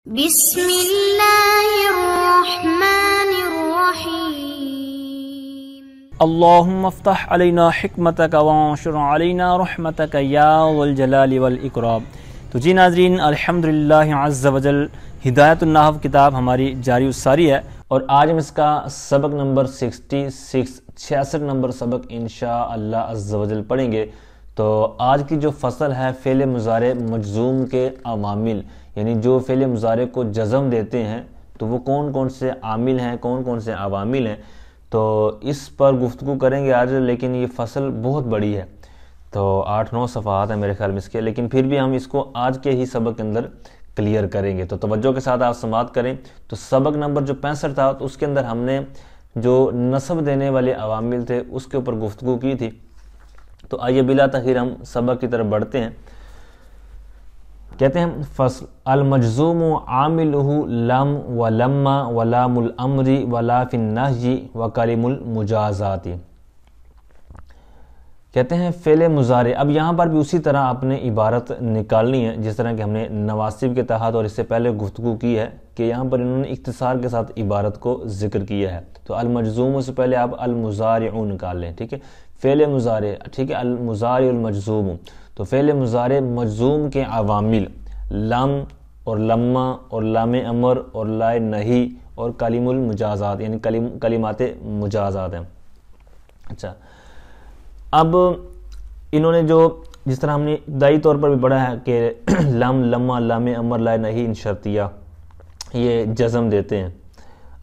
بسم اللہ الرحمن الرحیم اللہم افتح علینا حکمتک وانشر علینا رحمتک یا ذو الجلال والاکرام۔ تو جی ناظرین، الحمدللہ عز وجل ہدایت النحو کتاب ہماری جاری الساری ہے، اور آج ہم اس کا سبق نمبر 66 نمبر سبق انشاءاللہ عز وجل پڑھیں گے۔ تو آج کی جو فصل ہے فعل مضارع مجزوم کے عوامل، یعنی جو فعل مضارع کو جزم دیتے ہیں تو وہ کون کون سے عامل ہیں، کون کون سے عوامل ہیں، تو اس پر گفتگو کریں گے آج۔ لیکن یہ فصل بہت بڑی ہے، تو 8-9 صفحات ہیں میرے خیال میں اس کے، لیکن پھر بھی ہم اس کو آج کے ہی سبق کے اندر کلیئر کریں گے۔ تو توجہ کے ساتھ آپ سماعت کریں۔ تو سبق نمبر جو 65 تھا، تو اس کے اندر ہم نے جو نصب دینے والے عوامل تھے اس کے اوپر گفتگو کی تھی۔ تو آئیے بلا تاخیر ہم سبق کی طرف بڑھتے ہیں۔ کہتے ہیں فصل المجزوم عاملہ لم ولما ولام الامر ولا فی النہی وکلم المجازات۔ کہتے ہیں فعل مضارع، اب یہاں پر بھی اسی طرح آپ نے عبارت نکالنی ہے جس طرح کہ ہم نے نواسب کے تحت اور اس سے پہلے گفتگو کی ہے، کہ یہاں پر انہوں نے اختصار کے ساتھ عبارت کو ذکر کیا ہے۔ تو المجزوم سے پہلے آپ المضارع نکال لیں، ٹھیک ہے، فعل مضارع، ٹھیک ہے، المضارع المجزوم۔ تو فعل مضارع مجزوم کے عوامل لم اور لما اور لام امر اور لا نہی اور کلم المجازات، یعنی کلمات مجازات ہیں۔ اچھا، اب انہوں نے جو جس طرح ہم نے ابتدائی طور پر بھی پڑھا ہے کہ لم، لما، لام امر، لا نہی، ان شرطیہ یہ جزم دیتے ہیں۔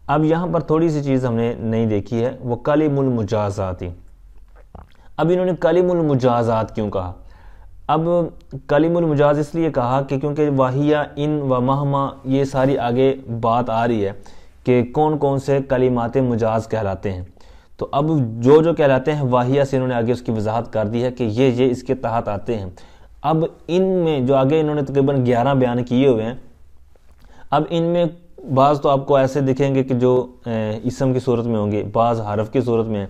اب یہاں پر تھوڑی سی چیز ہم نے نہیں دیکھی ہے، وہ کلم المجازات۔ اب انہوں نے کلم المجازات کیوں کہا؟ اب کلم المجاز اس لیے کہا کہ کیونکہ واہیہ، ان و مہما، یہ ساری آگے بات آ رہی ہے کہ کون کون سے کلمات مجاز کہلاتے ہیں۔ تو اب جو کہلاتے ہیں واہیہ سے انہوں نے آگے اس کی وضاحت کر دی ہے کہ یہ اس کے تحت آتے ہیں۔ اب ان میں جو آگے انہوں نے تقریباً 11 بیان کیے ہوئے ہیں، اب ان میں بعض تو آپ کو ایسے دکھیں گے کہ جو اسم کی صورت میں ہوں گے، بعض حرف کی صورت میں ہیں۔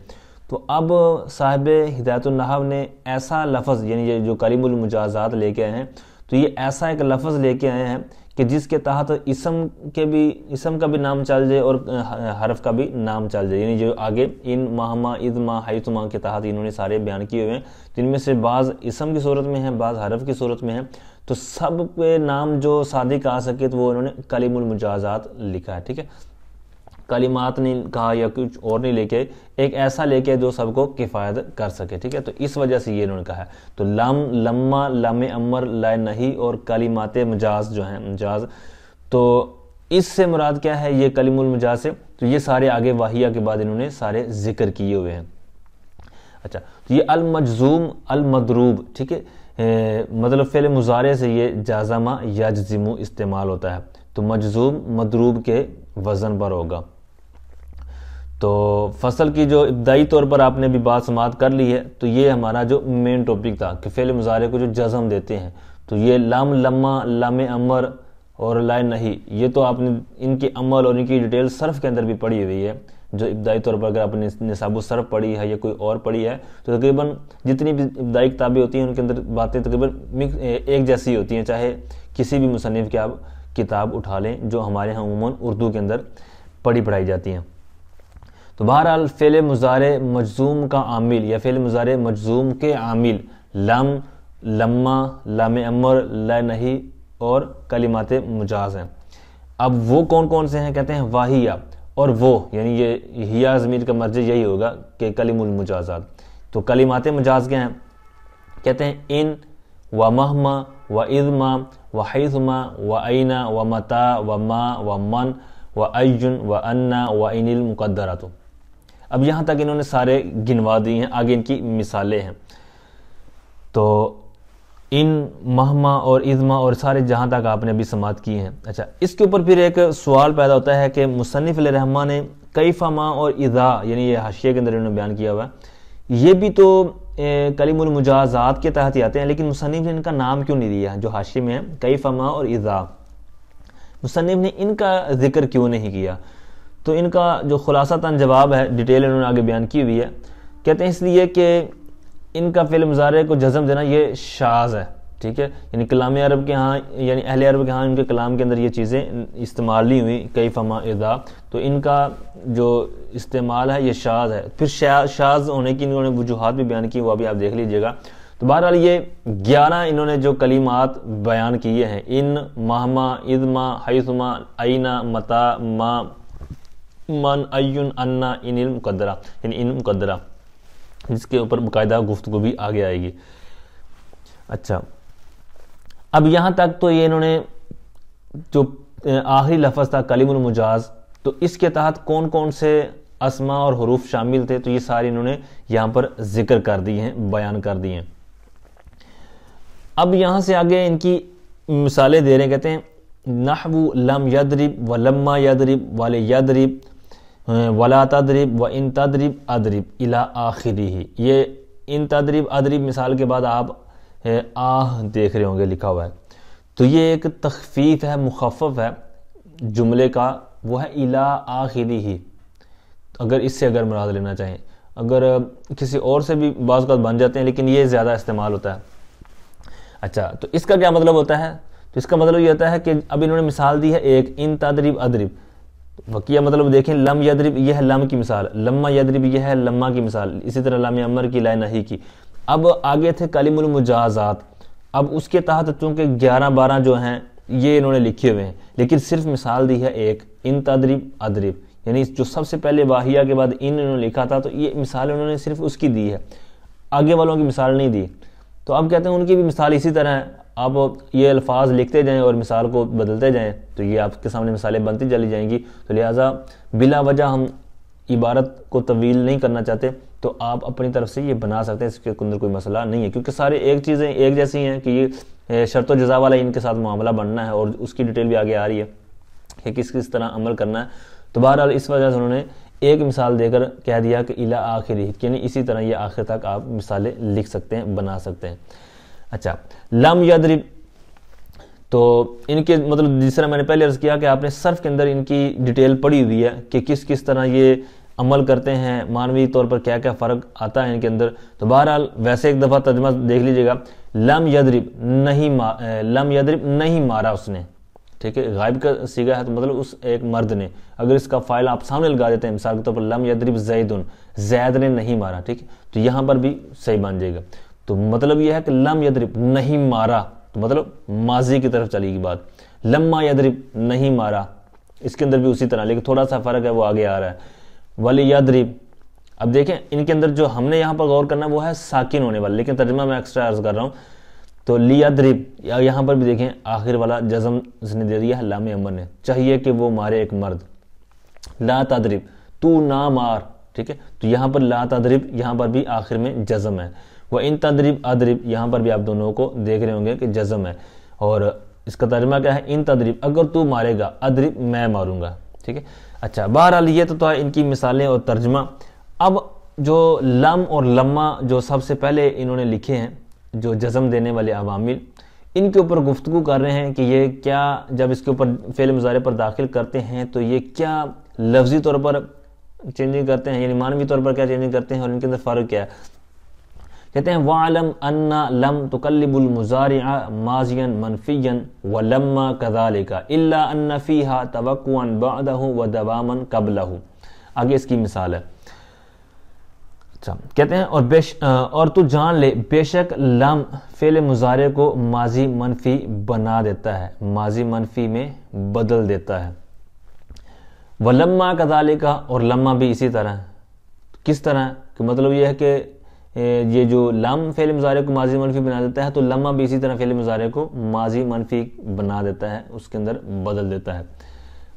تو اب صاحب ہدایت النحو نے ایسا لفظ، یعنی یہ جو کلم المجازات لے کے آئے ہیں، تو یہ ایسا ایک لفظ لے کے آئے ہیں کہ جس کے تحت اسم کا بھی نام چل جائے اور حرف کا بھی نام چل جائے، یعنی جو آگے ان، مہما، اذما، حیثما کے تحت انہوں نے سارے بیان کیے ہوئے ہیں، جن میں سے بعض اسم کی صورت میں ہیں، بعض حرف کی صورت میں ہیں۔ تو سب کے نام جو صادق آ سکے تو وہ انہوں نے کلم المجازات لکھا ہے، ٹھیک ہے، کلمات نہیں کہا یا کچھ اور نہیں لے کے، ایک ایسا لے کے جو سب کو کفایت کر سکے، ٹھیک ہے۔ تو اس وجہ سے یہ انہوں نے کہا ہے۔ تو لم، لما، لام امر، لا نہی اور کلمات مجاز جو ہیں، مجاز، تو اس سے مراد کیا ہے؟ یہ کلم المجاز سے، تو یہ سارے آگے واہیہ کے بعد انہوں نے سارے ذکر کیے ہوئے ہیں۔ اچھا، تو یہ المجزوم المضروب، ٹھیک ہے، مطلب فعل مضارع سے یہ جازمہ یجزم استعمال ہوتا ہے، تو مجزوم مضروب کے وزن پر ہوگا۔ تو فصل کی جو ابتدائی طور پر آپ نے بھی بات سماعت کر لی ہے، تو یہ ہمارا جو مین ٹاپک تھا کہ فعل مضارع کو جو جزم دیتے ہیں، تو یہ لم، لما، لام امر اور لا نہی، یہ تو آپ نے ان کے عمل اور ان کی ڈیٹیل صرف کے اندر بھی پڑھی ہوئی ہے، جو ابتدائی طور پر اگر آپ نے نصاب الصرف پڑھی ہے یا کوئی اور پڑھی ہے، تو تقریباً جتنی بھی ابتدائی کتابیں ہوتی ہیں ان کے اندر باتیں تقریباً ایک جیسی ہوتی ہیں، چاہے کسی بھی مصنف کی آپ کتاب اٹھا لیں جو ہمارے ہاں عموماً اردو کے اندر پڑھائی جاتی ہیں۔ تو بہرحال فعل مضارع مجزوم کا عامل یا فعل مضارع مجزوم کے عامل لم، لما، لام امر، لا نہی اور کلمات مجاز ہیں۔ اب وہ کون کون سے ہیں؟ کہتے ہیں واہیہ اور وہ، یعنی یہ ہیا ضمیر کا مرجع یہی ہوگا کہ کلم المجازات۔ تو کلمات مجاز کیا ہیں؟ کہتے ہیں ان و مہما و اذما و حیثما و اینا و متا و ما و من و ایجن و انا و این المقدرات۔ اب یہاں تک انہوں نے سارے گنوا دی ہیں، آگے ان کی مثالیں ہیں۔ تو ان، مہما اور اذما اور سارے جہاں تک آپ نے ابھی سماعت کی ہیں۔ اچھا، اس کے اوپر پھر ایک سوال پیدا ہوتا ہے کہ مصنف علیہ الرحمہ نے کیف، ما اور اذا، یعنی یہ حاشیے کے اندر انہوں نے بیان کیا ہوا ہے، یہ بھی تو کلم المجازات کے تحت ہی آتے ہیں، لیکن مصنف نے ان کا نام کیوں نہیں دیا؟ جو حاشیے میں ہے کیف، ما اور اذا، مصنف نے ان کا ذکر کیوں نہیں کیا؟ تو ان کا جو خلاصتاً جواب ہے، ڈیٹیل انہوں نے آگے بیان کی ہوئی ہے، کہتے ہیں اس لیے کہ ان کا فعل مضارع کو جزم دینا یہ شاذ ہے، ٹھیک ہے، یعنی کلام عرب کے ہاں، یعنی اہل عرب کے ہاں ان کے کلام کے اندر یہ چیزیں استعمال نہیں ہوئی، کیف ما اذا، تو ان کا جو استعمال ہے یہ شاذ ہے۔ پھر شاذ ہونے کی انہوں نے وجوہات بھی بیان کی، وہ ابھی آپ دیکھ لیجئے گا۔ تو بہرحال یہ 11 انہوں نے جو کلمات بیان کیے ہیں، ان، مہما، اذما، حیثما، اینا، متا، ما، من، ایون، انا، ان المقدرہ، یعنی ان مقدرہ، جس کے اوپر باقاعدہ گفتگو بھی آگے آئے گی۔ اچھا، اب یہاں تک تو یہ انہوں نے جو آخری لفظ تھا کلم المجاز، تو اس کے تحت کون کون سے اسماء اور حروف شامل تھے، تو یہ سارے انہوں نے یہاں پر ذکر کر دی ہیں، بیان کر دی ہیں۔ اب یہاں سے آگے ان کی مثالیں دے رہے ہیں، کہتے ہیں نحو لم یضرب ولما یضرب ولیضرب ولا تضرب وان تضرب اضرب الی آخرہ۔ یہ ان تضرب اضرب مثال کے بعد آپ آہ دیکھ رہے ہوں گے لکھا ہوا ہے، تو یہ ایک تخفیف ہے، مخفف ہے جملے کا، وہ ہے الی آخرہ، اگر اس سے اگر مراد لینا چاہیں، اگر کسی اور سے بھی بعض اوقات بن جاتے ہیں لیکن یہ زیادہ استعمال ہوتا ہے۔ اچھا، تو اس کا کیا مطلب ہوتا ہے؟ تو اس کا مطلب یہ ہوتا ہے کہ اب انہوں نے مثال دی ہے ایک، ان تضرب اضرب، وقیہ مطلب دیکھیں، لم یضرب یہ ہے لم کی مثال، لما یضرب یہ ہے لما کی مثال، اسی طرح لم امر کی، لا نہی کی۔ اب آگے تھے کلم المجازات، اب اس کے تحت چونکہ 11-12 جو ہیں یہ انہوں نے لکھے ہوئے ہیں، لیکن صرف مثال دی ہے ایک، ان تضرب اضرب، یعنی جو سب سے پہلے واہیہ کے بعد انہوں نے لکھا تھا، تو یہ مثال انہوں نے صرف اس کی دی ہے، آگے والوں کی مثال نہیں دی۔ تو اب کہتے ہیں ان کی بھی مثال اسی طرح ہے، آپ یہ الفاظ لکھتے جائیں اور مثال کو بدلتے جائیں تو یہ آپ کے سامنے مثالیں بنتی چلی جائیں گی، تو لہٰذا بلا وجہ ہم عبارت کو طویل نہیں کرنا چاہتے تو آپ اپنی طرف سے یہ بنا سکتے ہیں، اس کے اندر کوئی مسئلہ نہیں ہے، کیونکہ سارے ایک چیزیں ایک جیسی ہیں کہ یہ شرط و جزا والا ان کے ساتھ معاملہ بننا ہے، اور اس کی ڈیٹیل بھی آگے آ رہی ہے کہ کس طرح عمل کرنا ہے۔ تو بہرحال اس وجہ سے انہوں نے ایک مثال دے کر کہہ دیا کہ الی آخرہ، یعنی اسی طرح یہ آخر تک آپ مثالیں لکھ سکتے ہیں، بنا سکتے ہیں۔ اچھا، لم یضرب، تو ان کے مطلب جس طرح میں نے پہلے عرض کیا کہ آپ نے صرف کے اندر ان کی ڈیٹیل پڑھی ہوئی ہے کہ کس طرح یہ عمل کرتے ہیں، معنوی طور پر کیا کیا فرق آتا ہے ان کے اندر۔ تو بہرحال ویسے ایک دفعہ ترجمہ دیکھ لیجئے گا، لم یضرب نہیں مارا اس نے، ٹھیک ہے، غائب کا صیغہ ہے تو مطلب اس ایک مرد نے، اگر اس کا فاعل آپ سامنے لگا دیتے ہیں مثال کے طور پر لم یضرب زیدن، زید نے نہیں مارا، ٹھیک ہے، تو یہاں پر بھی صحیح بن جائے گا۔ تو مطلب یہ ہے کہ لم یضرب نہیں مارا، تو مطلب ماضی کی طرف چلی گی بات، لما یضرب نہیں مارا، اس کے اندر بھی اسی طرح، لیکن تھوڑا سا فرق ہے وہ آگے آ رہا ہے، ولی یضرب۔ اب دیکھیں ان کے اندر جو ہم نے یہاں پر غور کرنا وہ ہے ساکن ہونے والا، لیکن ترجمہ میں ایکسٹرا عرض کر رہا ہوں، تو لیضرب یہاں پر بھی دیکھیں آخر والا جزم اس نے دے دیا ہے لام امر نے، چاہیے کہ وہ مارے ایک مرد، لا تضرب تو نہ مار، ٹھیک ہے، تو یہاں پر لا تضرب یہاں پر بھی آخر میں جزم ہے، وہ ان تضرب اضرب یہاں پر بھی آپ دونوں کو دیکھ رہے ہوں گے کہ جزم ہے، اور اس کا ترجمہ کیا ہے، ان تضرب اگر تو مارے گا، اضرب میں ماروں گا، ٹھیک ہے۔ اچھا، بہرحال یہ تو ان کی مثالیں اور ترجمہ۔ اب جو لم اور لما جو سب سے پہلے انہوں نے لکھے ہیں، جو جزم دینے والے عوامل، ان کے اوپر گفتگو کر رہے ہیں کہ یہ کیا، جب اس کے اوپر فعل مضارع پر داخل کرتے ہیں تو یہ کیا لفظی طور پر چینجنگ کرتے ہیں، یعنی معنوی طور پر کیا چینجنگ کرتے ہیں، اور ان کے اندر فرق کیا ہے۔ کہتے ہیں وَعْلَمْ أَنَّ لَمْ تُقَلِّبُ الْمُضَارِعَ مَاضِيًا مَنْفِيًّا وَلَمَّا كَذَلِكَ إِلَّا أَنَّ فِيهَا تَوَقُّعًا بَعْدَهُ وَدَوَامًا قَبْلَهُ۔ آگے اس کی مثال ہے۔ اچھا، کہتے ہیں اور تو جان لے بے شک لم فعل مضارع کو ماضی منفی بنا دیتا ہے، ماضی منفی میں بدل دیتا ہے۔ وَلَمَّا كَذَلِكَ، اور لمّا بھی اسی طرح۔ کس طرح کہ مطلب یہ ہے کہ یہ جو لم فعل مضارع کو ماضی منفی بنا دیتا ہے، تو لمہ بھی اسی طرح فعل مضارع کو ماضی منفی بنا دیتا ہے، اس کے اندر بدل دیتا ہے۔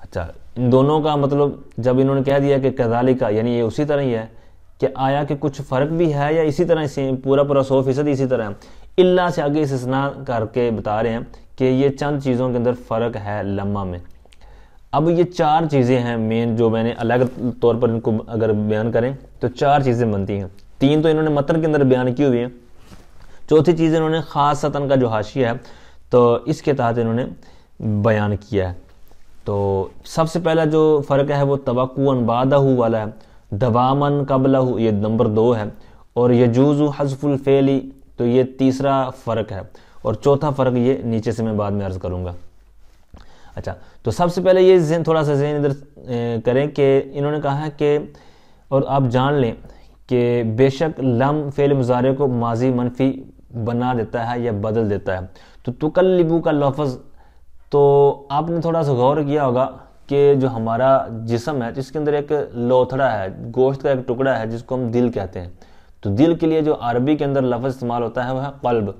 اچھا، ان دونوں کا مطلب جب انہوں نے کہہ دیا کہ کذالک، یعنی یہ اسی طرح ہی ہے، کہ آیا کہ کچھ فرق بھی ہے یا اسی طرح پورا 100% اسی طرح ہے، اللہ سے آگے استثناء کر کے بتا رہے ہیں کہ یہ چند چیزوں کے اندر فرق ہے لمہ میں۔ اب یہ 4 چیزیں ہیں مین، جو میں نے الگ طور پر ان کو اگر بیان کریں تو 4 چیزیں بنتی ہیں، 3 تو انہوں نے متن کے اندر بیان کی ہوئی ہیں، چوتھی چیز انہوں نے خاصتاً کا جو حاشیہ ہے تو اس کے تحت انہوں نے بیان کیا ہے۔ تو سب سے پہلا جو فرق ہے وہ توقعاً بعدہ والا ہے، دواماً قبلہ یہ نمبر 2 ہے، اور یجوز حذف الفعل تو یہ تیسرا فرق ہے، اور چوتھا فرق یہ نیچے سے میں بعد میں عرض کروں گا۔ اچھا، تو سب سے پہلے یہ تھوڑا سا ذہن ادھر کریں کہ انہوں نے کہا ہے کہ اور آپ جان لیں کہ بے شک لم فعل مضارع کو ماضی منفی بنا دیتا ہے یا بدل دیتا ہے۔ تو تقلبو کا لفظ تو آپ نے تھوڑا سا غور کیا ہوگا کہ جو ہمارا جسم ہے جس کے اندر ایک لوتھڑا ہے، گوشت کا ایک ٹکڑا ہے جس کو ہم دل کہتے ہیں، تو دل کے لیے جو عربی کے اندر لفظ استعمال ہوتا ہے وہ ہے قلب۔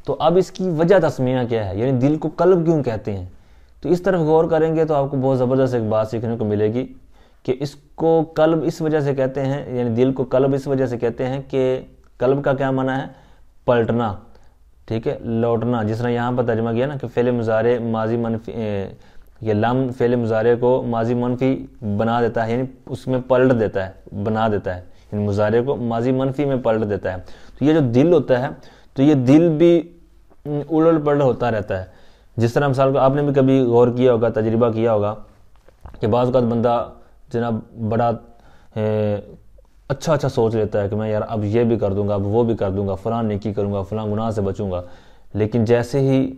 تو اب اس کی وجہ تسمیہ کیا ہے، یعنی دل کو قلب کیوں کہتے ہیں؟ تو اس طرف غور کریں گے تو آپ کو بہت زبردست ایک بات سیکھنے کو ملے گی کہ اس کو قلب اس وجہ سے کہتے ہیں، یعنی دل کو قلب اس وجہ سے کہتے ہیں کہ قلب کا کیا معنی ہے؟ پلٹنا، ٹھیک ہے، لوٹنا۔ جس طرح یہاں پر ترجمہ کیا نا کہ فعل مضارع ماضی منفی، یہ لم فعل مضارع کو ماضی منفی بنا دیتا ہے، یعنی اس میں پلٹ دیتا ہے، بنا دیتا ہے، یعنی مضارع کو ماضی منفی میں پلٹ دیتا ہے۔ تو یہ جو دل ہوتا ہے تو یہ دل بھی الٹ پلٹ ہوتا رہتا ہے۔ جس طرح مثال کو آپ نے بھی کبھی غور کیا ہوگا، تجربہ کیا ہوگا کہ بعض اوقات بندہ جناب بڑا اچھا سوچ لیتا ہے کہ میں یار اب یہ بھی کر دوں گا، اب وہ بھی کر دوں گا، فلاں نیکی کروں گا، فلاں گناہ سے بچوں گا، لیکن جیسے ہی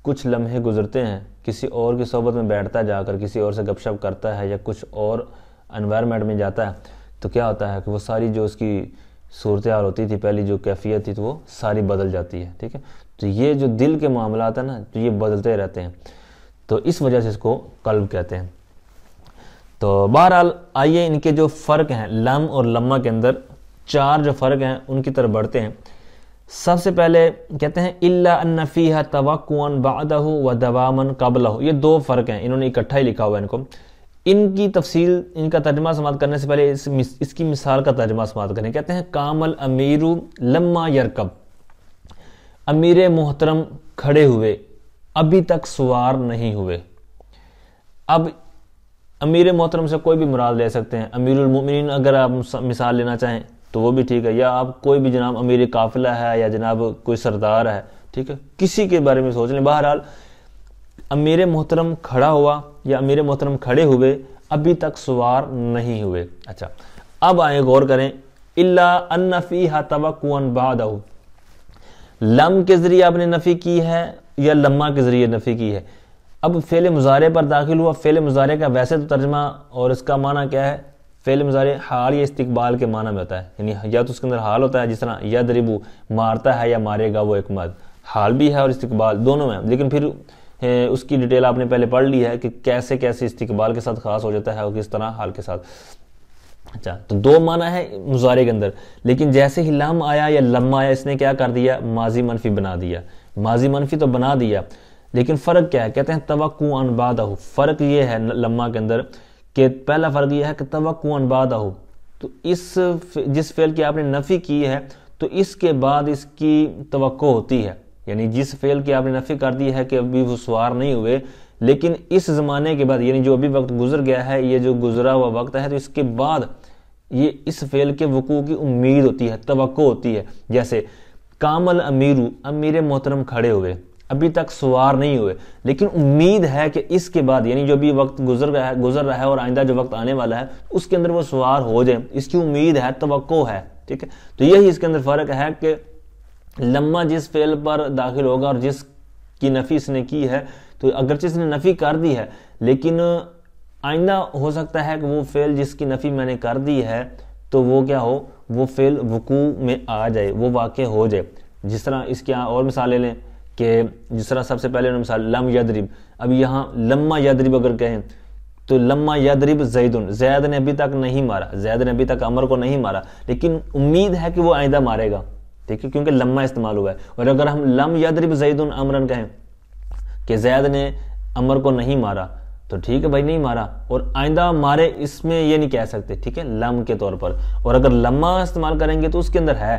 کچھ لمحے گزرتے ہیں، کسی اور کی صحبت میں بیٹھتا ہے، جا کر کسی اور سے گپ شپ کرتا ہے یا کچھ اور انوائرمنٹ میں جاتا ہے، تو کیا ہوتا ہے کہ وہ ساری جو اس کی صورتحال ہوتی تھی، پہلی جو کیفیت تھی، تو وہ ساری بدل جاتی ہے، ٹھیک ہے۔ تو یہ جو دل کے معاملات ہیں نا، تو یہ بدلتے رہتے ہیں، تو اس وجہ سے اس کو قلب کہتے ہیں۔ تو بہرحال آئیے ان کے جو فرق ہیں لم اور لمہ کے اندر، 4 جو فرق ہیں ان کی طرف بڑھتے ہیں۔ سب سے پہلے کہتے ہیں الا ان فیھا توقعا بعدہ ودواما قبلہ، یہ 2 فرق ہیں، انہوں نے اکٹھا ہی لکھا ہوا ہے ان کو۔ ان کی تفصیل، ان کا ترجمہ سماعت کرنے سے پہلے اس کی مثال کا ترجمہ سماعت کریں۔ کہتے ہیں کامل امیر لما یرکب، امیر محترم کھڑے ہوئے ابھی تک سوار نہیں ہوئے۔ اب امیر محترم سے کوئی بھی مراد لے سکتے ہیں، امیر المؤمنین اگر آپ مثال لینا چاہیں تو وہ بھی ٹھیک ہے، یا آپ کوئی بھی جناب امیر قافلہ ہے یا جناب کوئی سردار ہے، ٹھیک ہے، کسی کے بارے میں سوچ لیں۔ بہرحال امیر محترم کھڑا ہوا یا امیر محترم کھڑے ہوئے ابھی تک سوار نہیں ہوئے۔ اچھا، اب آئیں غور کریں الا ان فیھا توقعا بعدہ، لم کے ذریعے آپ نے نفی کی ہے یا لمہ کے ذریعے نفی کی ہے؟ اب فعل مضارع پر داخل ہوا، فعل مضارع کا ویسے تو ترجمہ اور اس کا معنی کیا ہے؟ فعل مضارع حال یا استقبال کے معنی میں ہوتا ہے، یعنی یا تو اس کے اندر حال ہوتا ہے، جس طرح یضربو مارتا ہے یا مارے گا وہ ایک مرد، حال بھی ہے اور استقبال دونوں ہیں، لیکن پھر اس کی ڈیٹیل آپ نے پہلے پڑھ لی ہے کہ کیسے کیسے استقبال کے ساتھ خاص ہو جاتا ہے اور کس طرح حال کے ساتھ۔ اچھا، تو 2 معنی ہے مضارع کے اندر، لیکن جیسے ہی لم آیا یا لمہ آیا اس نے کیا کر دیا؟ ماضی منفی بنا دیا۔ ماضی منفی تو بنا دیا، لیکن فرق کیا ہے؟ کہتے ہیں توقعا بعدہ، فرق یہ ہے لمہ کے اندر کہ پہلا فرق یہ ہے کہ توقعا بعدہ، تو جس فعل کی آپ نے نفی کی ہے تو اس کے بعد اس کی توقع ہوتی ہے، یعنی جس فعل کی آپ نے نفی کر دی ہے کہ ابھی وہ سوار نہیں ہوئے، لیکن اس زمانے کے بعد، یعنی جو ابھی وقت گزر گیا ہے، یہ جو گزرا ہوا وقت ہے، تو اس کے بعد یہ اس فعل کے وقوع کی امید ہوتی ہے، توقع ہوتی ہے۔ جیسے کامل امیرو، امیر محترم کھڑے ہوئے ابھی تک سوار نہیں ہوئے، لیکن امید ہے کہ اس کے بعد، یعنی جو بھی وقت گزر رہا ہے اور آئندہ جو وقت آنے والا ہے اس کے اندر وہ سوار ہو جائے، اس کی امید ہے، توقع ہے، ٹھیک ہے۔ تو یہی اس کے اندر فرق ہے کہ لمہ جس فعل پر داخل ہوگا اور جس کی نفی اس نے کی ہے، تو اگرچہ اس نے نفی کر دی ہے لیکن آئندہ ہو سکتا ہے کہ وہ فعل جس کی نفی میں نے کر دی ہے تو وہ کیا ہو، وہ فعل وقوع میں آ جائے، وہ واقع ہو جائے۔ جس طرح اس کی اور مثال لے لیں کہ جس طرح سب سے پہلے انہوں نے مثال لم یضرب، اب یہاں لما یضرب اگر کہیں تو لما یضرب زیدن، زید نے ابھی تک نہیں مارا، زید نے ابھی تک عمر کو نہیں مارا، لیکن امید ہے کہ وہ آئندہ مارے گا، ٹھیک ہے، کیونکہ لما استعمال ہوا ہے۔ اور اگر ہم لم یضرب زیدن امرن کہیں کہ زید نے عمر کو نہیں مارا، تو ٹھیک ہے بھائی نہیں مارا، اور آئندہ مارے اس میں یہ نہیں کہہ سکتے، ٹھیک ہے، لم کے طور پر۔ اور اگر لما استعمال کریں گے تو اس کے اندر ہے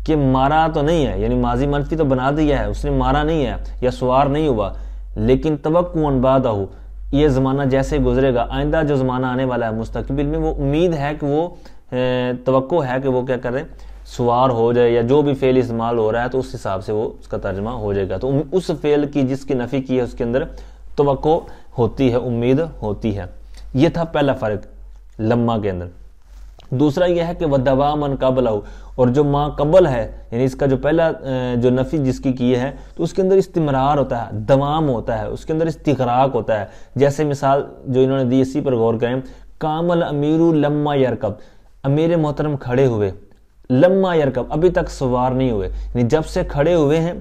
کہ مارا تو نہیں ہے، یعنی ماضی منفی تو بنا دیا ہے، اس نے مارا نہیں ہے یا سوار نہیں ہوا، لیکن توقعا بعدہ، یہ زمانہ جیسے گزرے گا، آئندہ جو زمانہ آنے والا ہے مستقبل میں، وہ امید ہے کہ وہ توقع ہے کہ وہ کیا کرے، سوار ہو جائے، یا جو بھی فعل استعمال ہو رہا ہے تو اس حساب سے وہ اس کا ترجمہ ہو جائے گا۔ تو اس فعل کی جس کی نفی کی ہے اس کے اندر توقع ہوتی ہے، امید ہوتی ہے۔ یہ تھا پہلا فرق لمہ کے اندر۔ دوسرا یہ ہے کہ وَدَوَامًا قَبْلَهُ، اور جو ما قبل ہے یعنی اس کا جو پہلا جو نفی جس کی ہے تو اس کے اندر استمرار ہوتا ہے، دوام ہوتا ہے، اس کے اندر استغراق ہوتا ہے. جیسے مثال جو انہوں نے دی اسی پر غور کریں، قام الامیر لما یرکب، امیر محترم کھڑے ہوئے، لما یرکب ابھی تک سوار نہیں ہوئے، یعنی جب سے کھڑے ہوئے ہیں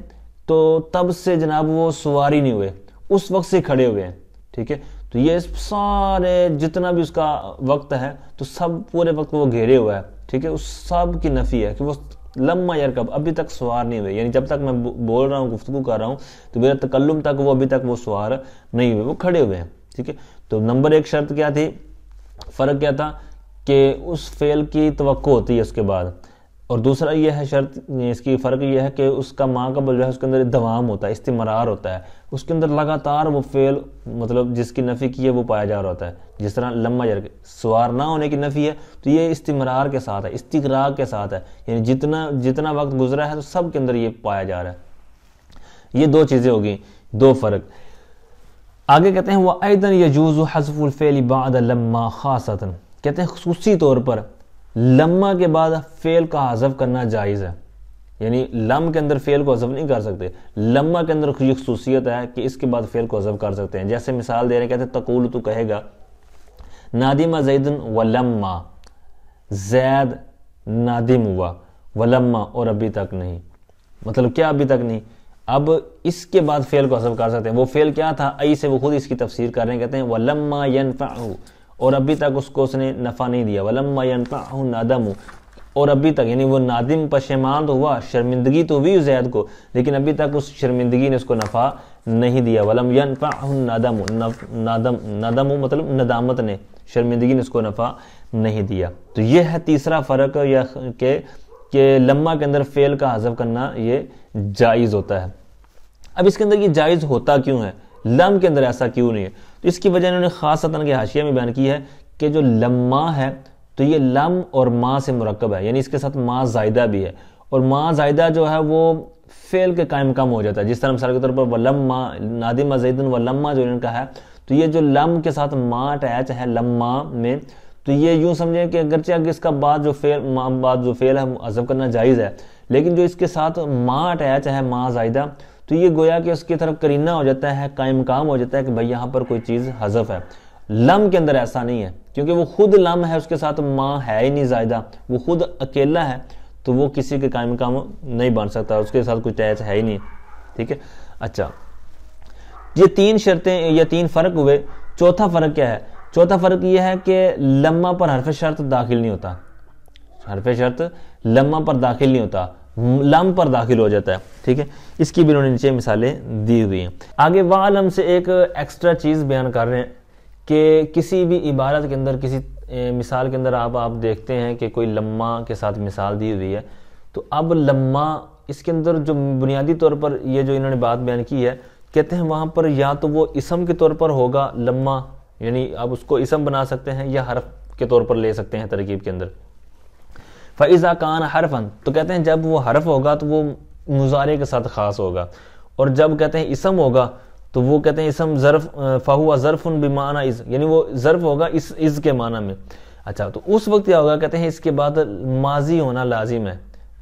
تو تب سے جناب وہ سواری نہیں ہوئے، اس وقت سے کھڑے ہوئے ہیں. ٹھیک ہے، تو یہ سارے جتنا بھی اس کا وقت ہے تو سب پورے وقت وہ گھیرے ہوا ہے. ٹھیک ہے، اس سب کی نفی ہے کہ وہ لما یرکب ابھی تک سوار نہیں ہوئے، یعنی جب تک میں بول رہا ہوں، گفتگو کر رہا ہوں تو میرا تکلم تک وہ ابھی تک وہ سوار نہیں ہوئے، وہ کھڑے ہوئے ہیں. ٹھیک ہے، تو نمبر ایک شرط کیا تھی، فرق کیا تھا کہ اس فعل کی توقع ہوتی ہے اس کے بعد، اور دوسرا یہ ہے شرط، اس کی فرق یہ ہے کہ اس کا ما قبل جو ہے اس کے اندر دوام ہوتا ہے، استمرار ہوتا ہے، اس کے اندر لگاتار وہ فعل مطلب جس کی نفی کی ہے وہ پایا جا رہا ہوتا ہے. جس طرح لما یرکب سوار نہ ہونے کی نفی ہے تو یہ استمرار کے ساتھ ہے، استغراق کے ساتھ ہے، یعنی جتنا وقت گزرا ہے تو سب کے اندر یہ پایا جا رہا ہے. یہ دو چیزیں ہوگی، دو فرق. آگے کہتے ہیں وَأَيْضًا يَجُوزُ حَذْفُ الْفِعْلِ بَعْدَ لَمَّا خَاصَةً، کہتے ہیں خصوصی طور پر لما کے بعد فعل کا حذف کرنا جائز ہے، یعنی لم کے اندر فعل کو حذف نہیں کر سکتے، لما کے اندر یہ خصوصیت ہے کہ اس کے بعد فعل کو حذف کر سکتے ہیں. جیسے مثال دے رہے ہیں، کہتے ہیں تقول تو کہے گا نادم زید ولما، زید نادم ہوا، ولما اور ابھی تک نہیں. مطلب کیا ابھی تک نہیں، اب اس کے بعد فعل کو حذف کر سکتے ہیں. وہ فعل کیا تھا، ای سے وہ خود اس کی تفسیر کر رہے ہیں، کہتے ہیں ولما ينفعه، اور ابھی تک اس کو اس نے نفع نہیں دیا، ولما ينفعه ندم، اور ابھی تک یعنی وہ نادم پشیمان تو ہوا، شرمندگی تو ہوئی زید کو، لیکن ابھی تک اس شرمندگی نے اس کو نفع نہیں دیا. ولم ينفعه ندم، ندم مطلب ندامت نے، شرمندگی نے اس کو نفع نہیں دیا. تو یہ ہے تیسرا فرق کہ لما کے اندر فعل کا حذف کرنا یہ جائز ہوتا ہے. اب اس کے اندر یہ جائز ہوتا کیوں ہے، لم کے اندر ایسا کیوں نہیں ہے؟ تو اس کی وجہ انہوں نے خاصتاً کے حاشیہ میں بیان کی ہے کہ جو لما ہے تو یہ لم اور ما سے مرکب ہے، یعنی اس کے ساتھ ما زائدہ بھی ہے، اور ما زائدہ جو ہے وہ فعل کے قائم کم ہو جاتا ہے. جس طرح مثال کے طور پر ولما نادم زید ولما جو انہوں نے کہا ہے، تو یہ جو لم کے ساتھ ما اٹیچ ہے لما میں، تو یہ یوں سمجھیں کہ اگرچہ اس کا بعد جو فعل ہے حذف کرنا جائز ہے، لیکن جو اس کے ساتھ ما اٹیچ ہے ما زائدہ، تو یہ گویا کہ اس کی طرف قرینہ ہو جاتا ہے، قائم کام ہو جاتا ہے کہ بھائی یہاں پر کوئی چیز حذف ہے. لم کے اندر ایسا نہیں ہے، کیونکہ وہ خود لم ہے، اس کے ساتھ ما ہے ہی نہیں زائدہ، وہ خود اکیلا ہے، تو وہ کسی کے قائم کام نہیں بن سکتا، اس کے ساتھ کوئی اٹیچ ہے ہی نہیں. ٹھیک ہے، اچھا یہ تین شرطیں یا تین فرق ہوئے. چوتھا فرق کیا ہے؟ چوتھا فرق یہ ہے کہ لما پر حرف شرط داخل نہیں ہوتا، حرف شرط لما پر داخل نہیں ہوتا، لم پر داخل ہو جاتا ہے. ٹھیک ہے، اس کی بھی انہوں نے نیچے مثالیں دی ہوئی ہیں. آگے وعلم سے ایک ایکسٹرا چیز بیان کر رہے ہیں کہ کسی بھی عبارت کے اندر، کسی مثال کے اندر آپ دیکھتے ہیں کہ کوئی لما کے ساتھ مثال دی ہوئی ہے، تو اب لما اس کے اندر جو بنیادی طور پر یہ جو انہوں نے بات بیان کی ہے، کہتے ہیں وہاں پر یا تو وہ اسم کے طور پر ہوگا لما، یعنی آپ اس کو اسم بنا سکتے ہیں، یا حرف کے طور پر لے سکتے ہیں ترکیب کے اندر. فَإِذَا كَانَ حَرْفًا، تو کہتے ہیں جب وہ حرف ہوگا تو وہ مضارع کے ساتھ خاص ہوگا، اور جب کہتے ہیں اسم ہوگا تو وہ کہتے ہیں اسم ظرف، فَهُوَ ظَرْفٌ بِمَعْنَى اِذ، یعنی وہ ظرف ہوگا اس کے معنی میں. اچھا، تو اس وقت کیا ہوگا؟ کہتے ہیں اس کے بعد ماضی ہونا لازم ہے،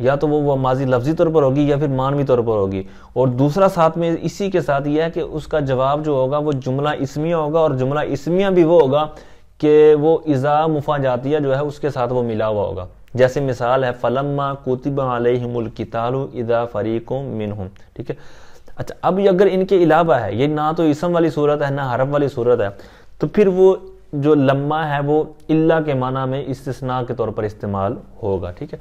یا تو وہ ماضی لفظی طور پر ہوگی یا پھر معنوی طور پر ہوگی. اور دوسرا ساتھ میں اسی کے ساتھ یہ ہے کہ اس کا جواب جو ہوگا وہ جملہ اسمیہ ہوگا، اور جملہ اسمیہ بھی وہ ہوگا کہ وہ اذا مفاجاتیہ جو ہے اس کے ساتھ وہ ملا ہوا ہوگا. جیسے مثال ہے فَلَمَّا كُتِبَ عَلَيْهِمُ الْقِتَالُ إِذَا فَرِيقٌ مِّنْهُمْ. ٹھیک ہے، اچھا اب اگر ان کے علاوہ ہے، یہ نہ تو اسم والی صورت ہے نہ حرف والی صورت ہے، تو پھر وہ جو لما ہے وہ اللہ کے معنی میں استثناء کے طور پر استعمال ہوگا. ٹھیک ہے،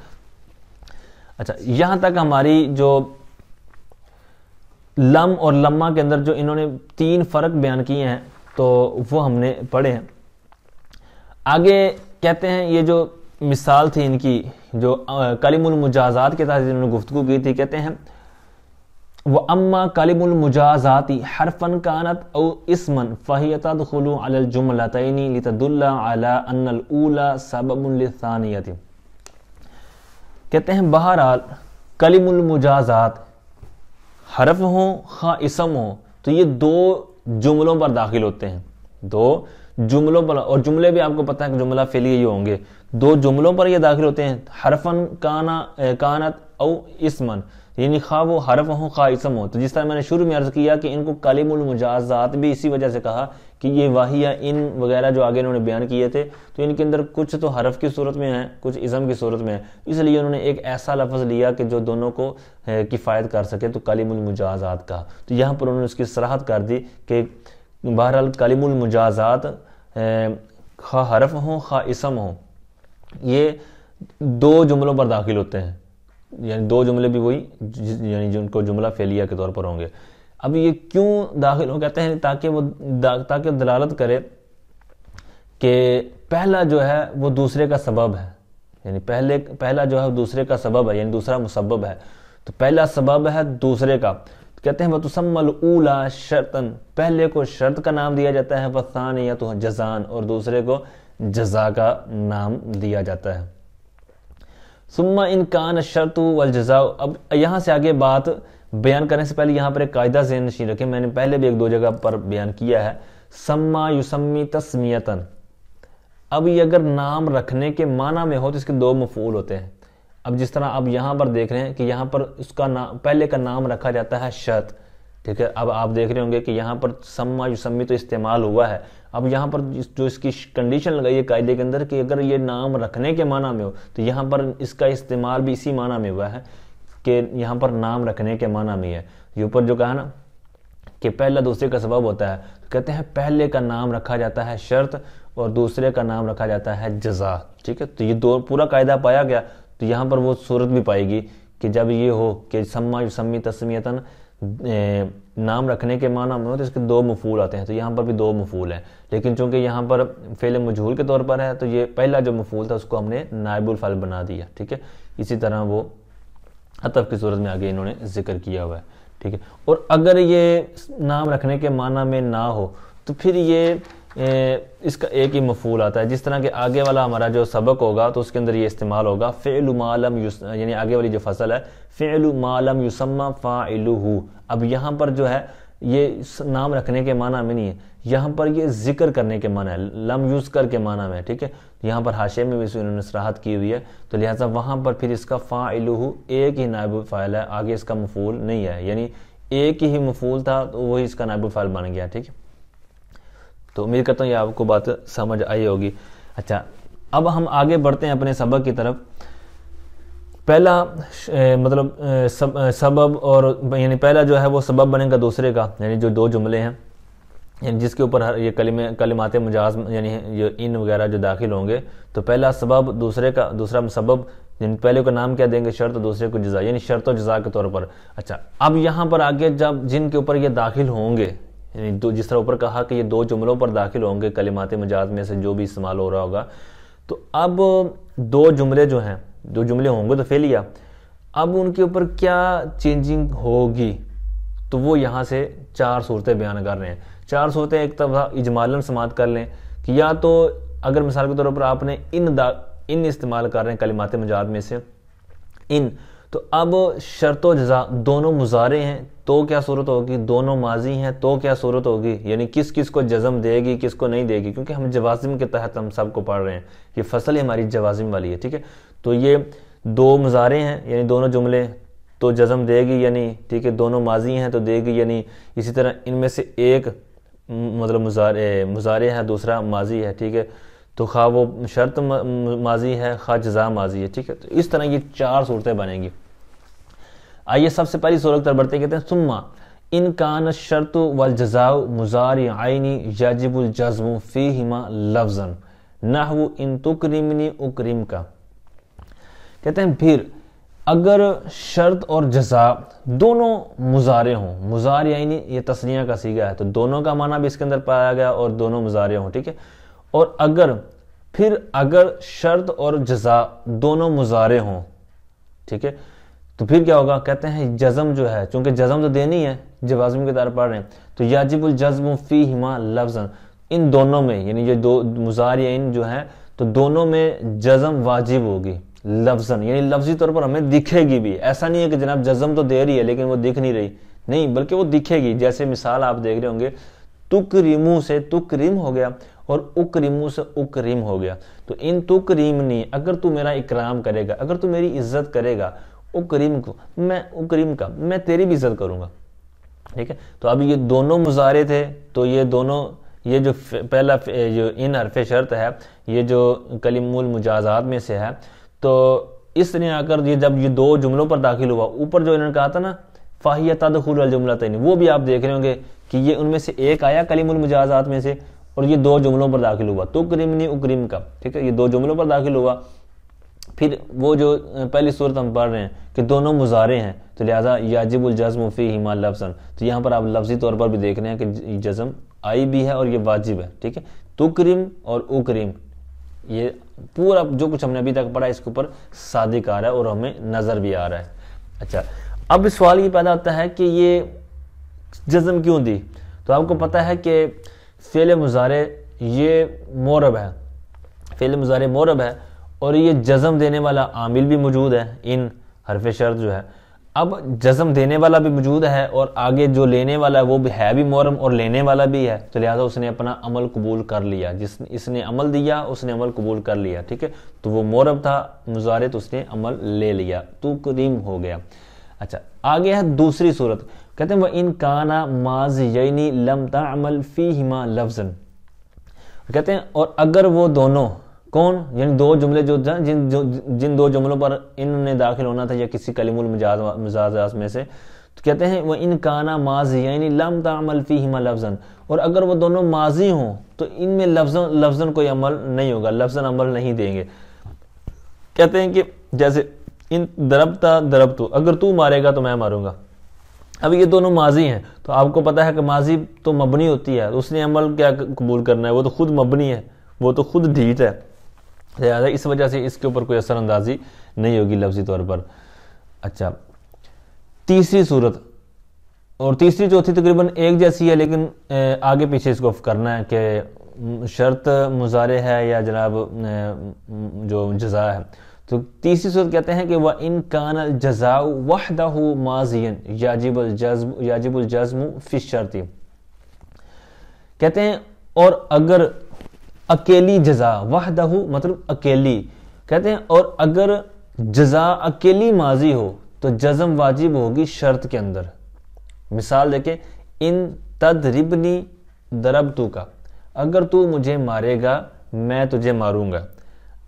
اچھا یہاں تک ہماری جو لم اور لما کے اندر جو انہوں نے تین فرق بیان کیے ہیں تو وہ ہم نے پڑھے ہیں. آگے کہتے ہیں یہ جو مثال تھی ان کی جو کلم المجازات کے تحت انہوں نے گفتگو کی تھی، کہتے ہیں وَأَمَّا كَلِمُ الْمُجَازَاتِ حَرْفًا كَانَتْ أَوْ اسْمًا فَهِيَ تَدْخُلُ عَلَى الْجُمْلَتَيْنِ لِتَدُلَّ عَلَى أَنَّ الْأُولَى سَبَبٌ لِلثَّانِيَةِ. کہتے ہیں بہرحال کلم المجازات حرف ہوں خواہ اسم ہوں تو یہ دو جملوں پر داخل ہوتے ہیں، دو جملوں پر، اور جملے بھی آپ کو پتہ ہے کہ جملہ فعلیہ ہی ہوں گے، دو جملوں پر یہ داخل ہوتے ہیں، حرفن کانت او اسمن، یعنی خواہ وہ حرف ہوں خواہ اسم ہو. تو جس طرح میں نے شروع میں عرض کیا کہ ان کو کلم المجازات بھی اسی وجہ سے کہا کہ یہ واہیہ ان وغیرہ جو آگے انہوں نے بیان کیے تھے تو ان کے اندر کچھ تو حرف کی صورت میں ہیں، کچھ اسم کی صورت میں ہیں، اس لیے انہوں نے ایک ایسا لفظ لیا کہ جو دونوں کو کفایت کر سکے، تو کلم المجازات کہا. تو یہاں پر انہوں نے اس کی صراحت کر دی کہ بہرحال کلم المجازات خواہ حرف ہوں خواہ اسم ہوں، یہ دو جملوں پر داخل ہوتے ہیں، یعنی دو جملے بھی وہی یعنی جن کو جملہ فعلیہ کے طور پر ہوں گے. اب یہ کیوں داخل ہو، کہتے ہیں تاکہ دلالت کرے کہ پہلا جو ہے وہ دوسرے کا سبب ہے، یعنی پہلا جو ہے دوسرے کا سبب ہے، یعنی دوسرا مسبب ہے. تو پہلا سبب ہے دوسرے کا، کہتے ہیں وَتُسَمَّ الْأُولَى شرطن، پہلے کو شرط کا نام دیا جاتا ہے، وَالثَّانِيَةُ جزان، اور دوسرے کو جزا کا نام دیا جاتا ہے. ثم ان کان الشرط والجزاء، اب یہاں سے آگے بات بیان کرنے سے پہلے یہاں پر ایک قاعدہ ذہن نشین رکھیں، میں نے پہلے بھی ایک دو جگہ پر بیان کیا ہے، سما یسمی تسمیتن. اب یہ اگر نام رکھنے کے معنی میں ہو تو اس کے دو مفعول ہوتے ہیں. اب جس طرح آپ یہاں پر دیکھ رہے ہیں کہ یہاں پر اس کا نام پہلے کا نام رکھا جاتا ہے شرط، ٹھیک ہے. اب آپ دیکھ رہے ہوں گے کہ یہاں پر سما یسمی تو استعمال ہوا ہے، اب یہاں پر جو اس کی کنڈیشن لگائی ہے قاعدے کے اندر کہ اگر یہ نام رکھنے کے معنی میں ہو تو یہاں پر اس کا استعمال بھی اسی معنی میں ہوا ہے کہ یہاں پر نام رکھنے کے معنی میں ہے. یہ اوپر جو کہا نا کہ پہلا دوسرے کا سبب ہوتا ہے، کہتے ہیں پہلے کا نام رکھا جاتا ہے شرط اور دوسرے کا نام رکھا جاتا ہے جزا، ٹھیک ہے. تو یہ دو پورا قاعدہ پایا گیا. تو یہاں پر وہ صورت بھی پائے گی کہ جب یہ ہو کہ سما یسمی تسمیتن نام رکھنے کے معنی میں ہو تو اس کے دو مفعول آتے ہیں. تو یہاں پر بھی دو مفعول ہیں، لیکن چونکہ یہاں پر فعل مجہول کے طور پر ہے تو یہ پہلا جو مفعول تھا اس کو ہم نے نائب الفاعل بنا دیا، ٹھیک ہے. اسی طرح وہ عطف کی صورت میں آگے انہوں نے ذکر کیا ہوا ہے، ٹھیک ہے. اور اگر یہ نام رکھنے کے معنی میں نہ ہو تو پھر یہ اس کا ایک ہی مفعول آتا ہے. جس طرح کہ آگے والا ہمارا جو سبق ہوگا تو اس کے اندر یہ استعمال ہوگا فعل ما لم یعنی آگے والی جو فصل ہے فعل ما لم یسمى فاعلہ. اب یہاں پر جو ہے یہ نام رکھنے کے معنی میں نہیں ہے، یہاں پر یہ ذکر کرنے کے معنی ہے، لم یذکر کے معنی میں، ٹھیک ہے. یہاں پر حاشیے میں بھی انہوں نے صراحت کی ہوئی ہے، تو لہٰذا وہاں پر پھر اس کا فاعلہ ایک ہی نائب فاعل ہے، آگے اس کا مفعول نہیں ہے، یعنی ایک ہی مفعول تھا تو وہی اس کا نائب فاعل بن گیا، ٹھیک ہے. تو امید کرتا ہوں یہ آپ کو بات سمجھ آئی ہوگی. اچھا اب ہم آگے بڑھتے ہیں اپنے سبق کی طرف. پہلا مطلب سبب اور یعنی پہلا جو ہے وہ سبب بنے گا دوسرے کا، یعنی جو دو جملے ہیں یعنی جس کے اوپر یہ کلمات مجاز یعنی یہ ان وغیرہ جو داخل ہوں گے، تو پہلا سبب دوسرا مسبب، یعنی پہلے کو نام کیا دیں گے شرط، دوسرے کو جزا، یعنی شرط و جزا کے طور پر. اچھا اب یہاں پر آگے جب جن کے اوپر یہ داخل ہوں گے، یعنی جس طرح اوپر کہا کہ یہ دو جملوں پر داخل ہوں گے کلمات مجاز میں سے جو بھی استعمال ہو رہا ہوگا، تو اب دو جملے جو ہیں، دو جملے ہوں گے تو فعلیہ، اب ان کے اوپر کیا چینجنگ ہوگی تو وہ یہاں سے چار صورتیں بیان کر رہے ہیں. چار صورتیں ایک دفعہ اجمالاً سماعت کر لیں کہ یا تو اگر مثال کے طور پر آپ نے ان استعمال کر رہے ہیں کلمات مجاز میں سے ان، تو اب شرط و جزا دونوں مضارع ہیں تو کیا صورت ہوگی، دونوں ماضی ہیں تو کیا صورت ہوگی، یعنی کس کس کو جزم دے گی کس کو نہیں دے گی، کیونکہ ہم جوازم کے تحت ہم سب کو پڑھ رہے ہیں، یہ فصل ہماری جوازم والی ہے، ٹھیک ہے. تو یہ دو مضارع ہیں یعنی دونوں جملے تو جزم دے گی، یعنی ٹھیک ہے دونوں ماضی ہیں تو دے گی، یعنی اسی طرح ان میں سے ایک مطلب مضارع ہے دوسرا ماضی ہے، ٹھیک ہے. تو خواہ وہ شرط ماضی ہے خواہ جزا ماضی ہے، ٹھیک ہے. تو اس طرح یہ چار صورتیں بنیں گی. آئیے سب سے پہلی صورت پر بڑھتے کہتے ہیں ثم ان کان الشرط والجزاء مضارعین یجب الجزم فیہما لفظا نحو ان تکرمنی اکرمک. کہتے ہیں پھر اگر شرط اور جزا دونوں مضارع ہوں، مضارعین یہ تثنیہ کا صیغہ ہے تو دونوں کا معنی بھی اس کے اندر پایا گیا اور دونوں مضارع ہوں، ٹھیک ہے. اور اگر شرط اور جزا دونوں مضارع ہوں، ٹھیک ہے، تو پھر کیا ہوگا، کہتے ہیں جزم جو ہے، چونکہ جزم تو دینی ہے جوازم کے طور پڑھ رہے ہیں، تو یجب الجزم فیہما لفظا، ان دونوں میں یعنی یہ دو مضارعین جو ہیں تو دونوں میں جزم واجب ہوگی لفظا، یعنی لفظی طور پر ہمیں دکھے گی بھی. ایسا نہیں ہے کہ جناب جزم تو دے رہی ہے لیکن وہ دکھ نہیں رہی، نہیں، بلکہ وہ دکھے گی. جیسے مثال آپ دیکھ رہے ہوں گے تکرمو سے تکرم ہو گیا، اور اکرمو سے اکرم ہو گیا. تو ان تکریمنی، اگر تو میرا اکرام کرے گا، اگر تو میری عزت کرے گا، اکرم کا میں تیری بھی عزت کروں گا. ٹھیک ہے. تو اب یہ دونوں مضارع تھے، تو یہ دونوں، یہ جو پہلا جو ان حرف شرط ہے، یہ جو کلم المجازات میں سے ہے، تو اس نے آ کر یہ جب یہ دو جملوں پر داخل ہوا، اوپر جو انہوں نے کہا تھا نا فاہیہ تدخل الجملتین، وہ بھی آپ دیکھ رہے ہوں گے کہ یہ ان میں سے ایک آیا کلم المجازات میں سے، اور یہ دو جملوں پر داخل ہوا، تو کرمنی اکرم کا. ٹھیک ہے. یہ دو جملوں پر داخل ہوا. پھر وہ جو پہلی صورت ہم پڑھ رہے ہیں کہ دونوں مضارع ہیں، تو لہٰذا یاجب الجزم فیہما لفظاً، تو یہاں پر آپ لفظی طور پر بھی دیکھ رہے ہیں کہ جزم آئی بھی ہے اور یہ واجب ہے. ٹھیک ہے. تکرم اور اکرم، یہ پورا جو کچھ ہم نے ابھی تک پڑھا اس کے اوپر صادق آ رہا ہے اور ہمیں نظر بھی آ رہا ہے. اچھا، اب سوال یہ پیدا ہوتا ہے کہ یہ جزم کیوں دی؟ تو آپ کو پتہ ہے کہ فعل مضارع یہ معرب ہے، فعل مضارع معرب ہے، اور یہ جزم دینے والا عامل بھی موجود ہے، ان حرف شرط جو ہے. اب جزم دینے والا بھی موجود ہے اور آگے جو لینے والا ہے وہ بھی ہے بھی معرب اور لینے والا بھی ہے، تو لہٰذا اس نے اپنا عمل قبول کر لیا. اس نے عمل دیا، اس نے عمل قبول کر لیا. ٹھیک ہے. تو وہ معرب تھا مضارع، تو اس نے عمل لے لیا، تو کریم ہو گیا. اچھا، آگے ہے دوسری صورت، کہتے ہیں وَإِن كَانَ مَاضِيَيْنِ لَمْ تَعْمَلْ فِيهِمَا لَفْظًا. کہتے ہیں اور اگر وہ دونوں، کون؟ یعنی دو جملے جو جن دو جملوں پر انہوں نے داخل ہونا تھا یا کسی کلم المجازات میں سے، تو کہتے ہیں وَإِن كَانَ مَاضِيَيْنِ لَمْ تَعْمَلْ فِيهِمَا لَفْظًا، اور اگر وہ دونوں ماضی ہوں تو ان میں لفظاً کوئی عمل نہیں ہوگا، لفظاً عمل نہیں دیں گے. کہتے ہیں کہ جیسے ان ضربتو، اگر تو مارے گا تو میں ماروں گا. اب یہ دونوں ماضی ہیں، تو آپ کو پتہ ہے کہ ماضی تو مبنی ہوتی ہے، اس نے عمل کیا قبول کرنا ہے؟ وہ تو خود مبنی ہے، وہ تو خود ڈھیٹ ہے، لہٰذا اس وجہ سے اس کے اوپر کوئی اثر اندازی نہیں ہوگی لفظی طور پر. اچھا، تیسری صورت، اور تیسری چوتھی تقریباً ایک جیسی ہے، لیکن آگے پیچھے اس کو کرنا ہے کہ شرط مضارع ہے یا جناب جو جزا ہے. تو تیسری صورت کہتے ہیں کہ وَإِن كَانَ الْجَزَاءُ وَحْدَهُ مَاضِيًا يَجِبُ الْجَزْمُ فِي الشَّرْطِ. کہتے ہیں اور اگر اکیلی جزا، وحدہ مطلب اکیلی، کہتے ہیں اور اگر جزا اکیلی ماضی ہو تو جزم واجب ہوگی شرط کے اندر. مثال دیکھیں، ان تضربنی ضربتو کا، اگر تو مجھے مارے گا میں تجھے ماروں گا.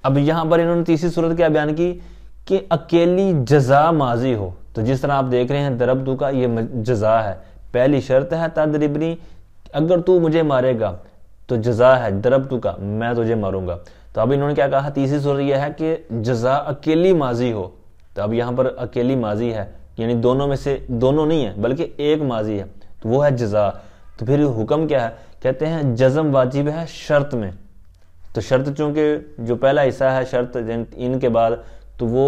اب یہاں پر انہوں نے تیسری صورت کیا بیان کی کہ اکیلی جزا ماضی ہو، تو جس طرح آپ دیکھ رہے ہیں ضربتو کا یہ جزا ہے، پہلی شرط ہے تضربنی، اگر تو مجھے مارے گا تو جزا ہے ضربتو کا، میں تجھے ماروں گا. تو اب انہوں نے کیا کہا؟ تیسری صورت یہ ہے کہ جزا اکیلی ماضی ہو. تو اب یہاں پر اکیلی ماضی ہے، یعنی دونوں میں سے دونوں نہیں ہے بلکہ ایک ماضی ہے، تو وہ ہے جزا. تو پھر حکم کیا ہے؟ کہتے ہیں جزم واجب ہے شرط میں. تو شرط چونکہ جو پہلا حصہ ہے شرط ان کے بعد تو وہ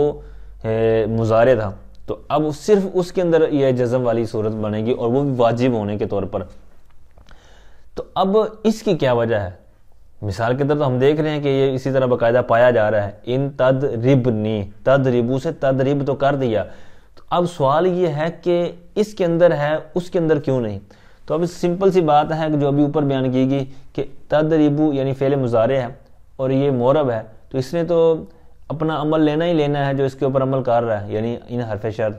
مضارع تھا، تو اب صرف اس کے اندر یہ جزم والی صورت بنے گی اور وہ بھی واجب ہونے کے طور پر. تو اب اس کی کیا وجہ ہے؟ مثال کے طور تو ہم دیکھ رہے ہیں کہ یہ اسی طرح باقاعدہ پایا جا رہا ہے، ان تضربنی، تضربو سے تضرب تو کر دیا. تو اب سوال یہ ہے کہ اس کے اندر ہے اس کے اندر کیوں نہیں؟ تو اب سمپل سی بات ہے جو ابھی اوپر بیان کی گئی کہ تضربو یعنی فعل مضارع ہے اور یہ معرب ہے، تو اس نے تو اپنا عمل لینا ہی لینا ہے جو اس کے اوپر عمل کر رہا ہے، یعنی ان حرف شرط.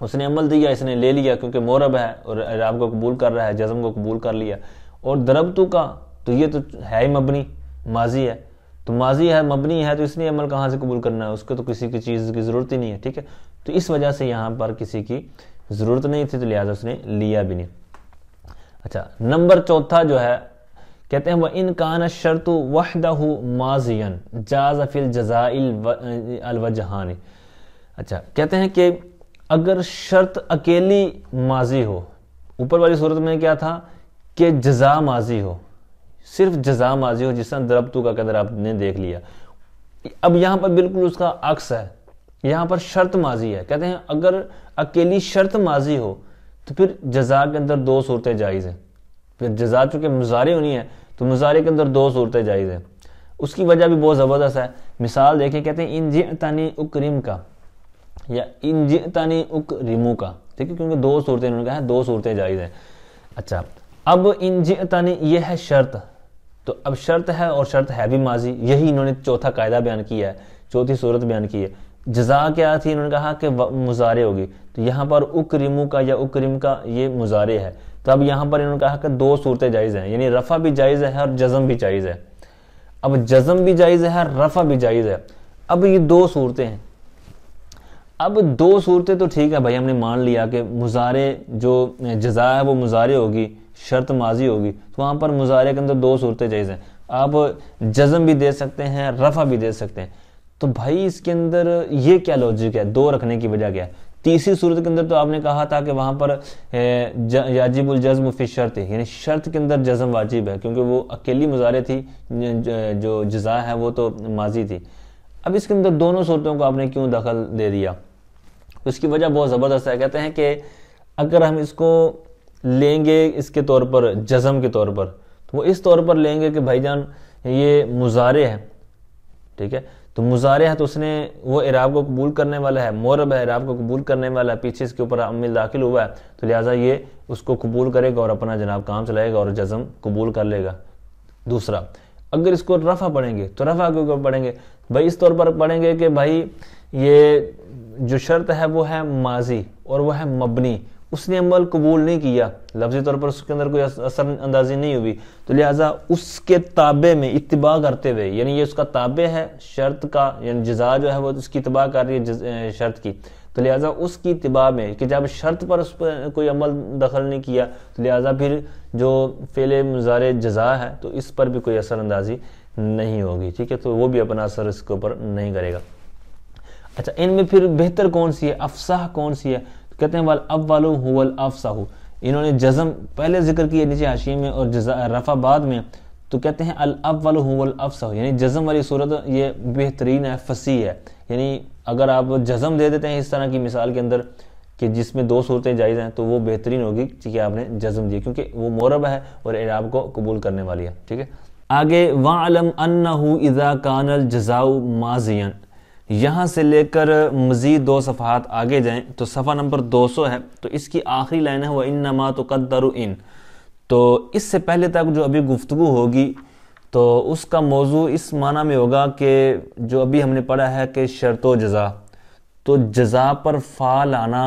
اس نے عمل دیا، اس نے لے لیا کیونکہ معرب ہے اور اعراب کو قبول کر رہا ہے، جزم کو قبول کر لیا. اور ضربتو کا تو یہ تو ہے ہی مبنی، ماضی ہے، تو ماضی ہے مبنی ہے، تو اس نے عمل کہاں سے قبول کرنا ہے؟ اس کو تو کسی کی چیز کی ضرورت ہی نہیں ہے. ٹھیک ہے. تو اس وجہ سے یہاں پر کسی کی ضرورت نہیں تھی، تو لہٰذا اس نے لیا بھی نہیں. اچھا، نمبر چوتھا جو ہے کہتے ہیں وَإِن كَانَ الشَّرْطُ وَحْدَهُ مَاضِيًا جَازَ فِي الْجَزَاءِ الْوَجْهَانِ. اچھا، کہتے ہیں کہ اگر شرط اکیلی ماضی ہو، اوپر والی صورت میں کیا تھا کہ جزا ماضی ہو، صرف جزا ماضی ہو، جس طرح ضربتو کا قدر آپ نے دیکھ لیا. اب یہاں پر بالکل اس کا عکس ہے، یہاں پر شرط ماضی ہے. کہتے ہیں اگر اکیلی شرط ماضی ہو تو پھر جزا کے اندر دو صورتیں جائز ہیں. پھر جزا چونکہ مضارع ہونی ہے تو مضارع کے اندر دو صورتیں جائز ہیں. اس کی وجہ بھی بہت زبردست ہے. مثال دیکھیں، کہتے ہیں ان جئتنی اکرم کا یا ان جئتنی اکرمو کا. ٹھیک ہے، کیونکہ دو صورتیں انہوں نے کہا ہے، دو صورتیں جائز ہیں. اچھا، اب ان جئتنی یہ ہے شرط، تو اب شرط ہے اور شرط ہے بھی ماضی، یہی انہوں نے چوتھا قاعدہ بیان کیا ہے، چوتھی صورت بیان کی ہے۔ جزا کیا تھی؟ انہوں نے کہا کہ مضارع ہوگی، تو یہاں پر اکرمو کا یا اکرم کا یہ مضارع ہے، تو اب یہاں پر انہوں نے کہا کہ دو صورتیں جائز ہیں، یعنی رفع بھی جائز ہے اور جزم بھی جائز ہے۔ اب جزم بھی جائز ہے، رفع بھی جائز ہے، اب یہ دو صورتیں ہیں۔ اب دو صورتیں تو ٹھیک ہے بھائی، ہم نے مان لیا کہ مضارع جو جزا ہے وہ مضارع ہوگی، شرط ماضی ہوگی، تو وہاں پر مضارع کے اندر دو صورتیں جائز ہیں، آپ جزم بھی دے سکتے ہیں، رفع بھی دے سکتے ہیں۔ تو بھائی اس کے اندر یہ کیا لوجک ہے، دو رکھنے کی وجہ کیا ہے؟ تیسری صورت کے اندر تو آپ نے کہا تھا کہ وہاں پر یاجب الجزم فی الشرط، یعنی شرط کے اندر جزم واجب ہے، کیونکہ وہ اکیلی مضارع تھی، جو جزا ہے وہ تو ماضی تھی۔ اب اس کے اندر دونوں صورتوں کو آپ نے کیوں دخل دے دیا؟ اس کی وجہ بہت زبردست ہے، کہتے ہیں کہ اگر ہم اس کو لیں گے اس کے طور پر، جزم کے طور پر، تو وہ اس طور پر لیں گے کہ بھائی جان یہ مضارع ہے، ٹھیک ہے، تو مضارع ہے تو اس نے وہ اعراب کو قبول کرنے والا ہے، معرب ہے، اعراب کو قبول کرنے والا ہے، پیچھے اس کے اوپر عامل داخل ہوا ہے، تو لہٰذا یہ اس کو قبول کرے گا اور اپنا جناب کام چلائے گا اور جزم قبول کر لے گا۔ دوسرا، اگر اس کو رفع پڑھیں گے تو رفع کے اوپر پڑھیں گے، بھائی اس طور پر پڑھیں گے کہ بھائی یہ جو شرط ہے وہ ہے ماضی اور وہ ہے مبنی، اس نے عمل قبول نہیں کیا، لفظی طور پر اس کے اندر کوئی اثر اندازی نہیں ہوئی، تو لہٰذا اس کے تابع میں اتباع کرتے ہوئے، یعنی یہ اس کا تابع ہے شرط کا، یعنی جزا جو ہے وہ اس کی اتباع کر رہی ہے شرط کی، تو لہٰذا اس کی اتباع میں کہ جب شرط پر اس پر کوئی عمل دخل نہیں کیا، تو لہٰذا پھر جو فعل مضارع جزا ہے تو اس پر بھی کوئی اثر اندازی نہیں ہوگی، ٹھیک ہے، تو وہ بھی اپنا اثر اس کے اوپر نہیں کرے گا۔ اچھا، ان میں پھر بہتر کون سی ہے، افصح کون سی ہے؟ کہتے ہیں والاول هو الافصح، انہوں نے جزم پہلے ذکر کیا نیچے حاشیے میں اور رفع بعد میں، تو کہتے ہیں الاول هو الافصح، یعنی جزم والی صورت یہ بہترین ہے، فصیح ہے، یعنی اگر آپ جزم دے دیتے ہیں اس طرح کی مثال کے اندر کہ جس میں دو صورتیں جائز ہیں تو وہ بہترین ہوگی کہ آپ نے جزم دی، کیونکہ وہ معرب ہے اور اعراب کو قبول کرنے والی ہے، ٹھیک ہے۔ آگے وَعْلَمْ أَنَّهُ إِذَا كَانَ الْجَزَاءُ مَاضِيًا، یہاں سے لے کر مزید دو صفحات آگے جائیں تو صفحہ نمبر 200 ہے، تو اس کی آخری لائن ہے وَإِنَّمَا تُقَدَّرُ إِن، تو اس سے پہلے تک جو ابھی گفتگو ہوگی تو اس کا موضوع اس معنی میں ہوگا کہ جو ابھی ہم نے پڑھا ہے کہ شرط و جزا، تو جزا پر فا لانا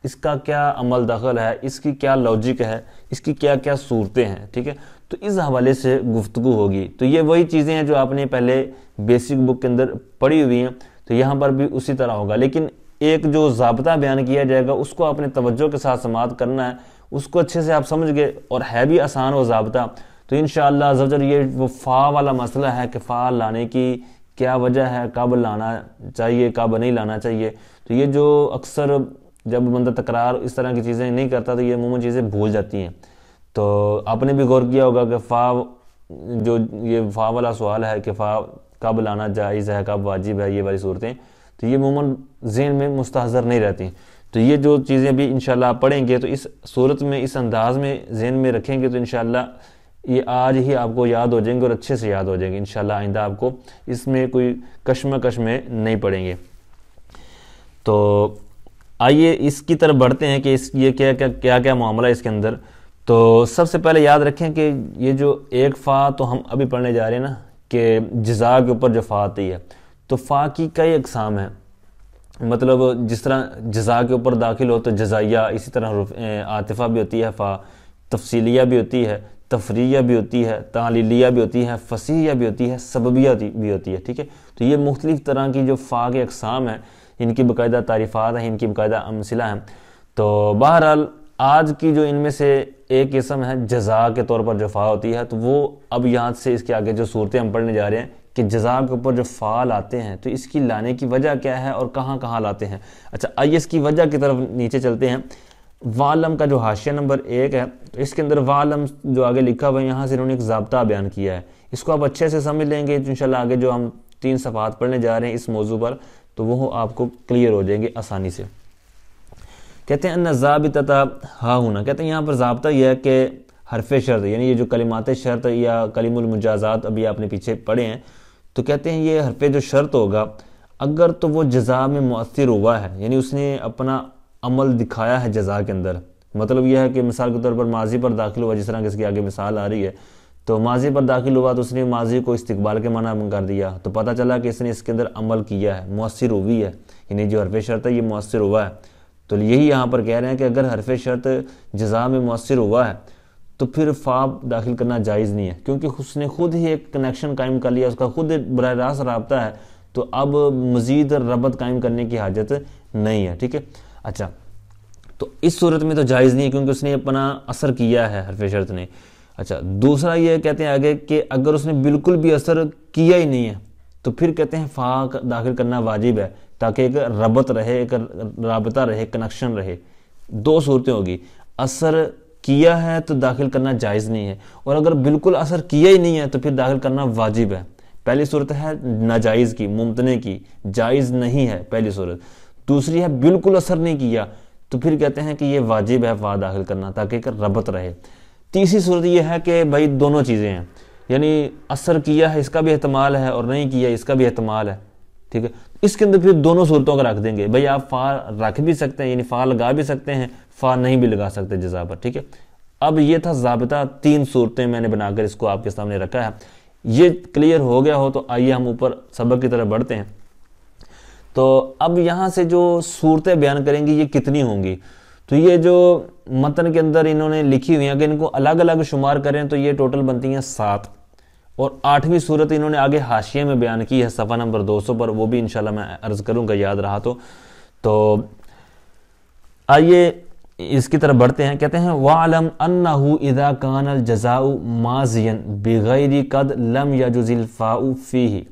اس کا کیا عمل دخل ہے، اس کی کیا لوجک ہے، اس کی کیا کیا صورتیں ہیں، ٹھیک ہے، تو اس حوالے سے گفتگو ہوگی۔ تو یہ وہی چیزیں ہیں جو آپ نے پہلے بیسک بک کے اندر پڑھی ہوئی ہیں، تو یہاں پر بھی اسی طرح ہوگا، لیکن ایک جو ضابطہ بیان کیا جائے گا اس کو آپ نے توجہ کے ساتھ سماعت کرنا ہے، اس کو اچھے سے آپ سمجھ گئے اور ہے بھی آسان وہ ضابطہ، تو انشاءاللہ عزوجل یہ وہ فا والا مسئلہ ہے کہ فا لانے کی کیا وجہ ہے، کب لانا چاہیے کب نہیں لانا چاہیے، تو یہ جو اکثر جب بندہ تکرار اس طرح کی چیزیں نہیں کرتا تو یہ عموماً چیزیں بھول جاتی ہیں۔ تو آپ نے بھی غور کیا ہوگا کہ فا جو یہ فا والا سوال ہے کہ فا کب لانا جائز ہے کب واجب ہے، یہ والی صورتیں تو یہ عموماً ذہن میں مستحضر نہیں رہتی، تو یہ جو چیزیں بھی انشاءاللہ آپ پڑھیں گے تو اس صورت میں اس انداز میں ذہن میں رکھیں گے تو انشاءاللہ یہ آج ہی آپ کو یاد ہو جائیں گے اور اچھے سے یاد ہو جائیں گے، انشاءاللہ آئندہ آپ کو اس میں کوئی کشمکش میں نہیں پڑیں گے۔ تو آئیے اس کی طرف بڑھتے ہیں کہ یہ کیا کیا معاملہ ہے اس کے اندر۔ تو سب سے پہلے یاد رکھیں کہ یہ جو ایک فا تو ہم ابھی پڑھنے جا رہے ہیں نا کہ جزا کے اوپر جو فا آتی ہے، تو فا کی کئی اقسام ہیں، مطلب جس طرح جزا کے اوپر داخل ہو تو جزائیہ، اسی طرح عاطفہ بھی ہوتی ہے، فا تفصیلیہ بھی ہوتی ہے، تفریعیہ بھی ہوتی ہے، تعلیلیہ بھی ہوتی ہے، فصیحیہ بھی ہوتی ہے، سببیہ بھی ہوتی ہے، ٹھیک ہے۔ تو یہ مختلف طرح کی جو فا کے اقسام ہیں ان کی باقاعدہ تعریفات ہیں، ان کی باقاعدہ امثلہ ہیں۔ تو بہرحال آج کی جو ان میں سے ایک قسم ہے جزا کے طور پر جو فا ہوتی ہے، تو وہ اب یہاں سے اس کے آگے جو صورتیں ہم پڑھنے جا رہے ہیں کہ جزا کے اوپر جو فا لاتے ہیں تو اس کی لانے کی وجہ کیا ہے اور کہاں کہاں لاتے ہیں۔ اچھا آئیے اس کی وجہ کی طرف نیچے چلتے ہیں۔ وعلم کا جو حاشیہ نمبر 1 ہے تو اس کے اندر وعلم جو آگے لکھا ہوا ہے یہاں سے انہوں نے ایک ضابطہ بیان کیا ہے، اس کو آپ اچھے سے سمجھ لیں گے تو انشاءاللہ آگے جو ہم 3 صفحات پڑھنے جا رہے ہیں اس موضوع پر تو وہ آپ کو کلیئر ہو جائیں گے آسانی سے۔ کہتے ہیں ان ضابطۃ ہا ہونا، کہتے ہیں یہاں پر ضابطہ یہ ہے کہ حرف شرط یعنی یہ جو کلمات شرط یا کلم المجازات ابھی آپ نے پیچھے پڑھے ہیں، تو کہتے ہیں یہ حرف جو شرط ہوگا اگر تو وہ جزا میں مؤثر ہوا ہے، یعنی اس نے اپنا عمل دکھایا ہے جزا کے اندر، مطلب یہ ہے کہ مثال کے طور پر ماضی پر داخل ہوا، جس طرح کہ اس کی آگے مثال آ رہی ہے، تو ماضی پر داخل ہوا تو اس نے ماضی کو استقبال کے معنی کر دیا، تو پتہ چلا کہ اس نے اس کے اندر عمل کیا ہے، مؤثر ہوئی ہے، یعنی جو حرف شرط ہے یہ مؤثر ہوا ہے۔ تو یہی یہاں پر کہہ رہے ہیں کہ اگر حرف شرط جزا میں مؤثر ہوا ہے تو پھر فا داخل کرنا جائز نہیں ہے، کیونکہ اس نے خود ہی ایک کنیکشن قائم کر لیا، اس کا خود براہ راست رابطہ ہے، تو اب مزید ربط قائم کرنے کی حاجت نہیں ہے، ٹھیک ہے۔ اچھا، تو اس صورت میں تو جائز نہیں ہے کیونکہ اس نے اپنا اثر کیا ہے حرف شرط نے۔ اچھا، دوسرا یہ کہتے ہیں آگے کہ اگر اس نے بالکل بھی اثر کیا ہی نہیں ہے تو پھر کہتے ہیں فا داخل کرنا واجب ہے، تاکہ ایک ربط رہے، ایک رابطہ رہے، کنیکشن رہے۔ دو صورتیں ہوگی، اثر کیا ہے تو داخل کرنا جائز نہیں ہے، اور اگر بالکل اثر کیا ہی نہیں ہے تو پھر داخل کرنا واجب ہے۔ پہلی صورت ہے ناجائز کی، ممتنع کی، جائز نہیں ہے پہلی صورت۔ دوسری ہے بالکل اثر نہیں کیا تو پھر کہتے ہیں کہ یہ واجب ہے فا داخل کرنا، تاکہ ایک ربط رہے۔ تیسری صورت یہ ہے کہ بھائی دونوں چیزیں ہیں، یعنی اثر کیا ہے اس کا بھی احتمال ہے اور نہیں کیا اس کا بھی احتمال ہے، ٹھیک ہے۔ اس کے اندر پھر دونوں صورتوں کا رکھ دیں گے، بھائی آپ فا رکھ بھی سکتے ہیں، یعنی فا لگا بھی سکتے ہیں، فا نہیں بھی لگا سکتے جزا پر، ٹھیک ہے۔ اب یہ تھا ضابطہ، 3 صورتیں میں نے بنا کر اس کو آپ کے سامنے رکھا ہے۔ یہ کلیئر ہو گیا ہو تو آئیے ہم اوپر سبق کی طرف بڑھتے ہیں۔ تو اب یہاں سے جو صورتیں بیان کریں گی یہ کتنی ہوں گی، تو یہ جو متن کے اندر انہوں نے لکھی ہوئی ہیں، اگر ان کو الگ الگ شمار کریں تو یہ ٹوٹل بنتی ہیں 7، اور 8ویں صورت انہوں نے آگے حاشیے میں بیان کی ہے صفحہ نمبر 200 پر، وہ بھی انشاءاللہ میں عرض کروں گا یاد رہا تو آئیے اس کی طرف بڑھتے ہیں۔ کہتے ہیں وَعْلَمْ أَنَّهُ إِذَا كَانَ الْجَزَاءُ مَاضِيًا بِغَيْرِ قَدْ لَمْ يَجُزِ الْفَاءُ فِيهِ،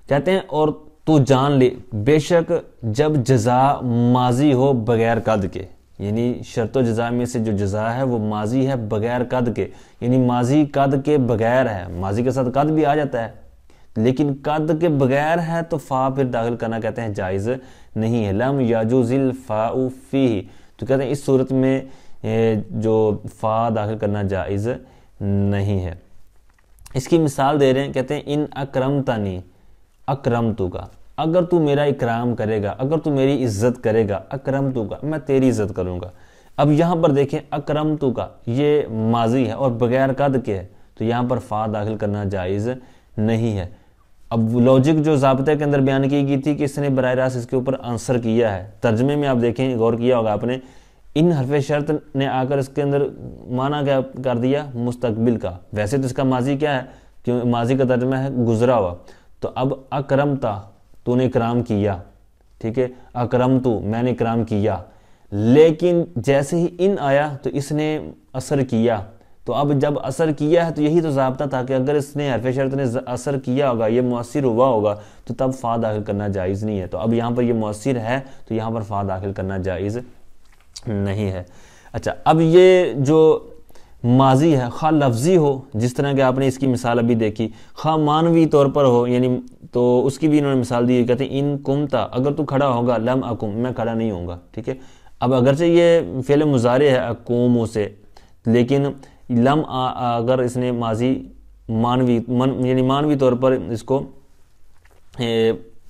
کہتے ہیں اور تو جان لے بے شک جب جزا ماضی ہو بغیر قد کے، یعنی شرط و جزا میں سے جو جزا ہے وہ ماضی ہے بغیر قد کے، یعنی ماضی قد کے بغیر ہے، ماضی کے ساتھ قد بھی آ جاتا ہے لیکن قد کے بغیر ہے تو فا پھر داخل کرنا کہتے ہیں جائز نہیں ہے۔ لم یجوز الفاء فیہ، تو کہتے ہیں اس صورت میں جو فا داخل کرنا جائز نہیں ہے۔ اس کی مثال دے رہے ہیں، کہتے ہیں ان اکرمتنی اکرمتو کا، اگر تو میرا اکرام کرے گا، اگر تو میری عزت کرے گا، اکرمتو کا میں تیری عزت کروں گا۔ اب یہاں پر دیکھیں اکرمتو کا یہ ماضی ہے اور بغیر قد کے ہے، تو یہاں پر فا داخل کرنا جائز نہیں ہے۔ اب لاجک جو ضابطے کے اندر بیان کی گئی تھی کہ اس نے براہ راست اس کے اوپر آنسر کیا ہے، ترجمے میں آپ دیکھیں غور کیا ہوگا آپ نے، ان حرف شرط نے آ کر اس کے اندر معنی کیا کر دیا مستقبل کا، ویسے تو اس کا ماضی کیا ہے، کیوں ماضی کا ترجمہ ہے گزرا ہوا، تو اب اکرمتا تو نے اکرام کیا، ٹھیک ہے، اکرمتو میں نے اکرام کیا، لیکن جیسے ہی ان آیا تو اس نے اثر کیا، تو اب جب اثر کیا ہے تو یہی تو ضابطہ تھا کہ اگر اس نے حرف شرط نے اثر کیا ہوگا، یہ مؤثر ہوا ہوگا تو تب فا داخل کرنا جائز نہیں ہے۔ تو اب یہاں پر یہ مؤثر ہے تو یہاں پر فا داخل کرنا جائز نہیں ہے۔ اچھا، اب یہ جو ماضی ہے خواہ لفظی ہو، جس طرح کہ آپ نے اس کی مثال ابھی دیکھی، خواہ معنوی طور پر ہو، یعنی تو اس کی بھی انہوں نے مثال دی، کہتے ہیں ان کمتا اگر تو کھڑا ہوگا، لم اکم میں کھڑا نہیں ہوں گا، ٹھیک ہے۔ اب اگرچہ یہ فعل مضارع ہے اقوم سے، لیکن لم اگر اس نے ماضی معنوی یعنی معنوی طور پر اس کو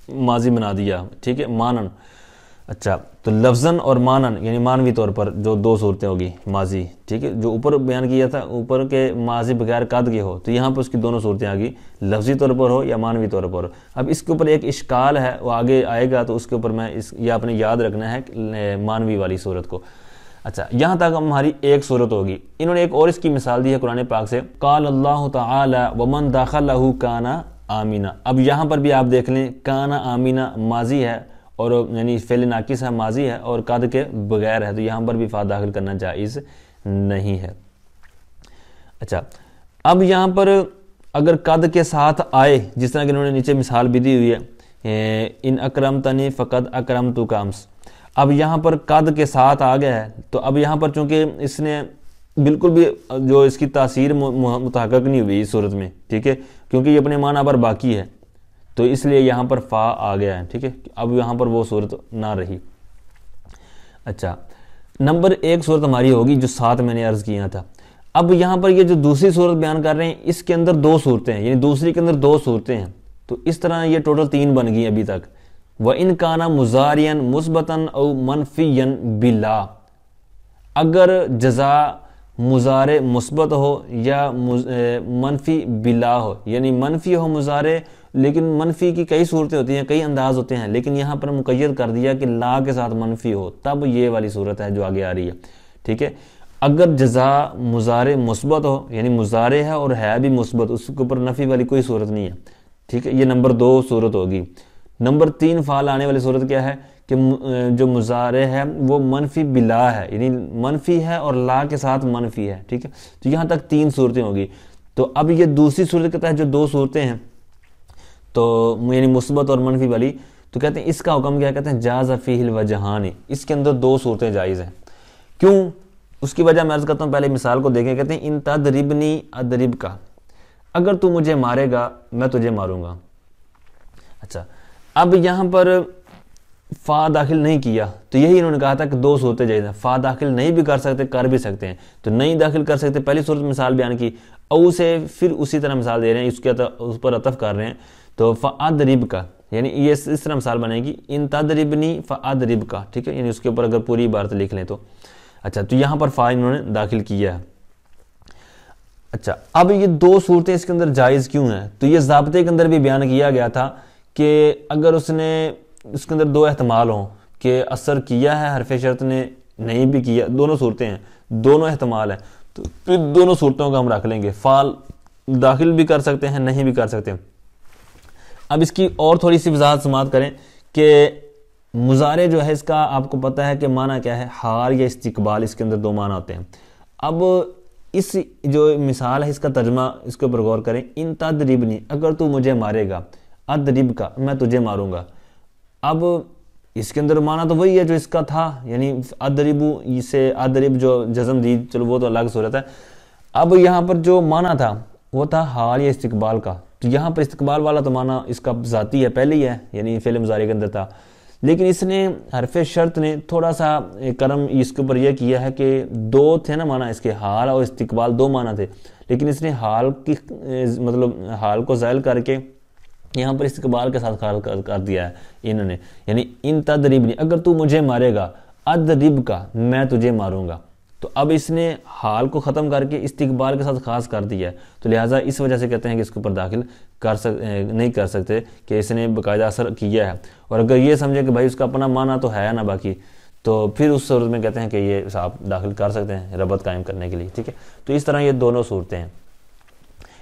ماضی بنا دیا، ٹھیک ہے، مانن۔ اچھا، تو لفظاً اور مانن یعنی معنوی طور پر جو 2 صورتیں ہوگی ماضی، ٹھیک ہے، جو اوپر بیان کیا تھا اوپر کے ماضی بغیر قد کے ہو، تو یہاں پر اس کی 2 صورتیں آ گئی، لفظی طور پر ہو یا معنوی طور پر ہو۔ اب اس کے اوپر ایک اشکال ہے، وہ آگے آئے گا تو اس کے اوپر میں یہ آپ نے یاد رکھنا ہے معنوی والی صورت کو۔ اچھا، یہاں تک ہماری ایک صورت ہوگی۔ انہوں نے ایک اور اس کی مثال دی ہے قرآن پاک سے، قال اللہ تعالی ومن دخلہ کان آمنا۔ اب یہاں پر بھی آپ دیکھ لیں، کان آمنا ماضی ہے اور یعنی فعل ناقص ہے، ماضی ہے اور قد کے بغیر ہے، تو یہاں پر بھی فا داخل کرنا جائز نہیں ہے۔ اچھا، اب یہاں پر اگر قد کے ساتھ آئے، جس طرح کہ انہوں نے نیچے مثال بھی دی ہوئی ہے، ان اکرمتنی فقد اکرمتک امس، اب یہاں پر قد کے ساتھ آ گیا ہے، تو اب یہاں پر چونکہ اس نے بالکل بھی جو اس کی تاثیر متحقق نہیں ہوئی اس صورت میں، ٹھیک ہے، کیونکہ یہ اپنے معنی پر باقی ہے، تو اس لیے یہاں پر فا آ گیا ہے، ٹھیک ہے، اب یہاں پر وہ صورت نہ رہی۔ اچھا، نمبر 1 صورت ہماری ہوگی جو 7 میں نے عرض کیا تھا۔ اب یہاں پر یہ جو دوسری صورت بیان کر رہے ہیں، اس کے اندر 2 صورتیں ہیں، یعنی دوسری کے اندر 2 صورتیں ہیں، تو اس طرح یہ ٹوٹل 3 بن گئی ابھی تک۔ وَإِن كَانَ مُضَارِعًا مُثْبَتًا أَوْ مَنْفِيًّا بِلَا، اگر جزا مضارع مثبت ہو یا منفی بلا ہو، یعنی منفی ہو مضارع، لیکن منفی کی کئی صورتیں ہوتی ہیں، کئی انداز ہوتے ہیں، لیکن یہاں پر مقید کر دیا کہ لا کے ساتھ منفی ہو، تب یہ والی صورت ہے جو آگے آ رہی ہے، ٹھیک ہے۔ اگر جزا مضارع مثبت ہو، یعنی مضارع ہے اور ہے بھی مثبت، اس کے اوپر نفی والی کوئی صورت نہیں ہے، ٹھیک ہے، یہ نمبر 2 صورت ہوگی۔ نمبر 3 فعل آنے والی صورت کیا ہے کہ جو مضارع ہے وہ منفی بلا ہے، یعنی منفی ہے اور لا کے ساتھ منفی ہے، ٹھیک ہے، تو یہاں تک 3 صورتیں ہوگی۔ تو اب یہ دوسری صورت کے تحت جو 2 صورتیں ہیں، تو یعنی مثبت اور منفی والی، تو کہتے ہیں اس کا حکم کیا کہتے ہیں جاز فیہ الوجہان، اس کے اندر 2 صورتیں جائز ہیں۔ کیوں؟ اس کی وجہ میں عرض کرتا ہوں، پہلے مثال کو دیکھیں، کہتے ہیں ان تضربنی اضرب کا، اگر تو مجھے مارے گا میں تجھے ماروں گا۔ اچھا، اب یہاں پر فا داخل نہیں کیا، تو یہی انہوں نے کہا تھا کہ 2 صورتیں جائز ہیں، فا داخل نہیں بھی کر سکتے، کر بھی سکتے ہیں، تو نہیں داخل کر سکتے، پہلی صورت مثال بیان کی، او سے پھر اسی طرح مثال دے رہے ہیں، اس پر عطف کر رہے ہیں، تو فاضرب کا، یعنی یہ اس طرح مثال بنے گی ان تضربنی فاضرب کا، ٹھیک ہے، یعنی اس کے اوپر اگر پوری عبارت لکھ لیں تو۔ اچھا، تو یہاں پر فا انہوں نے داخل کیا ہے۔ اچھا، اب یہ 2 صورتیں اس کے اندر جائز کیوں ہیں؟ تو یہ ضابطے کے اندر بھی بیان کیا گیا تھا کہ اگر اس کے اندر 2 احتمال ہوں کہ اثر کیا ہے حرف شرط نے، نہیں بھی کیا، دونوں صورتیں ہیں، دونوں احتمال ہیں، تو پھر دونوں صورتوں کا ہم رکھ لیں گے، فعل داخل بھی کر سکتے ہیں، نہیں بھی کر سکتے ہیں۔ اب اس کی اور تھوڑی سی وضاحت سماعت کریں کہ مضارع جو ہے اس کا آپ کو پتہ ہے کہ معنی کیا ہے، حال یا استقبال، اس کے اندر 2 معنی ہوتے ہیں۔ اب اس جو مثال ہے اس کا ترجمہ، اس کے اوپر غور کریں، ان تضربنی، اگر تو مجھے مارے گا، اضرب کا، میں تجھے ماروں گا۔ اب اس کے اندر معنی تو وہی ہے جو اس کا تھا، یعنی اضرب، اسے اضرب جو جزم دی، چلو وہ تو الگ صورت ہے۔ اب یہاں پر جو معنی تھا وہ تھا حال یا استقبال کا، تو یہاں پر استقبال والا تو معنی اس کا ذاتی ہے، پہلے ہی ہے، یعنی فعل مضارع کے اندر تھا، لیکن اس نے حرف شرط نے تھوڑا سا کرم اس کے اوپر یہ کیا ہے کہ 2 تھے نا معنی اس کے، حال اور استقبال 2 معنی تھے، لیکن اس نے حال کی مطلب حال کو زائل کر کے یہاں پر استقبال کے ساتھ خال کر دیا ہے انہوں نے، یعنی ان تضربنی، اگر تو مجھے مارے گا، اضرب کا، میں تجھے ماروں گا۔ تو اب اس نے حال کو ختم کر کے استقبال کے ساتھ خاص کر دیا ہے، تو لہٰذا اس وجہ سے کہتے ہیں کہ اس کے اوپر داخل نہیں کر سکتے کہ اس نے باقاعدہ اثر کیا ہے، اور اگر یہ سمجھے کہ بھائی اس کا اپنا معنی تو ہے نا باقی، تو پھر اس صورت میں کہتے ہیں کہ یہ آپ داخل کر سکتے ہیں ربط قائم کرنے کے لیے، ٹھیک ہے۔ تو اس طرح یہ دونوں صورتیں ہیں۔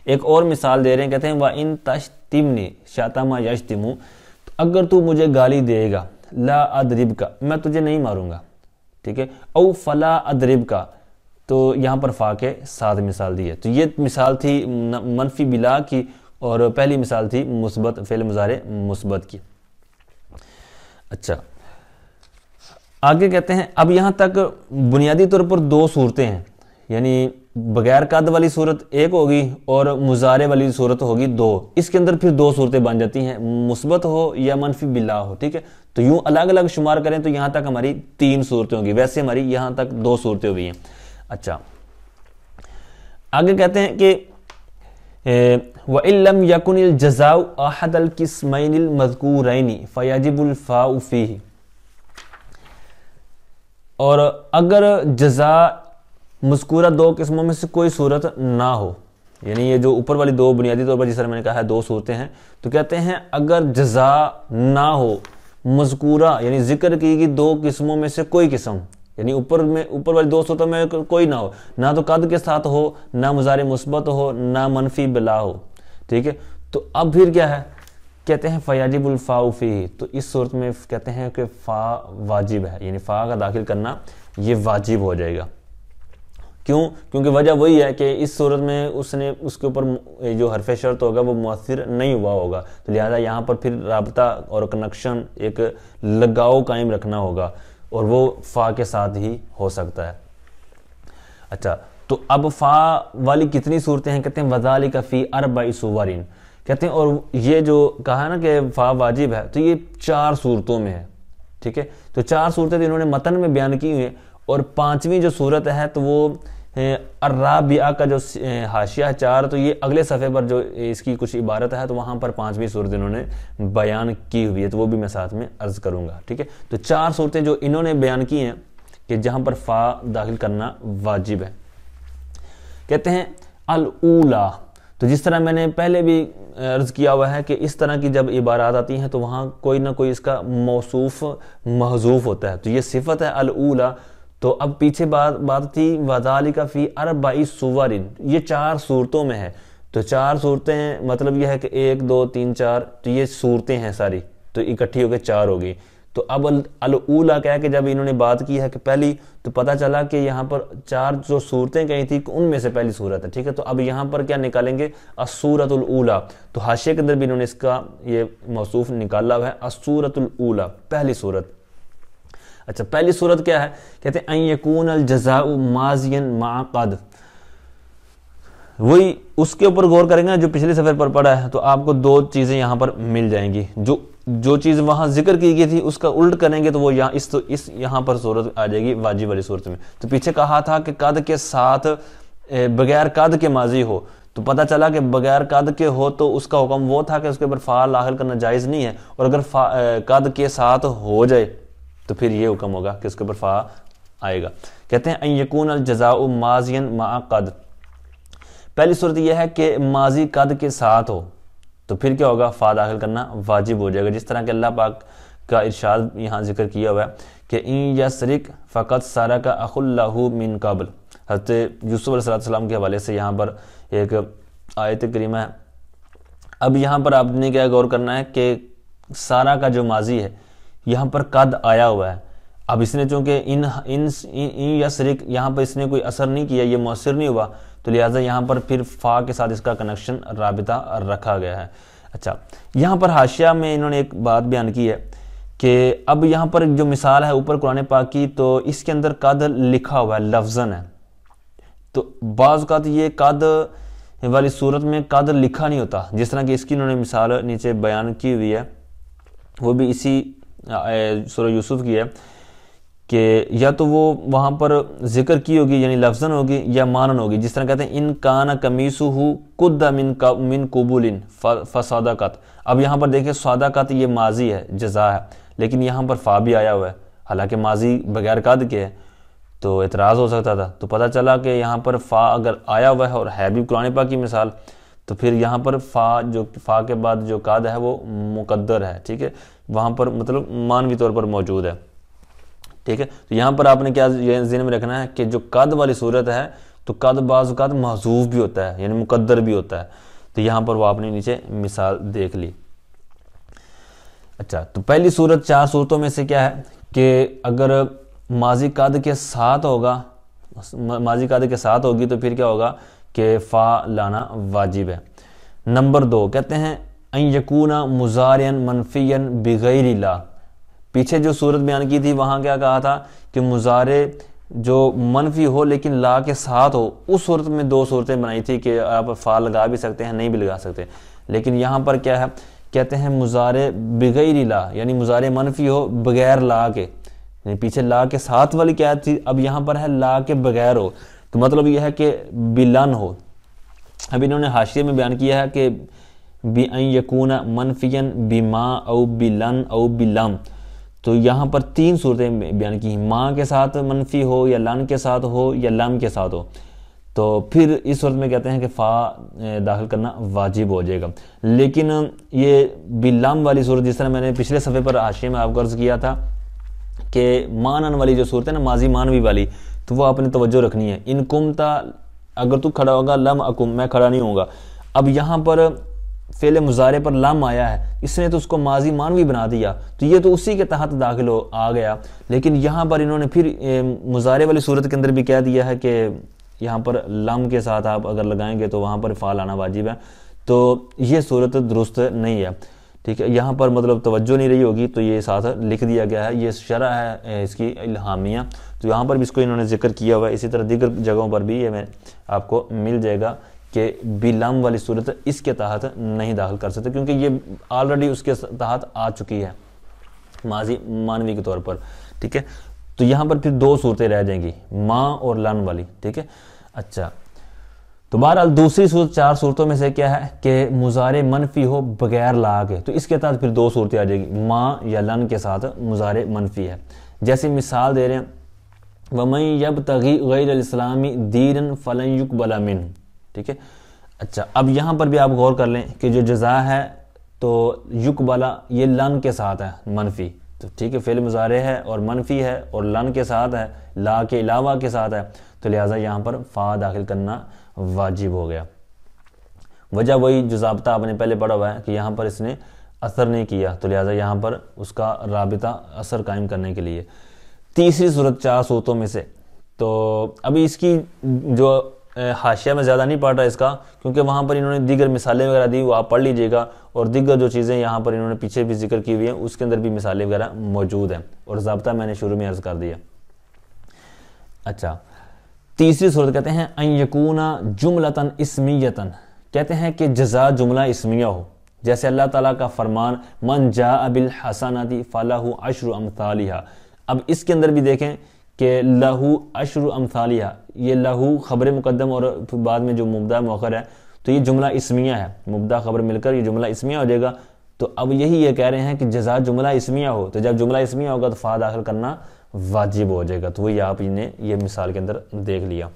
ایک اور مثال دے رہے ہیں، کہتے ہیں وَإِن تَشْتِمْنِي شَتَمَ يَشْتِمُ، اگر تو مجھے گالی دے گا، لا اضرب کا، میں تجھے نہیں ماروں گا، ٹھیک ہے، او فلا اضرب کا، تو یہاں پر فا کے ساتھ مثال دی ہے۔ تو یہ مثال تھی منفی بلا کی، اور پہلی مثال تھی مثبت فعل مضارع مثبت کی۔ اچھا، آگے کہتے ہیں اب یہاں تک بنیادی طور پر 2 صورتیں ہیں، یعنی بغیر قد والی صورت ایک ہوگی اور مضارع والی صورت ہوگی 2، اس کے اندر پھر 2 صورتیں بن جاتی ہیں، مثبت ہو یا منفی بلا ہو، ٹھیک ہے، تو یوں الگ الگ شمار کریں تو یہاں تک ہماری 3 صورتیں ہوں گی، ویسے ہماری یہاں تک 2 صورتیں ہوئی ہیں۔ اچھا، آگے کہتے ہیں کہ وَإِن لَمْ يَكُنِ الْجَزَاءُ أَحَدَ الْقِسْمَيْنِ الْمَذْكُورَيْنِ فَيَجِبُ الْفَاءُ فِيهِ، اور اگر جزا مذکورہ 2 قسموں میں سے کوئی صورت نہ ہو، یعنی یہ جو اوپر والی 2 بنیادی طور پر جس طرح میں نے کہا ہے 2 صورتیں ہیں، تو کہتے ہیں اگر جزا نہ ہو مذکورہ، یعنی ذکر کی گئی 2 قسموں میں سے کوئی قسم، یعنی اوپر والی 2 صورتوں میں کوئی نہ ہو، نہ تو قد کے ساتھ ہو، نہ مضارع مثبت ہو، نہ منفی بلا ہو، ٹھیک ہے، تو اب پھر کیا ہے، کہتے ہیں فیاجب الفاء فیہ، تو اس صورت میں کہتے ہیں کہ فا واجب ہے، یعنی فا کا داخل کرنا یہ واجب ہو جائے گا۔ کیوں؟ کیونکہ وجہ وہی ہے کہ اس صورت میں اس کے اوپر جو حرف شرط ہوگا وہ مؤثر نہیں ہوا ہوگا، تو لہذا یہاں پر پھر رابطہ اور کنیکشن، ایک لگاؤ قائم رکھنا ہوگا، اور وہ فا کے ساتھ ہی ہو سکتا ہے۔ اچھا، تو اب فا والی کتنی صورتیں ہیں؟ کہتے ہیں وَذَلِكَ فِي 4 صُوَرٍ، کہتے ہیں اور یہ جو کہا ہے نا کہ فا واجب ہے، تو یہ 4 صورتوں میں ہے، ٹھیک ہے، تو 4 صورتیں انہوں نے متن میں بیان کی ہوئی ہیں، اور 5ویں جو صورت ہے تو وہ الرابعہ کا جو حاشیہ 4، تو یہ اگلے صفحے پر جو اس کی کچھ عبارت ہے تو وہاں پر 5ویں صورت انہوں نے بیان کی ہوئی ہے، تو وہ بھی میں ساتھ میں عرض کروں گا، ٹھیک ہے۔ تو 4 صورتیں جو انہوں نے بیان کی ہیں کہ جہاں پر فا داخل کرنا واجب ہے۔ کہتے ہیں الاولا. تو جس طرح میں نے پہلے بھی عرض کیا ہوا ہے کہ اس طرح کی جب عبارات آتی ہیں تو وہاں کوئی نہ کوئی اس کا موصوف محذوف ہوتا ہے. تو یہ صفت ہے الاولا. تو اب پیچھے بات تھی وَذَلِكَ فِي 4 صُوَرٍ، یہ 4 صورتوں میں ہے. تو 4 صورتیں ہیں، مطلب یہ ہے کہ 1 2 3 4، تو یہ صورتیں ہیں ساری، تو اکٹھی ہو کے 4 ہو گئی. تو اب الاولا کہہ کہ جب انہوں نے بات کی ہے کہ پہلی، تو پتہ چلا کہ یہاں پر 4 جو صورتیں کہیں تھی ان میں سے پہلی صورت ہے. ٹھیک ہے، تو اب یہاں پر کیا نکالیں گے؟ السورۃ الاولا. تو حاشیے کے اندر بھی انہوں نے اس کا یہ موصوف نکالا ہوا ہے، السورۃ الاولا، پہلی صورت. اچھا، پہلی صورت کیا ہے؟ کہتے ہیں ان یکون الجزاء ماضیا مع قد. وہی اس کے اوپر غور کریں گے جو پچھلے صفحے پر پڑھا ہے، تو آپ کو 2 چیزیں یہاں پر مل جائیں گی. جو چیز وہاں ذکر کی گئی تھی اس کا الٹ کریں گے تو وہ یہاں پر صورت آ جائے گی واجب والی صورت میں. تو پیچھے کہا تھا کہ قد کے ساتھ بغیر قد کے ماضی ہو، تو پتہ چلا کہ بغیر قد کے ہو تو اس کا حکم وہ تھا کہ اس کے اوپر فا داخل کرنا جائز نہیں ہے، اور اگر قد کے ساتھ ہو جائے تو پھر یہ حکم ہوگا کہ اس کے اوپر فا آئے گا. کہتے ہیں ان یکون الجزاء ماضیا مع قد. پہلی صورت یہ ہے کہ ماضی قد کے ساتھ ہو، تو پھر کیا ہوگا؟ فا داخل کرنا واجب ہو جائے گا. جس طرح کہ اللہ پاک کا ارشاد یہاں ذکر کیا ہوا ہے کہ ان یسرق فقد سرق اخ له من قبل. حضرت یوسف علیہ السلام کے حوالے سے یہاں پر ایک آیت کریمہ ہے. اب یہاں پر آپ نے کیا غور کرنا ہے کہ سارا کا جو ماضی ہے یہاں پر قد آیا ہوا ہے. اب اس نے چونکہ ان یسرق یہاں پر اس نے کوئی اثر نہیں کیا، یہ مؤثر نہیں ہوا، تو لہٰذا یہاں پر پھر فا کے ساتھ اس کا کنیکشن رابطہ رکھا گیا ہے. اچھا، یہاں پر حاشیہ میں انہوں نے ایک بات بیان کی ہے کہ اب یہاں پر جو مثال ہے اوپر قرآن پاک کی، تو اس کے اندر قد لکھا ہوا ہے، لفظاً ہے. تو بعض اوقات یہ قد والی صورت میں قد لکھا نہیں ہوتا، جس طرح کہ اس کی انہوں نے مثال نیچے بیان کی ہوئی ہے، وہ بھی اسی سورہ یوسف کی ہے کہ یا تو وہ وہاں پر ذکر کی ہوگی یعنی لفظاً ہوگی یا مانن ہوگی. جس طرح کہتے ہیں ان کان قمیصہ قد من قبول فصدقت. اب یہاں پر دیکھیں صدقت یہ ماضی ہے، جزا ہے، لیکن یہاں پر فا بھی آیا ہوا ہے، حالانکہ ماضی بغیر قد کے ہے، تو اعتراض ہو سکتا تھا. تو پتہ چلا کہ یہاں پر فا اگر آیا ہوا ہے اور ہے بھی قرآن پاک کی مثال، تو پھر یہاں پر فا کے بعد جو قد ہے وہ مقدر ہے. ٹھیک ہے، وہاں پر مطلب مانوی طور پر موجود ہے. ٹھیک ہے، تو یہاں پر آپ نے کیا ذہن میں رکھنا ہے کہ جو قد والی صورت ہے تو قد بعض اوقات محذوف بھی ہوتا ہے یعنی مقدر بھی ہوتا ہے. تو یہاں پر وہ آپ نے نیچے مثال دیکھ لی. اچھا، تو پہلی صورت 4 صورتوں میں سے کیا ہے کہ اگر ماضی قد کے ساتھ ہوگی تو پھر کیا ہوگا کہ فا لانا واجب ہے. نمبر 2 کہتے ہیں ان یکون مضارعا منفیا بغیر لا. پیچھے جو صورت بیان کی تھی وہاں کیا کہا تھا کہ مضارع جو منفی ہو لیکن لا کے ساتھ ہو. اس صورت میں 2 صورتیں بنائی تھی کہ آپ فا لگا بھی سکتے ہیں، نہیں بھی لگا سکتے. لیکن یہاں پر کیا ہے، کہتے ہیں مضارع بغیر لا، یعنی مضارع منفی ہو بغیر لا کے. یعنی پیچھے لا کے ساتھ والی کیا تھی، اب یہاں پر ہے لا کے بغیر ہو. تو مطلب یہ ہے کہ بلن ہو. اب انہوں نے حاشیے میں بیان کیا ہے کہ بِأَن یکون منفیا بما او بلن او بلم. تو یہاں پر 3 صورتیں بیان کی ہیں، ماں کے ساتھ منفی ہو یا لن کے ساتھ ہو یا لم کے ساتھ ہو. تو پھر اس صورت میں کہتے ہیں کہ فا داخل کرنا واجب ہو جائے گا. لیکن یہ بلم والی صورت، جس طرح میں نے پچھلے صفحے پر حاشیے میں آپ کو عرض کیا تھا کہ مانن والی جو صورت ہے نا، ماضی مانوی والی، تو وہ آپ نے توجہ رکھنی ہے. ان کمتا، اگر تو کھڑا ہوگا، لم اکم، میں کھڑا نہیں ہوں گا. اب یہاں پر فعل مضارع پر لم آیا ہے، اس نے تو اس کو ماضی مانوی بنا دیا، تو یہ تو اسی کے تحت داخل آ گیا. لیکن یہاں پر انہوں نے پھر مضارع والی صورت کے اندر بھی کہہ دیا ہے کہ یہاں پر لم کے ساتھ آپ اگر لگائیں گے تو وہاں پر فعل آنا واجب ہے. تو یہ صورت درست نہیں ہے. ٹھیک ہے، یہااں پر مطلب توجہ نہیں رہی ہوگی تو یہ ساتھ لکھ دیا گیا ہے. یہ شرح ہے اس کی الہامیہ، تو یہاں پر بھی اس کو انہوں نے ذکر کیا ہوا ہے. اسی طرح دیگر جگہوں پر بھی یہ میں آپ کو مل جائے گا کہ بلم والی صورت اس کے تحت نہیں داخل کر سکتے، کیونکہ یہ آلریڈی اس کے تحت آ چکی ہے ماضی مانوی کے طور پر. ٹھیک ہے، تو یہاں پر پھر 2 صورتیں رہ جائیں گی، ماں اور لن والی. ٹھیک ہے، اچھا، تو بہرحال دوسری صورت 4 صورتوں میں سے کیا ہے کہ مضارع منفی ہو بغیر لا کے. تو اس کے تحت پھر 2 صورتیں آ جائیں گی، ماں یا لن کے ساتھ مضارع منفی ہے. جیسے مثال دے رہے ہیں وَمَن يَبْتَغِي غَيْرَ الْإِسْلَامِ دِينًا فَلَن يُقْبَلَ مِنْهُ. ٹھیک ہے. اچھا اب یہاں پر بھی آپ غور کر لیں کہ جو جزا ہے تو یقبلا یہ لن کے ساتھ ہے منفی. تو ٹھیک ہے فعل مضارع ہے اور منفی ہے اور لن کے ساتھ ہے, لا کے علاوہ کے ساتھ ہے, تو لہٰذا یہاں پر فا داخل کرنا واجب ہو گیا. وجہ وہی جو ضابطہ آپ نے پہلے پڑھا ہوا ہے کہ یہاں پر اس نے اثر نہیں کیا, تو لہٰذا یہاں پر اس کا رابطہ اثر قائم کرنے کے لیے. تیسری صورت 4 صورتوں میں سے, تو ابھی اس کی جو حاشیہ میں زیادہ نہیں پڑھ رہا اس کا, کیونکہ وہاں پر انہوں نے دیگر مثالیں وغیرہ دی, وہ آپ پڑھ لیجئے گا, اور دیگر جو چیزیں یہاں پر انہوں نے پیچھے بھی ذکر کی ہوئی ہیں اس کے اندر بھی مثالیں وغیرہ موجود ہیں, اور ضابطہ میں نے شروع میں عرض کر دیا. اچھا تیسری صورت کہتے ہیں ان یکون جملۃ اسمیۃ, کہتے ہیں کہ جزا جملہ اسمیہ ہو, جیسے اللہ تعالیٰ کا فرمان من جاء بالحسنۃ فلہ عشر امثالھا. اب اس کے اندر بھی دیکھیں کہ لہو عشر امثالھا, یہ لہو خبر مقدم اور بعد میں جو مبتدا مؤخر ہے, تو یہ جملہ اسمیہ ہے, مبتدا خبر مل کر یہ جملہ اسمیہ ہو جائے گا. تو اب یہی یہ کہہ رہے ہیں کہ جزا جملہ اسمیہ ہو, تو جب جملہ اسمیہ ہوگا تو فا داخل کرنا واجب ہو جائے گا. تو وہی آپ نے یہ مثال کے اندر دیکھ لیا.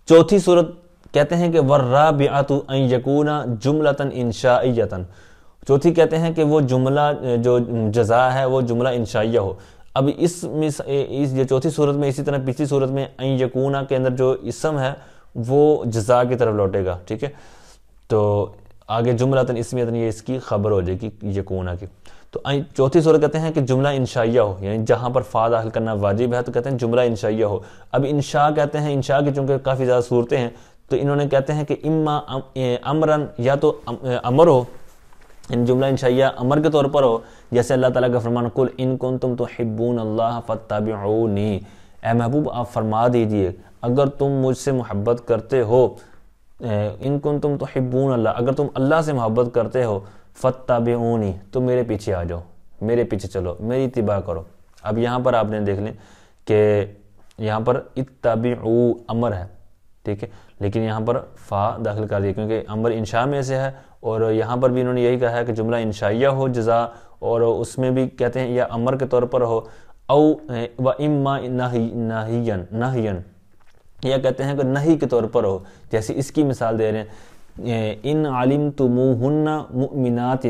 چوتھی صورت کہتے ہیں کہ والرابعۃ ان یکون جملۃ انشائیۃ, چوتھی کہتے ہیں کہ وہ جملہ جو جزا ہے وہ جملہ انشائیہ ہو. اب اس یہ چوتھی صورت میں اسی طرح پچھلی صورت میں ان یکون کے اندر جو اسم ہے وہ جزا کی طرف لوٹے گا. ٹھیک ہے, تو آگے جملۃ اسمیۃ یہ اس کی خبر ہو جائے گی یکون کی. تو چوتھی صورت کہتے ہیں کہ جملہ انشائیہ ہو, یعنی جہاں پر فا داخل کرنا واجب ہے تو کہتے ہیں جملہ انشائیہ ہو. اب انشاء کہتے ہیں, انشاء کی چونکہ کافی زیادہ صورتیں ہیں, تو انہوں نے کہتے ہیں کہ اما امرن, یا تو امر ہو, ان جملہ انشائیہ امر کے طور پر ہو, جیسے اللہ تعالیٰ کا فرمان قل ان کنتم تحبون اللہ فاتبعونی, اے محبوب آپ فرما دیجئے اگر تم مجھ سے محبت کرتے ہو, ان کنتم تحبون اللہ, اگر تم اللہ سے محبت کرتے ہو, فاتبعونی تو میرے پیچھے آ جاؤ, میرے پیچھے چلو, میری اتباع کرو. اب یہاں پر آپ نے دیکھ لیں کہ یہاں پر اتبعو امر ہے, ٹھیک ہے, لیکن یہاں پر فا داخل کر دیا کیونکہ امر انشاء میں سے ہے, اور یہاں پر بھی انہوں نے یہی کہا ہے کہ جملہ انشائیہ ہو جزا, اور اس میں بھی کہتے ہیں یا امر کے طور پر ہو, او و اما نہین, یا کہتے ہیں کہ نہیں کے طور پر ہو, جیسے اس کی مثال دے رہے ہیں ان علمتموہن مؤمنات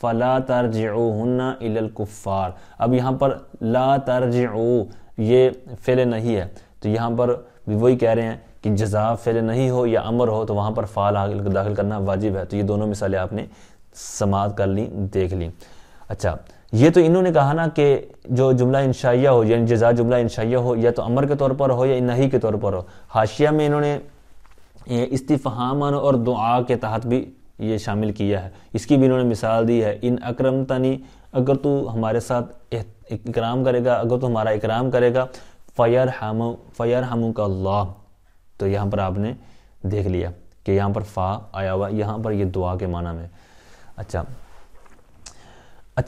فلا ترجعوہن الی الکفار. اب یہاں پر لا ترجعو یہ فعل نہیں ہے, تو یہاں پر بھی وہی کہہ رہے ہیں کہ جزا فعل نہیں ہو یا امر ہو تو وہاں پر فعل داخل کرنا واجب ہے. تو یہ دونوں مثالیں آپ نے سماعت کر لی, دیکھ لی. اچھا یہ تو انہوں نے کہا نا کہ جو جملہ انشائیہ ہو, یعنی جزا جملہ انشائیہ ہو یا تو امر کے طور پر ہو یا نہیں کے طور پر ہو. حاشیہ میں انہوں نے استفہام اور دعا کے تحت بھی یہ شامل کیا ہے. اس کی بھی انہوں نے مثال دی ہے ان اکرمتنی, اگر تو ہمارے ساتھ اکرام کرے گا, اگر تو ہمارا اکرام کرے گا, فیرحمک اللہ. تو یہاں پر آپ نے دیکھ لیا کہ یہاں پر فا آیا ہوا, یہاں پر یہ دعا کے معنی میں. اچھا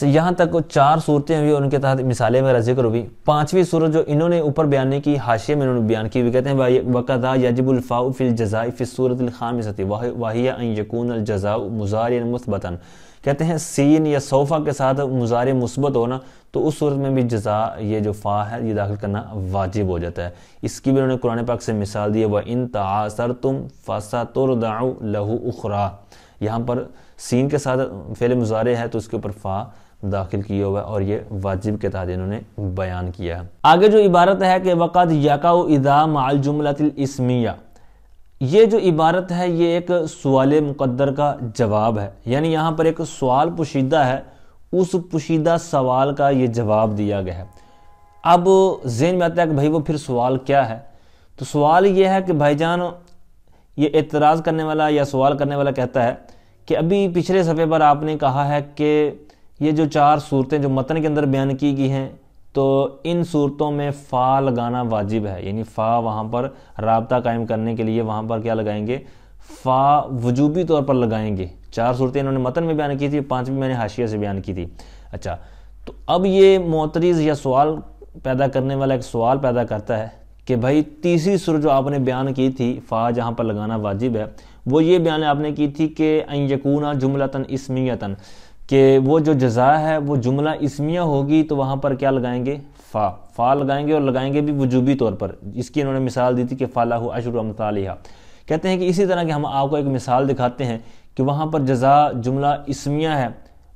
یہاں تک 4 صورتیں ہوئی اور ان کے تحت مثالیں وغیرہ ذکر ہوئی. 5ویں صورت جو انہوں نے اوپر بیان نہیں کی, حاشیے میں انہوں نے بیان کی ہوئی, کہتے ہیں وَقَذَا يَجِبُ الْفَاءُ فِي الْجَزَاءِ فِي الصُّورَةِ الْخَامِسَةِ وَهِيَ أَن يَكُونَ الْجَزَاءُ مُضَارِعًا مُثْبَتًا. کہتے ہیں سین یا سوفا کے ساتھ مضارع مثبت ہونا, تو اس صورت میں بھی جزا یہ جو فا ہے یہ داخل کرنا واجب ہو جاتا ہے. اس کی بھی انہوں نے قرآن پاک سے مثال دی ہے وَإِن تَعَاثَرْتُمْ فَسَتُرْضَعُ لَهُ أُخْرَى. یہاں پر سین کے ساتھ فعل مضارع ہے تو اس کے اوپر فا داخل کیا ہوا ہے, اور یہ واجب کے تحت انہوں نے بیان کیا ہے. آگے جو عبارت ہے کہ وَقَدْ يَقَعُ إِذَا مَعَ الْجُمْلَةِ الْإِسْمِيَّةِ, یہ جو عبارت ہے یہ ایک سوال مقدر کا جواب ہے, یعنی یہاں پر ایک سوال پوشیدہ ہے, اس پوشیدہ سوال کا یہ جواب دیا گیا ہے. اب ذہن میں آتا ہے کہ بھائی وہ پھر سوال کیا ہے؟ تو سوال یہ ہے کہ بھائی جان یہ اعتراض کرنے والا یا سوال کرنے والا کہتا ہے کہ ابھی پچھلے صفحے پر آپ نے کہا ہے کہ یہ جو 4 صورتیں جو متن کے اندر بیان کی گئی ہیں تو ان صورتوں میں فا لگانا واجب ہے, یعنی فا وہاں پر رابطہ قائم کرنے کے لیے وہاں پر کیا لگائیں گے, فا وجوبی طور پر لگائیں گے. 4 صورتیں انہوں نے متن میں بیان کی تھی, 5ویں میں نے حاشیہ سے بیان کی تھی. اچھا تو اب یہ معترض یا سوال پیدا کرنے والا ایک سوال پیدا کرتا ہے کہ بھائی تیسری صورت جو آپ نے بیان کی تھی فا جہاں پر لگانا واجب ہے, وہ یہ بیان آپ نے کی تھی کہ ان یکون جملۃ اسمیۃ, کہ وہ جو جزا ہے وہ جملہ اسمیہ ہوگی تو وہاں پر کیا لگائیں گے, فا لگائیں گے اور لگائیں گے بھی وجوبی طور پر. اس کی انہوں نے مثال دی تھی کہ فَلَهُ أَجْرُ أَمْثَالِهَا. کہتے ہیں کہ اسی طرح کہ ہم آپ کو ایک مثال دکھاتے ہیں کہ وہاں پر جزا جملہ اسمیہ ہے,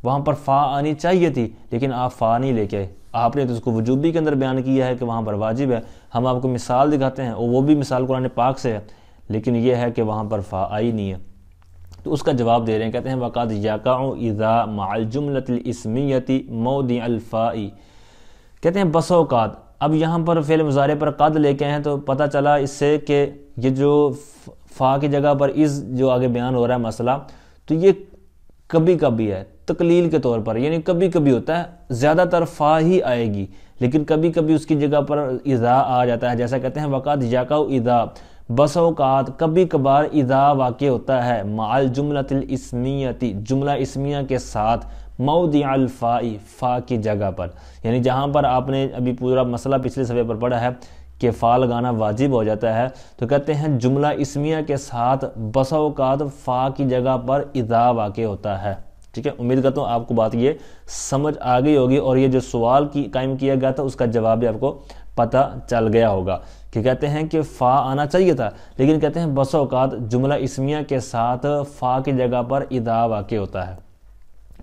وہاں پر فا آنی چاہیے تھی لیکن آپ فا نہیں لے کے آئے, آپ نے تو اس کو وجوبی کے اندر بیان کیا ہے کہ وہاں پر واجب ہے. ہم آپ کو مثال دکھاتے ہیں اور وہ بھی مثال قرآن پاک سے ہے, لیکن یہ ہے کہ وہاں پر فا آئی نہیں ہے. تو اس کا جواب دے رہے ہیں, کہتے ہیں وَقَدْ يَقَعُ إِذَا مَعَ الْجُمْلَةِ الْإِسْمِيَّةِ مَوْضِعَ الْفَاءِ. کہتے ہیں بس اوقات, اب یہاں پر فعل مضارع پر قد لے کے ہیں تو پتہ چلا اس سے کہ یہ جو فا کی جگہ پر از جو آگے بیان ہو رہا ہے مسئلہ, تو یہ کبھی کبھی ہے تقلیل کے طور پر, یعنی کبھی کبھی ہوتا ہے, زیادہ تر فا ہی آئے گی لیکن کبھی کبھی اس کی جگہ پر اذا آ جاتا ہے. جیسا کہتے ہیں وقت یقع اذا, بس اوقات کبھی کبھار اذا واقع ہوتا ہے مع الجملۃ الاسمیۃ, جملہ اسمیہ کے ساتھ, موضع الفاء, فا کی جگہ پر. یعنی جہاں پر آپ نے ابھی پورا مسئلہ پچھلے صفحے پر پڑھا ہے کہ فا لگانا واجب ہو جاتا ہے, تو کہتے ہیں جملہ اسمیہ کے ساتھ بس اوقات فا کی جگہ پر اذا واقع ہوتا ہے. ٹھیک ہے, امید کرتا ہوں آپ کو بات یہ سمجھ آ گئی ہوگی اور یہ جو سوال کی قائم کیا گیا تھا اس کا جواب بھی آپ کو پتہ چل گیا ہوگا کہ کہتے ہیں کہ فا آنا چاہیے تھا لیکن کہتے ہیں بس اوقات جملہ اسمیہ کے ساتھ فا کی جگہ پر اذا واقع ہوتا ہے.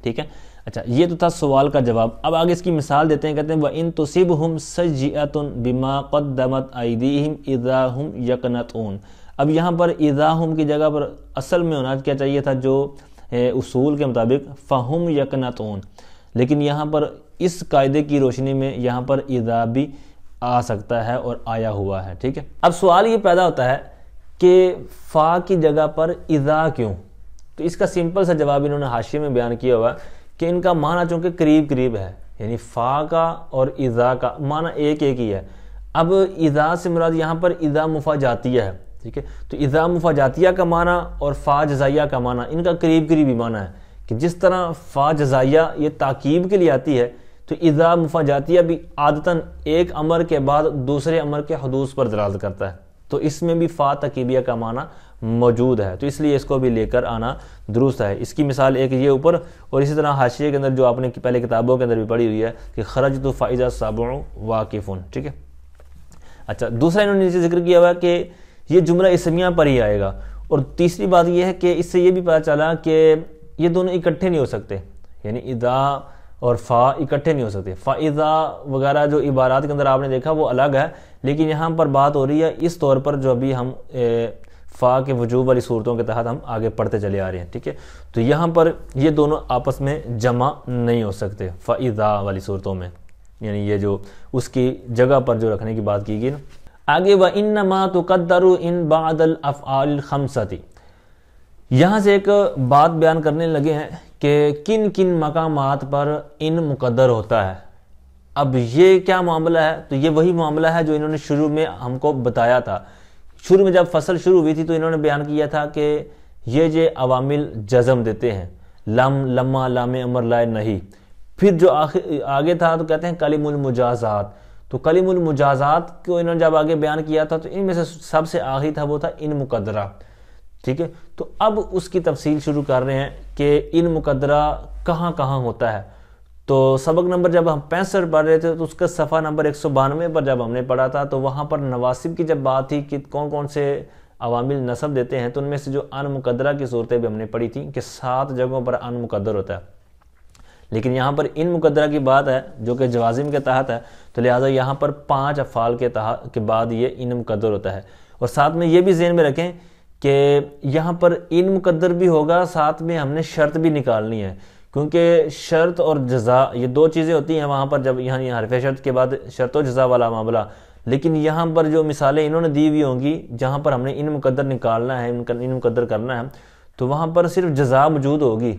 ٹھیک ہے, اچھا یہ تو تھا سوال کا جواب. اب آگے اس کی مثال دیتے ہیں, کہتے ہیں وَإِن تُصِبْهُمْ سَيِّئَةٌ بِمَا قَدَّمَتْ أَيْدِيهِمْ إِذَا هُمْ يَقْنَطُونَ. اب یہاں پر اذا ہم کی جگہ پر اصل میں ہونا کیا چاہیے تھا, جو اصول کے مطابق فَهُمْ يَقْنَطُونَ, لیکن یہاں پر اس قاعدے کی روشنی میں یہاں پر اذا بھی آ سکتا ہے اور آیا ہوا ہے. ٹھیک ہے, اب سوال یہ پیدا ہوتا ہے کہ فا کی جگہ پر اذا کیوں؟ تو اس کا سمپل سا جواب انہوں نے حاشیے میں بیان کیا ہوا کہ ان کا معنی چونکہ قریب قریب ہے, یعنی فا کا اور اذا کا معنی ایک ایک ہی ہے. اب اذا سے مراد یہاں پر اذا مفاجاتیہ ہے. ٹھیک ہے, تو اذا مفاجاتیہ کا معنی اور فا جزائیہ کا معنی ان کا قریب قریب ہی معنی ہے کہ جس طرح فا جزائیہ یہ تاکید کے لیے آتی ہے تو اذا مفاجاتیہ بھی عادتاً ایک امر کے بعد دوسرے امر کے حدوث پر دلالت کرتا ہے, تو اس میں بھی فا تکیبیہ کا معنی موجود ہے, تو اس لیے اس کو بھی لے کر آنا درست ہے. اس کی مثال ایک یہ اوپر, اور اسی طرح حاشیے کے اندر جو آپ نے پہلے کتابوں کے اندر بھی پڑھی ہوئی ہے کہ خرجت فاذا السبع واقف. ٹھیک ہے, اچھا دوسرا انہوں نے نیچے ذکر کیا ہوا کہ یہ جملہ اسمیہ پر ہی آئے گا, اور تیسری بات یہ ہے کہ اس سے یہ بھی پتہ چلا کہ یہ دونوں اکٹھے نہیں ہو سکتے, یعنی اذا اور فا اکٹھے نہیں ہو سکتے. فاذا وغیرہ جو عبارات کے اندر آپ نے دیکھا وہ الگ ہے, لیکن یہاں پر بات ہو رہی ہے اس طور پر جو ابھی ہم فا کے وجوب والی صورتوں کے تحت ہم آگے پڑھتے چلے آ رہے ہیں. ٹھیک ہے, تو یہاں پر یہ دونوں آپس میں جمع نہیں ہو سکتے فاذا والی صورتوں میں, یعنی یہ جو اس کی جگہ پر جو رکھنے کی بات کی گئی نا. آگے وَإِنَّمَا تُقَدَّرُ إِن بَعْدَ الْأَفْعَالِ الْخَمْسَةِ, یہاں سے ایک بات بیان کرنے لگے ہیں کہ کن کن مقامات پر ان مقدر ہوتا ہے. اب یہ کیا معاملہ ہے؟ تو یہ وہی معاملہ ہے جو انہوں نے شروع میں ہم کو بتایا تھا. شروع میں جب فصل شروع ہوئی تھی تو انہوں نے بیان کیا تھا کہ یہ عوامل جزم دیتے ہیں, لم, لما, لام امر, لائے, نہیں. پھر جو آگے تھا تو کہتے ہیں کلم المجازات, تو کلم المجازات کو انہوں نے جب آگے بیان کیا تھا تو ان میں سے سب سے آخری تھا وہ تھا ان مقدرہ. ٹھیک ہے, تو اب اس کی تفصیل شروع کر رہے ہیں کہ ان مقدرہ کہاں کہاں ہوتا ہے. تو سبق نمبر جب ہم 65 پڑھ رہے تھے تو اس کا صفحہ نمبر 192 پر جب ہم نے پڑھا تھا تو وہاں پر نواسب کی جب بات تھی کہ کون کون سے عوامل نصب دیتے ہیں, تو ان میں سے جو ان مقدرہ کی صورتیں بھی ہم نے پڑھی تھیں کہ 7 جگہوں پر ان مقدر ہوتا ہے. لیکن یہاں پر ان مقدرہ کی بات ہے جو کہ جوازم کے تحت ہے, تو لہٰذا یہاں پر 5 افعال کے بعد یہ ان مقدر ہوتا ہے. اور ساتھ میں یہ بھی ذہن میں رکھیں کہ یہاں پر ان مقدر بھی ہوگا, ساتھ میں ہم نے شرط بھی نکالنی ہے, کیونکہ شرط اور جزا یہ 2 چیزیں ہوتی ہیں وہاں پر جب یہاں حرف شرط کے بعد شرط و جزا والا معاملہ. لیکن یہاں پر جو مثالیں انہوں نے دی ہوئی ہوں گی جہاں پر ہم نے ان مقدر نکالنا ہے, ان مقدر کرنا ہے, تو وہاں پر صرف جزا موجود ہوگی.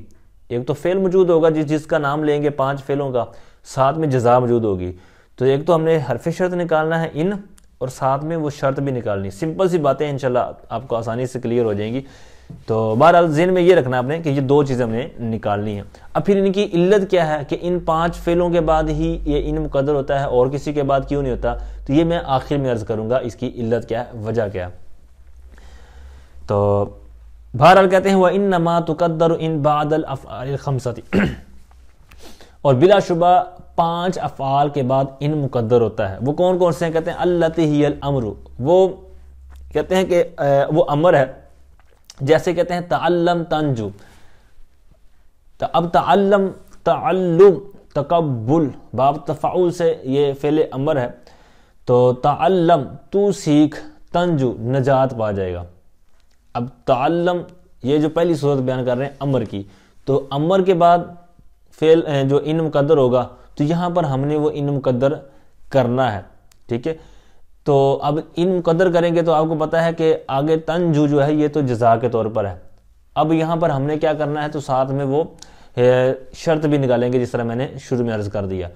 ایک تو فعل موجود ہوگا جس کا نام لیں گے 5 فعلوں کا, ساتھ میں جزا موجود ہوگی. تو ایک تو ہم نے حرف شرط نکالنا ہے ان, اور ساتھ میں وہ شرط بھی نکالنی. سمپل سی باتیں انشاءاللہ آپ کو آسانی سے کلیئر ہو جائیں گی. تو بہرحال ذہن میں یہ رکھنا آپ نے کہ یہ 2 چیزیں ہم نے نکالنی ہیں. اب پھر ان کی علت کیا ہے کہ ان 5 فعلوں کے بعد ہی یہ ان مقدر ہوتا ہے اور کسی کے بعد کیوں نہیں ہوتا, تو یہ میں آخر میں عرض کروں گا اس کی علت کیا ہے, وجہ کیا ہے. تو بہرحال کہتے ہیں وَإِنَّمَا تُقَدَّرُ إِن بَعْدَ الْأَفْعَالِ الْخَمْسَةِ, اور بلا شبہ 5 افعال کے بعد ان مقدر ہوتا ہے، وہ کون کون سے ہیں؟ کہتے ہیں اللتی ہی الامر، وہ کہتے ہیں کہ وہ امر ہے، جیسے کہتے ہیں تعلم تنجو، اب تعلم تعلم تقبل باب تفعول سے یہ فعل امر ہے، تو تعلم تو سیکھ، تنجو نجات پا جائے گا۔ اب تعلم یہ جو پہلی صورت بیان کر رہے ہیں امر کی، تو امر کے بعد فعل جو ان مقدر ہوگا تو یہاں پر ہم نے وہ ان مقدر کرنا ہے، ٹھیک ہے۔ تو اب ان مقدر کریں گے تو آپ کو پتہ ہے کہ آگے تنجو جو ہے یہ تو جزا کے طور پر ہے، اب یہاں پر ہم نے کیا کرنا ہے تو ساتھ میں وہ شرط بھی نکالیں گے، جس طرح میں نے شروع میں عرض کر دیا۔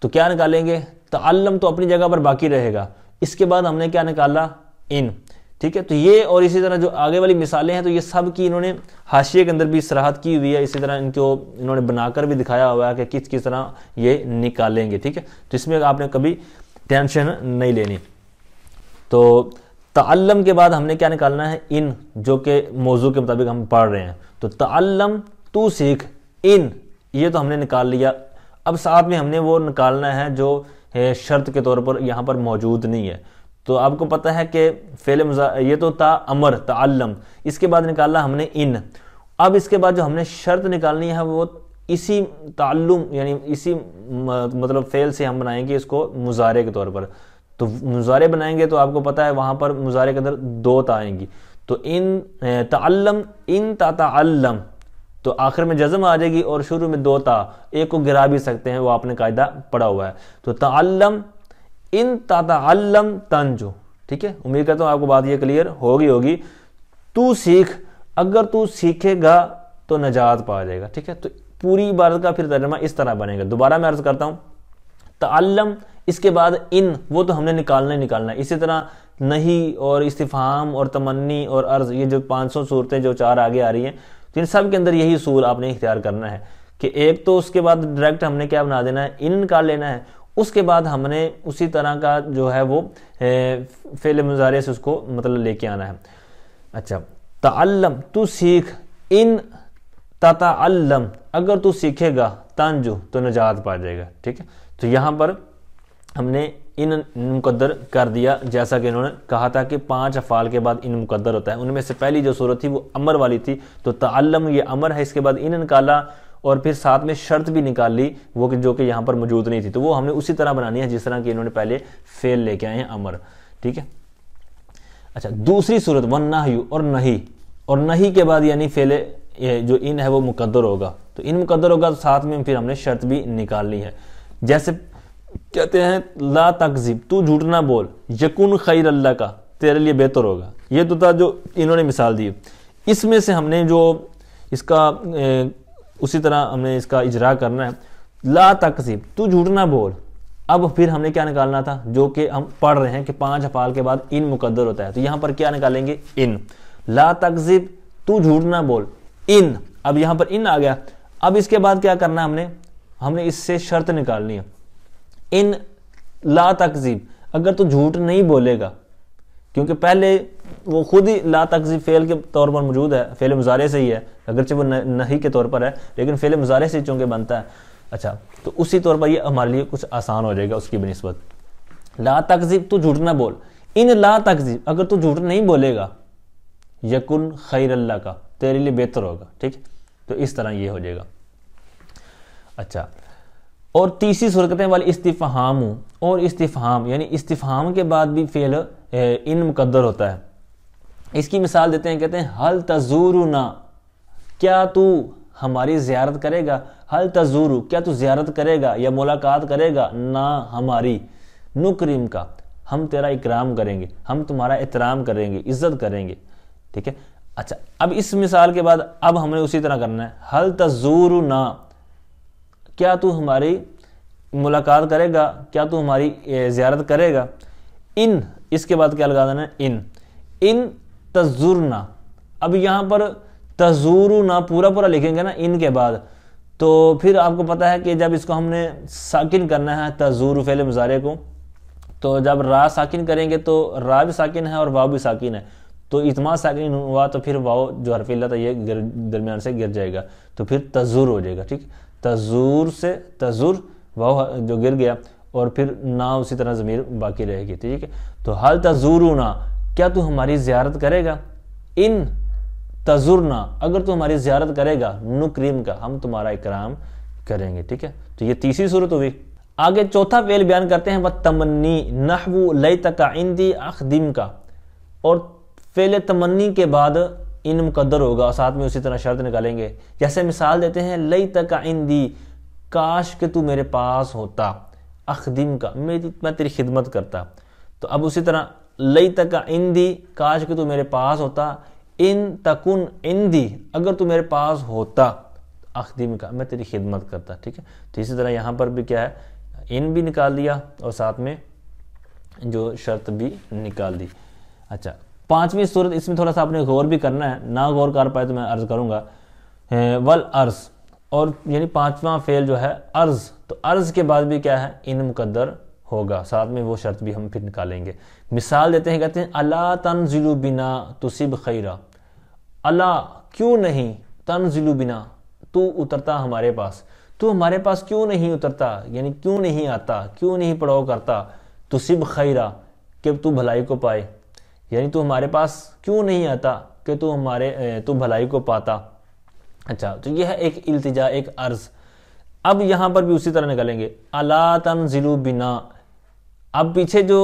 تو کیا نکالیں گے؟ تعلم تو اپنی جگہ پر باقی رہے گا، اس کے بعد ہم نے کیا نکالا؟ ان، ٹھیک ہے۔ تو یہ اور اسی طرح جو آگے والی مثالیں ہیں تو یہ سب کی انہوں نے حاشیے کے اندر بھی صراحت کی ہوئی ہے، اسی طرح ان کو انہوں نے بنا کر بھی دکھایا ہوا ہے کہ کس طرح یہ نکالیں گے، ٹھیک ہے۔ تو اس میں آپ نے کبھی ٹینشن نہیں لینی۔ تو تعلم کے بعد ہم نے کیا نکالنا ہے؟ ان، جو کہ موضوع کے مطابق ہم پڑھ رہے ہیں۔ تو تعلم تو سیکھ، ان یہ تو ہم نے نکال لیا، اب ساتھ میں ہم نے وہ نکالنا ہے جو شرط کے طور پر یہاں پر موجود نہیں ہے۔ تو آپ کو پتہ ہے کہ فعل یہ تو تا امر تعلم، اس کے بعد نکالنا ہم نے ان، اب اس کے بعد جو ہم نے شرط نکالنی ہے وہ اسی تعلم یعنی اسی مطلب فعل سے ہم بنائیں گے اس کو مضارع کے طور پر۔ تو مضارع بنائیں گے تو آپ کو پتہ ہے وہاں پر مضارع کے اندر 2 تا آئیں گی، تو ان تعلم ان تتعلم، تو آخر میں جزم آ جائے گی اور شروع میں 2 تا، ایک کو گرا بھی سکتے ہیں، وہ آپ نے قاعدہ پڑھا ہوا ہے۔ تو تعلم ان تتعلم تنجو، ٹھیک ہے۔ امید کرتا ہوں آپ کو بات یہ کلیئر ہوگی۔ تو سیکھ، اگر تو سیکھے گا تو نجات پا جائے گا، ٹھیک ہے۔ تو پوری عبارت کا پھر ترجمہ اس طرح بنے گا، دوبارہ میں عرض کرتا ہوں۔ تعلم، اس کے بعد ان، وہ تو ہم نے نکالنا ہے، اسی طرح نہیں اور استفہام اور تمنی اور عرض، یہ جو 500 صورتیں جو 4 آگے آ رہی ہیں، تو ان سب کے اندر یہی اصول آپ نے اختیار کرنا ہے کہ ایک تو اس کے بعد ڈائریکٹ ہم نے کیا بنا دینا ہے؟ ان نکال لینا ہے، اس کے بعد ہم نے اسی طرح کا جو ہے وہ فعل مضارع سے اس کو مطلب لے کے آنا ہے۔ اچھا، تعلم تو سیکھ، ان تتعلم اگر تو سیکھے گا، تنجو تو نجات پا جائے گا، ٹھیک ہے۔ تو یہاں پر ہم نے ان مقدر کر دیا، جیسا کہ انہوں نے کہا تھا کہ 5 افعال کے بعد ان مقدر ہوتا ہے، ان میں سے پہلی جو صورت تھی وہ امر والی تھی، تو تعلم یہ امر ہے، اس کے بعد ان نکالا اور پھر ساتھ میں شرط بھی نکال لی، وہ جو کہ یہاں پر موجود نہیں تھی، تو وہ ہم نے اسی طرح بنانی ہے جس طرح کہ انہوں نے پہلے فعل لے کے آئے ہیں امر، ٹھیک ہے۔ اچھا، دوسری صورت والنہی، اور نہیں کے بعد یعنی فعل جو ان ہے وہ مقدر ہوگا، تو ان مقدر ہوگا تو ساتھ میں پھر ہم نے شرط بھی نکالنی ہے، جیسے کہتے ہیں لا تکذب، تو جھوٹ نہ بول، یکن خیر اللہ کا، تیرے لیے بہتر ہوگا، یہ تو تھا جو انہوں نے مثال دی۔ اس میں سے ہم نے جو اس کا اسی طرح ہم نے اس کا اجرا کرنا ہے، لا تکذب تو جھوٹ نہ بول، اب پھر ہم نے کیا نکالنا تھا جو کہ ہم پڑھ رہے ہیں کہ 5 افعال کے بعد ان مقدر ہوتا ہے، تو یہاں پر کیا نکالیں گے؟ ان، لا تکذب تو جھوٹ نہ بول، ان، اب یہاں پر ان آ گیا، اب اس کے بعد کیا کرنا ہم نے اس سے شرط نکالنی ہے، ان لا تکذب اگر تو جھوٹ نہیں بولے گا، کیونکہ پہلے وہ خود ہی لا تکذب فعل کے طور پر موجود ہے، فعل مضارع سے ہی ہے، اگرچہ وہ نہیں کے طور پر ہے لیکن فعل مضارع سے چونکہ بنتا ہے۔ اچھا، تو اسی طور پر یہ ہمارے لیے کچھ آسان ہو جائے گا اس کی بنسبت، لا تکذب تو جھوٹ نہ بول، ان لا تکذب اگر تو جھوٹ نہیں بولے گا، یکن خیر اللہ کا، تیرے لیے بہتر ہوگا، ٹھیک، تو اس طرح یہ ہو جائے گا۔ اچھا، اور تیسری صورت کہتے ہیں والی استفہام، اور استفہام یعنی استفہام کے بعد بھی فعل ان مقدر ہوتا ہے، اس کی مثال دیتے ہیں، کہتے ہیں حل تزورنا، کیا تو ہماری زیارت کرے گا، حل تزورو کیا تو زیارت کرے گا یا ملاقات کرے گا، نا ہماری، نکرم کا ہم تیرا اکرام کریں گے، ہم تمہارا احترام کریں گے، عزت کریں گے، ٹھیک ہے۔ اچھا، اب اس مثال کے بعد اب ہم نے اسی طرح کرنا ہے، حل تزورنا کیا تو ہماری ملاقات کرے گا، کیا تو ہماری زیارت کرے گا، ان، اس کے بعد کیا لگا دینا ہے؟ ان تزورنا، اب یہاں پر تزورنا پورا لکھیں گے نا ان کے بعد، تو پھر آپ کو پتا ہے کہ جب اس کو ہم نے ساکن کرنا ہے تزور فعل مضارع کو، تو جب را ساکن کریں گے تو را بھی ساکن ہے اور واو بھی ساکن ہے، تو اتما ساکن ہوا تو پھر واو جو حرف علت ہے یہ درمیان سے گر جائے گا، تو پھر تزور ہو جائے گا، ٹھیک، تزور سے تزور واو جو گر گیا اور پھر نہ اسی طرح ضمیر باقی رہے گی، ٹھیک ہے. تو حل تزورنا، کیا تو ہماری زیارت کرے گا؟ ان تزورنا، اگر تو ہماری زیارت کرے گا، نکریم کا، ہم تمہارا اکرام کریں گے، ٹھیک ہے. تو یہ تیسری صورت ہوئی. آگے چوتھا فعل بیان کرتے ہیں وَالتَّمَنِّی نحو لیتک عندی اخدم کا، اور فعل تمنی کے بعد ان مقدر ہوگا اور ساتھ میں اسی طرح شرط نکالیں گے. جیسے مثال دیتے ہیں لیتک عندی، کاش کہ تو میرے پاس ہوتا، اخدم کا، میں تیری خدمت کرتا. تو اب اسی طرح لیتک عندی، کاش کہ تو میرے پاس ہوتا، ان تکن عندی، اگر تو میرے پاس ہوتا، اخدم کا، میں تیری خدمت کرتا، ٹھیک ہے. تو اسی طرح یہاں پر بھی کیا ہے، ان بھی نکال دیا اور ساتھ میں جو شرط بھی نکال دی. اچھا پانچویں صورت، اس میں تھوڑا سا آپ نے غور بھی کرنا ہے، نہ غور کر پائے تو میں عرض کروں گا. والارض، اور یعنی پانچواں فعل جو ہے عرض، تو عرض کے بعد بھی کیا ہے، ان مقدر ہوگا، ساتھ میں وہ شرط بھی ہم پھر نکالیں گے. مثال دیتے ہیں، کہتے ہیں الا تنزل بنا تصب خیرا، الا کیوں نہیں، تنزل بنا تو اترتا ہمارے پاس، تو ہمارے پاس کیوں نہیں اترتا، یعنی کیوں نہیں آتا، کیوں نہیں پڑاؤ کرتا، تصب خیرا کہ تو بھلائی کو پائے، یعنی تو ہمارے پاس کیوں نہیں آتا کہ تو بھلائی کو پاتا. اچھا تو یہ ہے ایک التجا، ایک عرض. اب یہاں پر بھی اسی طرح نکالیں گے الا تنزل بنا. اب پیچھے جو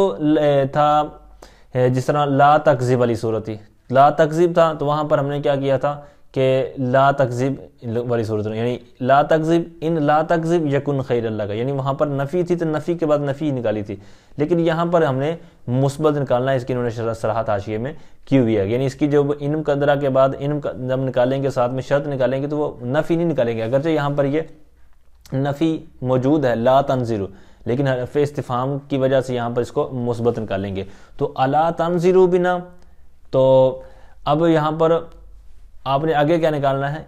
تھا جس طرح لا تکذب والی صورت تھی، لا تکذب تھا، تو وہاں پر ہم نے کیا کیا تھا کہ لا تکذب والی صورت، یعنی لا تکذب، ان لا تکذب یکن خیر اللہ کا، یعنی وہاں پر نفی تھی تو نفی کے بعد نفی نکالی تھی. لیکن یہاں پر ہم نے مثبت نکالنا ہے، اس کی انہوں نے صراحت حاشیے میں کی ہوئی ہے. یعنی اس کی جو ان مقدرہ کے بعد ان جب نکالیں گے ساتھ میں شرط نکالیں گے تو وہ نفی نہیں نکالیں گے، اگرچہ یہاں پر یہ نفی موجود ہے لا تنزل، لیکن حرف استفہام کی وجہ سے یہاں پر اس کو مثبت نکالیں گے. تو الا تنزل بنا، تو اب یہاں پر آپ نے آگے کیا نکالنا ہے،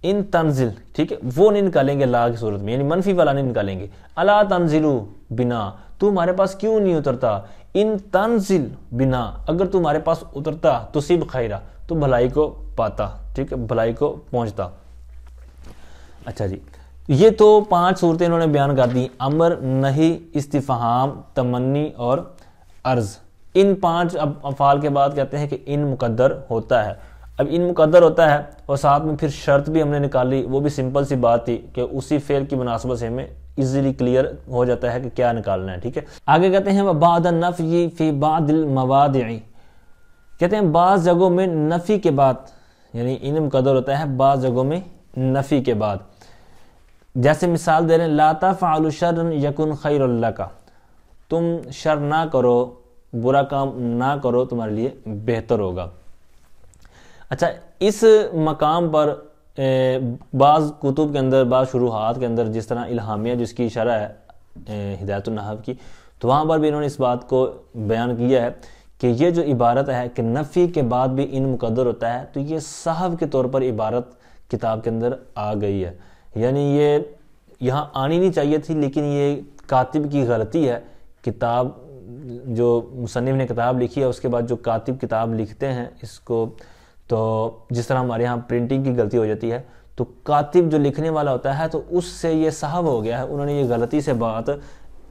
ان تنزل، ٹھیک ہے، وہ نہیں نکالیں گے لا کی صورت میں، یعنی منفی والا نہیں نکالیں گے. الا تنزل بنا، تو ہمارے پاس کیوں نہیں اترتا، ان تنزل بنا، اگر تو ہمارے پاس اترتا، تصب خیرا، تو بھلائی کو پاتا، ٹھیک ہے، بھلائی کو پہنچتا. اچھا جی، یہ تو 5 صورتیں انہوں نے بیان کر دی، امر، نہی، استفہام، تمنی اور عرض. ان 5 افعال کے بعد کہتے ہیں کہ ان مقدر ہوتا ہے. اب ان مقدر ہوتا ہے اور ساتھ میں پھر شرط بھی ہم نے نکالی، وہ بھی سمپل سی بات تھی کہ اسی فعل کی مناسبت سے ہمیں ایزیلی کلیئر ہو جاتا ہے کہ کیا نکالنا ہے، ٹھیک ہے. آگے کہتے ہیں وَبَعْدَ النَّفْيِ فِي بَعْدِ الْمَوَادِعِ، کہتے ہیں بعض جگہوں میں نفی کے بعد، یعنی ان مقدر ہوتا ہے بعض جگہوں میں نفی کے بعد. جیسے مثال دے رہے ہیں لا تفعلوا شرا یکن خیر لک، تم شر نہ کرو، برا کام نہ کرو، تمہارے لیے بہتر ہوگا. اچھا اس مقام پر بعض کتب کے اندر، بعض شروحات کے اندر، جس طرح الہامیہ جس کی شرح ہے ہدایت النحو کی، تو وہاں پر بھی انہوں نے اس بات کو بیان کیا ہے کہ یہ جو عبارت ہے کہ نفی کے بعد بھی ان مقدر ہوتا ہے، تو یہ صحو کے طور پر عبارت کتاب کے اندر آ گئی ہے. یعنی یہ یہاں آنی نہیں چاہیے تھی، لیکن یہ کاتب کی غلطی ہے. کتاب جو مصنف نے کتاب لکھی ہے، اس کے بعد جو کاتب کتاب لکھتے ہیں اس کو، تو جس طرح ہمارے ہاں پرنٹنگ کی غلطی ہو جاتی ہے، تو کاتب جو لکھنے والا ہوتا ہے تو اس سے یہ صحو ہو گیا ہے، انہوں نے یہ غلطی سے بات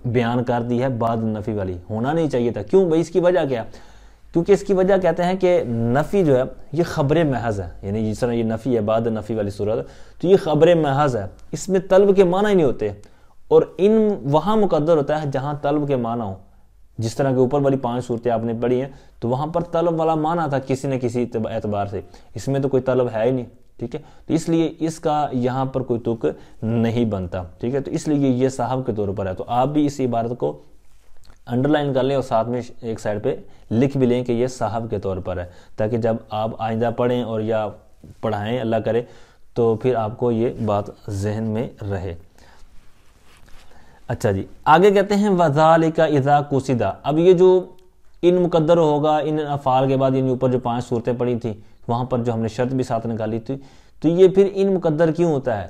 بیان کر دی ہے، بعد نفی والی ہونا نہیں چاہیے تھا. کیوں بھائی، اس کی وجہ کیا؟ کیونکہ اس کی وجہ کہتے ہیں کہ نفی جو ہے یہ خبر محض ہے، یعنی جس طرح یہ نفی ہے بعد نفی والی صورت، تو یہ خبر محض ہے، اس میں طلب کے معنی ہی نہیں ہوتے. اور ان وہاں مقدر ہوتا ہے جہاں طلب کے معنی ہو، جس طرح کے اوپر والی 5 صورتیں آپ نے پڑھی ہیں، تو وہاں پر طلب والا معنی تھا کسی نہ کسی اعتبار سے، اس میں تو کوئی طلب ہے ہی نہیں، ٹھیک ہے. تو اس لیے اس کا یہاں پر کوئی تک نہیں بنتا، ٹھیک ہے. تو اس لیے یہ صحو کے طور پر ہے. تو آپ بھی اس عبارت کو انڈر لائن کر لیں اور ساتھ میں ایک سائڈ پہ لکھ بھی لیں کہ یہ صحو کے طور پر ہے، تاکہ جب آپ آئندہ پڑھیں اور یا پڑھائیں اللہ کرے تو پھر آپ کو یہ بات ذہن میں رہے. اچھا جی، آگے کہتے ہیں وَذَلِكَ إِذَا قُصِدَ. اب یہ جو ان مقدر ہوگا ان افعال کے بعد، یعنی اوپر جو 5 صورتیں پڑھی تھیں وہاں پر جو ہم نے شرط بھی ساتھ نکالی تھی، تو یہ پھر ان مقدر کیوں ہوتا ہے؟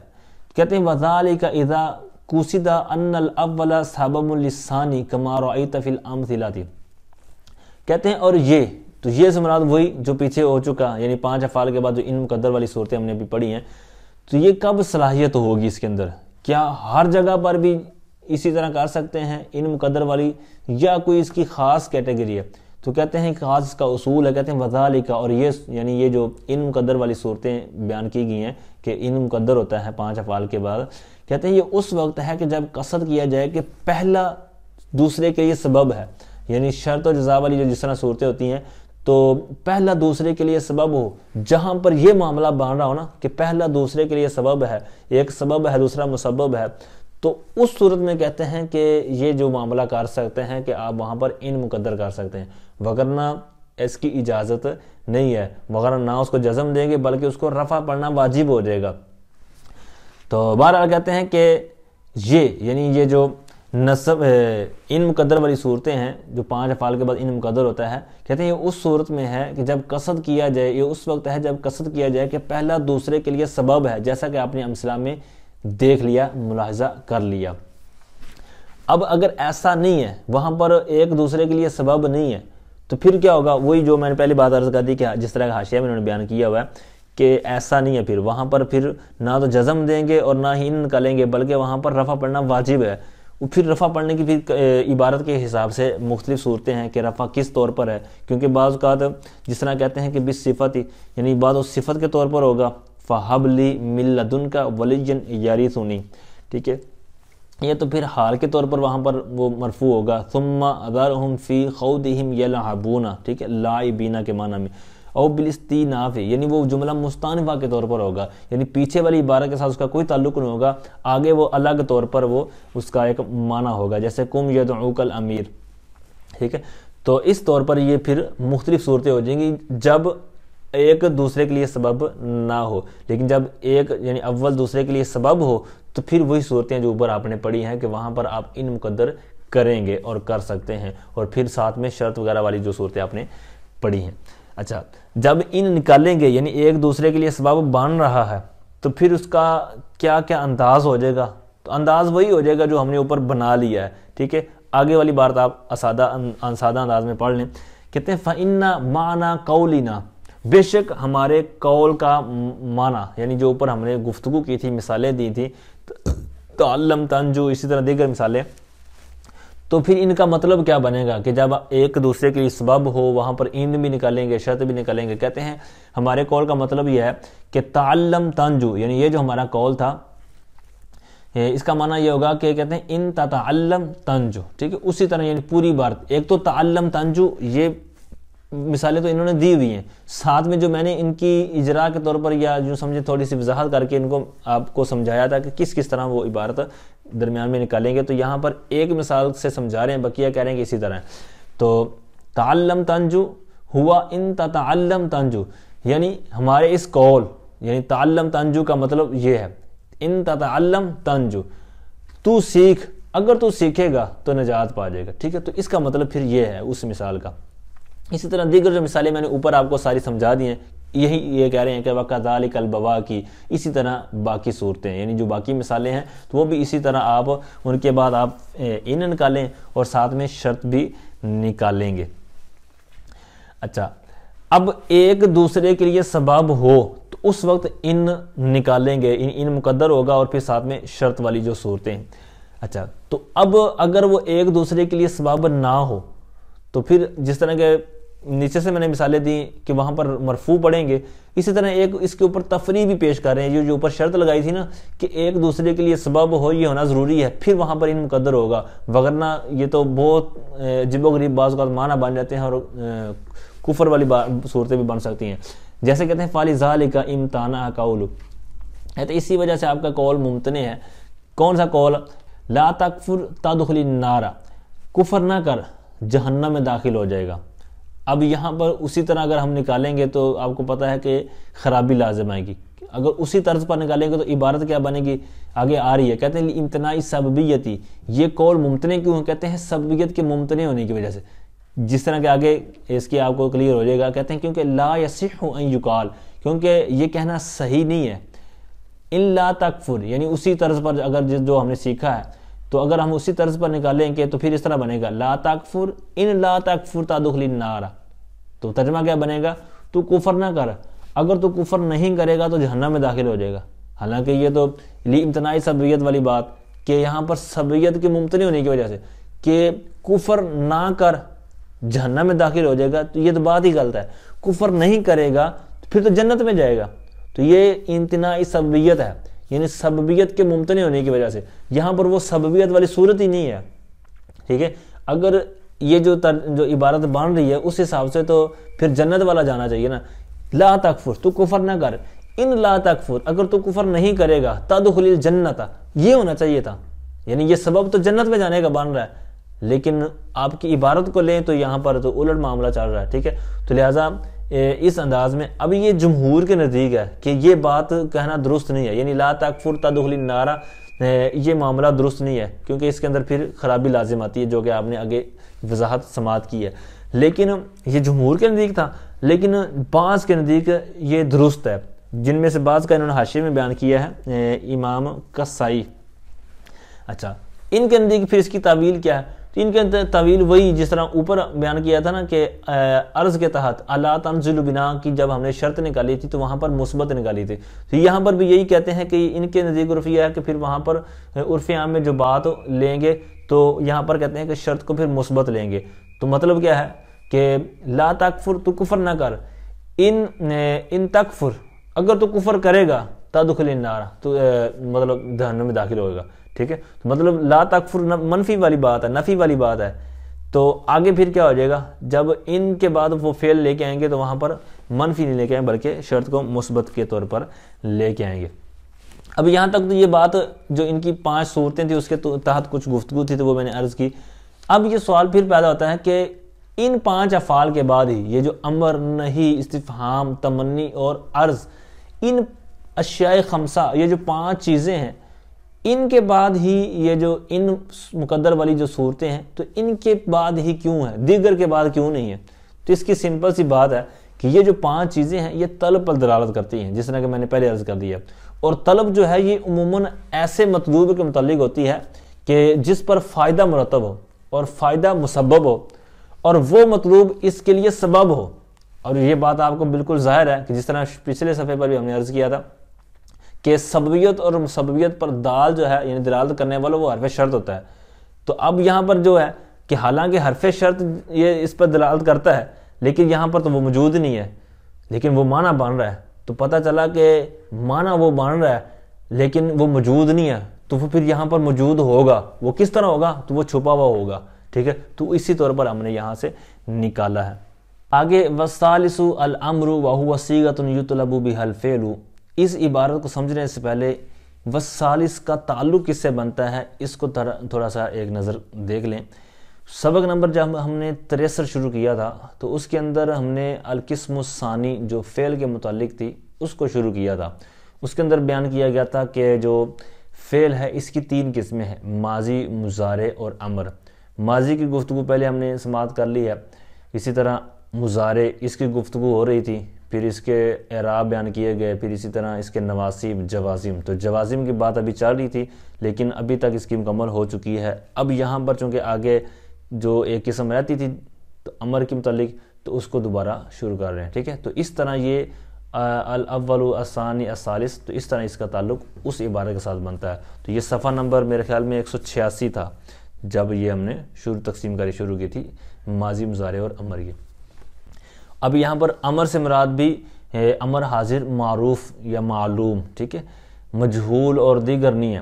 کہتے ہیں وَذَلِكَ إِذَا قُصِدَ أَنَّ الْأَوَّلَ سَبَبٌ لِلثَّانِي كَمَا رَأَيْتَ فِي الْأَمْثِلَةِ. کہتے ہیں اور یہ تو یہ سے مراد وہی جو پیچھے ہو چکا، یعنی 5 افعال کے بعد جو ان مقدر والی صورتیں ہم نے بھی پڑھی ہیں، تو یہ کب صلاحیت ہوگی اس کے اندر کیا ہر جگہ پر بھی اسی طرح کر سکتے ہیں ان مقدر والی، یا کوئی اس کی خاص کیٹیگری ہے؟ تو کہتے ہیں خاص اس کا اصول ہے، کہتے ہیں وذالک، اور یہ یعنی یہ جو ان مقدر والی صورتیں بیان کی گئی ہیں کہ ان مقدر ہوتا ہے 5 افعال کے بعد، کہتے ہیں یہ اس وقت ہے کہ جب قصد کیا جائے کہ پہلا دوسرے کے لیے سبب ہے، یعنی شرط و جزا والی جو جس طرح صورتیں ہوتی ہیں تو پہلا دوسرے کے لیے سبب ہو، جہاں پر یہ معاملہ بن رہا ہو نا کہ پہلا دوسرے کے لیے سبب ہے، ایک سبب ہے دوسرا مسبب ہے، تو اس صورت میں کہتے ہیں کہ یہ جو معاملہ کر سکتے ہیں کہ آپ وہاں پر ان مقدر کر سکتے ہیں، وگرنہ اس کی اجازت نہیں ہے، وگرنہ نہ اس کو جزم دیں گے بلکہ اس کو رفع پڑھنا واجب ہو جائے گا۔ تو بہرحال کہتے ہیں کہ یعنی یہ جو نصب ان مقدر والی صورتیں ہیں جو 5 افعال کے بعد ان مقدر ہوتا ہے، کہتے ہیں یہ اس صورت میں ہے کہ جب قصد کیا جائے، یہ اس وقت ہے جب قصد کیا جائے کہ پہلا دوسرے کے لیے سبب ہے، جیسا کہ آپ نے امثلہ میں دیکھ لیا، ملاحظہ کر لیا۔ اب اگر ایسا نہیں ہے، وہاں پر ایک دوسرے کے لیے سبب نہیں ہے، تو پھر کیا ہوگا؟ وہی جو میں نے پہلی بات عرض کر دی کہ جس طرح حاشیہ میں انہوں نے بیان کیا ہوا ہے کہ ایسا نہیں ہے، پھر وہاں پر پھر نہ تو جزم دیں گے اور نہ ہی ان نکالیں گے، بلکہ وہاں پر رفع پڑھنا واجب ہے۔ پھر رفع پڑھنے کی پھر عبارت کے حساب سے مختلف صورتیں ہیں کہ رفع کس طور پر ہے، کیونکہ بعض اوقات جس طرح کہتے ہیں کہ بالصفت، یعنی بعض اس صفت کے طور پر ہوگا، فَحَبْ لِي مِن لَدُنْكَ وَلِيًّا يَرِثُنِي، ٹھیک ہے، یہ تو پھر حال کے طور پر وہاں پر وہ مرفوع ہوگا، ثُمَّ أَذَرْهُمْ فِي خَوْضِهِمْ يَلْعَبُونَ، ٹھیک ہے، لاعبین کے معنی میں، او بالاستئناف، یعنی وہ جملہ مستأنفہ کے طور پر ہوگا، یعنی پیچھے والی عبارت کے ساتھ اس کا کوئی تعلق نہیں ہوگا، آگے وہ الگ طور پر وہ اس کا ایک معنی ہوگا، جیسے کم یدعوک الامیر، ٹھیک ہے۔ تو اس طور پر یہ پھر مختلف صورتیں ہو جائیں گی جب ایک دوسرے کے لیے سبب نہ ہو، لیکن جب ایک یعنی اول دوسرے کے لیے سبب ہو تو پھر وہی صورتیں جو اوپر آپ نے پڑھی ہیں کہ وہاں پر آپ ان مقدر کریں گے اور کر سکتے ہیں، اور پھر ساتھ میں شرط وغیرہ والی جو صورتیں آپ نے پڑھی ہیں۔ اچھا، جب ان نکالیں گے یعنی ایک دوسرے کے لیے سبب بن رہا ہے تو پھر اس کا کیا کیا انداز ہو جائے گا؟ تو انداز وہی ہو جائے گا جو ہم نے اوپر بنا لیا ہے، ٹھیک ہے۔ آگے والی بات آپ سادہ انداز میں پڑھ لیں، کہتے ہیں فَإِنَّ مَعْنَا قَوْلِنَا، بے شک ہمارے قول کا معنی، یعنی جو اوپر ہم نے گفتگو کی تھی، مثالیں دی تھی، تعلم تنجو، اسی طرح دیگر مثالیں، تو پھر ان کا مطلب کیا بنے گا کہ جب ایک دوسرے کے لیے سبب ہو وہاں پر ان بھی نکالیں گے، شرط بھی نکالیں گے۔ کہتے ہیں ہمارے قول کا مطلب یہ ہے کہ تعلم تنجو، یعنی یہ جو ہمارا قول تھا اس کا معنی یہ ہوگا کہ کہتے ہیں ان تتعلم تنجو، ٹھیک ہے، اسی طرح یعنی پوری بات، ایک تو تعلم تنجو، یہ مثالیں تو انہوں نے دی ہوئی ہیں، ساتھ میں جو میں نے ان کی اجراء کے طور پر یا جو سمجھے تھوڑی سی وضاحت کر کے ان کو آپ کو سمجھایا تھا کہ کس طرح وہ عبارت درمیان میں نکالیں گے، تو یہاں پر ایک مثال سے سمجھا رہے ہیں، بقیہ کہہ رہے ہیں کہ اسی طرح۔ تو تعلم تنجو ہوا ان تتعلم تنجو، یعنی ہمارے اس قول یعنی تعلم تنجو کا مطلب یہ ہے، ان تتعلم تنجو، تو سیکھ، اگر تو سیکھے گا تو نجات پا جائے گا، ٹھیک ہے۔ تو اس کا مطلب پھر یہ ہے اس مثال کا۔ اسی طرح دیگر جو مثالیں میں نے اوپر آپ کو ساری سمجھا دی ہیں، یہی یہ کہہ رہے ہیں کہ وَكَذَلِكَ الْبَوَاقِي، اسی طرح باقی صورتیں یعنی جو باقی مثالیں ہیں تو وہ بھی اسی طرح آپ ان کے بعد آپ ان نکالیں اور ساتھ میں شرط بھی نکالیں گے۔ اچھا، اب ایک دوسرے کے لیے سبب ہو تو اس وقت ان نکالیں گے، ان مقدر ہوگا اور پھر ساتھ میں شرط والی جو صورتیں ہیں۔ اچھا، تو اب اگر وہ ایک دوسرے کے لیے سبب نہ ہو تو پھر جس طرح کے نیچے سے میں نے مثالیں دی کہ وہاں پر مرفوع پڑھیں گے، اسی طرح ایک اس کے اوپر تفریح بھی پیش کر رہے ہیں، جو اوپر شرط لگائی تھی نا کہ ایک دوسرے کے لیے سبب ہو، یہ ہونا ضروری ہے، پھر وہاں پر ان مقدر ہوگا، وگرنہ یہ تو بہت عجیب و غریب بعض اوقات معنی بن جاتے ہیں اور کفر والی صورتیں بھی بن سکتی ہیں، جیسے کہتے ہیں فَلِذَلِكَ امْتَنَعَ قَوْلُهُ، کہتے ہیں اسی وجہ سے آپ کا قول ممتنع ہے۔ کون سا قول؟ لَا تَكْفُرْ تَدْخُلِ النَّارَ، کفر نہ کر جہنم میں داخل ہو جائے گا۔ اب یہاں پر اسی طرح اگر ہم نکالیں گے تو آپ کو پتہ ہے کہ خرابی لازم آئے گی، اگر اسی طرز پر نکالیں گے تو عبارت کیا بنے گی؟ آگے آ رہی ہے، کہتے ہیں امتناعی سببیتی، یہ قول ممتنع کیوں؟ کہتے ہیں سببیت کے ممتنع ہونے کی وجہ سے، جس طرح کہ آگے اس کی آپ کو کلیئر ہو جائے گا۔ کہتے ہیں کیونکہ لا یصح ان یقال، کیونکہ یہ کہنا صحیح نہیں ہے، ان لا تکفر، یعنی اسی طرز پر اگر جو ہم نے سیکھا ہے تو اگر ہم اسی طرز پر نکالیں گے تو پھر اس طرح بنے گا لا تکفر ان لا تکفر تدخل النار، تو ترجمہ کیا بنے گا؟ تو کفر نہ کر، اگر تو کفر نہیں کرے گا تو جہنم میں داخل ہو جائے گا۔ حالانکہ یہ تو امتناعی سببیت والی بات کہ یہاں پر سببیت کے ممتنع ہونے کی وجہ سے کہ کفر نہ کر جہنم میں داخل ہو جائے گا، تو یہ تو بات ہی غلط ہے. کفر نہیں کرے گا پھر تو جنت میں جائے گا. تو یہ امتناعی سببیت ہے، یعنی سببیت کے ممتنع ہونے کی وجہ سے. یہاں پر وہ سببیت والی صورت ہی نہیں ہے. ٹھیک ہے، اگر یہ جو عبارت بن رہی ہے اس حساب سے تو پھر جنت والا جانا چاہیے نا. لا تکفر، تو کفر نہ کر. ان لا تکفر، اگر تو کفر نہیں کرے گا تدخل الجنت، یہ ہونا چاہیے تھا. یعنی یہ سبب تو جنت میں جانے کا بن رہا ہے، لیکن آپ کی عبارت کو لیں تو یہاں پر تو الٹ معاملہ چل رہا ہے. ٹھیک ہے، تو لہٰذا اس انداز میں اب یہ جمہور کے نزدیک ہے کہ یہ بات کہنا درست نہیں ہے. یعنی لا تکفر تدخل النار، یہ معاملہ درست نہیں ہے، کیونکہ اس کے اندر پھر خرابی لازم آتی ہے، جو کہ آپ نے آگے وضاحت سماعت کی ہے. لیکن یہ جمہور کے نزدیک تھا، لیکن بعض کے نزدیک یہ درست ہے، جن میں سے بعض کا انہوں نے حاشیے میں بیان کیا ہے امام قصائی. اچھا، ان کے نزدیک پھر اس کی تعویل کیا ہے؟ تو ان کے تعویل وہی جس طرح اوپر بیان کیا تھا نا کہ عرض کے تحت الا تنزل بنا کی جب ہم نے شرط نکالی تھی تو وہاں پر مثبت نکالی تھی. تو یہاں پر بھی یہی کہتے ہیں کہ ان کے نزدیک عرف یہ ہے کہ پھر وہاں پر عرف عام میں جو بات لیں گے تو یہاں پر کہتے ہیں کہ شرط کو پھر مثبت لیں گے. تو مطلب کیا ہے کہ لا تکفر، تو کفر نہ کر. ان تکفر، اگر تو کفر کرے گا تدخل النار، تو مطلب جہنم میں داخل ہوگا. ٹھیک ہے، تو مطلب لا تکفر منفی والی بات ہے، نفی والی بات ہے. تو آگے پھر کیا ہو جائے گا، جب ان کے بعد وہ فعل لے کے آئیں گے تو وہاں پر منفی نہیں لے کے آئیں بلکہ شرط کو مثبت کے طور پر لے کے آئیں گے. اب یہاں تک تو یہ بات جو ان کی 5 صورتیں تھیں اس کے تحت کچھ گفتگو تھی تو وہ میں نے عرض کی. اب یہ سوال پھر پیدا ہوتا ہے کہ ان 5 افعال کے بعد ہی یہ جو امر، نہی، استفہام، تمنی اور عرض، ان اشیاء خمسہ، یہ جو 5 چیزیں ہیں، ان کے بعد ہی یہ جو ان مقدر والی جو صورتیں ہیں تو ان کے بعد ہی کیوں ہے، دیگر کے بعد کیوں نہیں ہے؟ تو اس کی سمپل سی بات ہے کہ یہ جو 5 چیزیں ہیں یہ طلب پر دلالت کرتی ہیں، جس طرح کہ میں نے پہلے عرض کر دیا. اور طلب جو ہے یہ عموماً ایسے مطلوب کے متعلق ہوتی ہے کہ جس پر فائدہ مرتب ہو اور فائدہ مسبب ہو، اور وہ مطلوب اس کے لیے سبب ہو. اور یہ بات آپ کو بالکل ظاہر ہے کہ جس طرح پچھلے صفحے پر بھی ہم نے عرض کیا تھا کہ سببیت اور مسببیت پر دال جو ہے یعنی دلالت کرنے والا وہ حرف شرط ہوتا ہے. تو اب یہاں پر جو ہے کہ حالانکہ حرف شرط یہ اس پر دلالت کرتا ہے لیکن یہاں پر تو وہ موجود نہیں ہے، لیکن وہ معنی بن رہا ہے. تو پتہ چلا کہ معنی وہ بن رہا ہے لیکن وہ موجود نہیں ہے، تو وہ پھر یہاں پر موجود ہوگا. وہ کس طرح ہوگا؟ تو وہ چھپا ہوا ہوگا. ٹھیک ہے، تو اسی طور پر ہم نے یہاں سے نکالا ہے. آگے والثالث الامر وهو صيغۃ يطلب بها الفعل. اس عبارت کو سمجھنے سے پہلے والثالث کا تعلق کس سے بنتا ہے اس کو تھوڑا سا ایک نظر دیکھ لیں. سبق نمبر جب ہم نے 63 شروع کیا تھا تو اس کے اندر ہم نے القسم الثانی جو فعل کے متعلق تھی اس کو شروع کیا تھا. اس کے اندر بیان کیا گیا تھا کہ جو فعل ہے اس کی 3 قسمیں ہیں، ماضی، مضارع اور امر. ماضی کی گفتگو پہلے ہم نے سماعت کر لی ہے. اسی طرح مضارع اس کی گفتگو ہو رہی تھی، پھر اس کے اعراب بیان کیے گئے، پھر اسی طرح اس کے نواسب، جوازم. تو جوازم کی بات ابھی چل رہی تھی لیکن ابھی تک اس کی مکمل ہو چکی ہے. اب یہاں پر چونکہ آگے جو ایک قسم رہتی تھی تو امر کے متعلق تو اس کو دوبارہ شروع کر رہے ہیں. ٹھیک ہے، تو اس طرح یہ الاول الثانی الثالث، تو اس طرح اس کا تعلق اس عبارت کے ساتھ بنتا ہے. تو یہ صفحہ نمبر میرے خیال میں 186 تھا جب یہ ہم نے تقسیم کاری شروع کی تھی ماضی، مضارع اور امر کی. اب یہاں پر امر سے مراد بھی امر حاضر، معروف یا معلوم. ٹھیک ہے، مجہول اور دیگر نہیں ہے،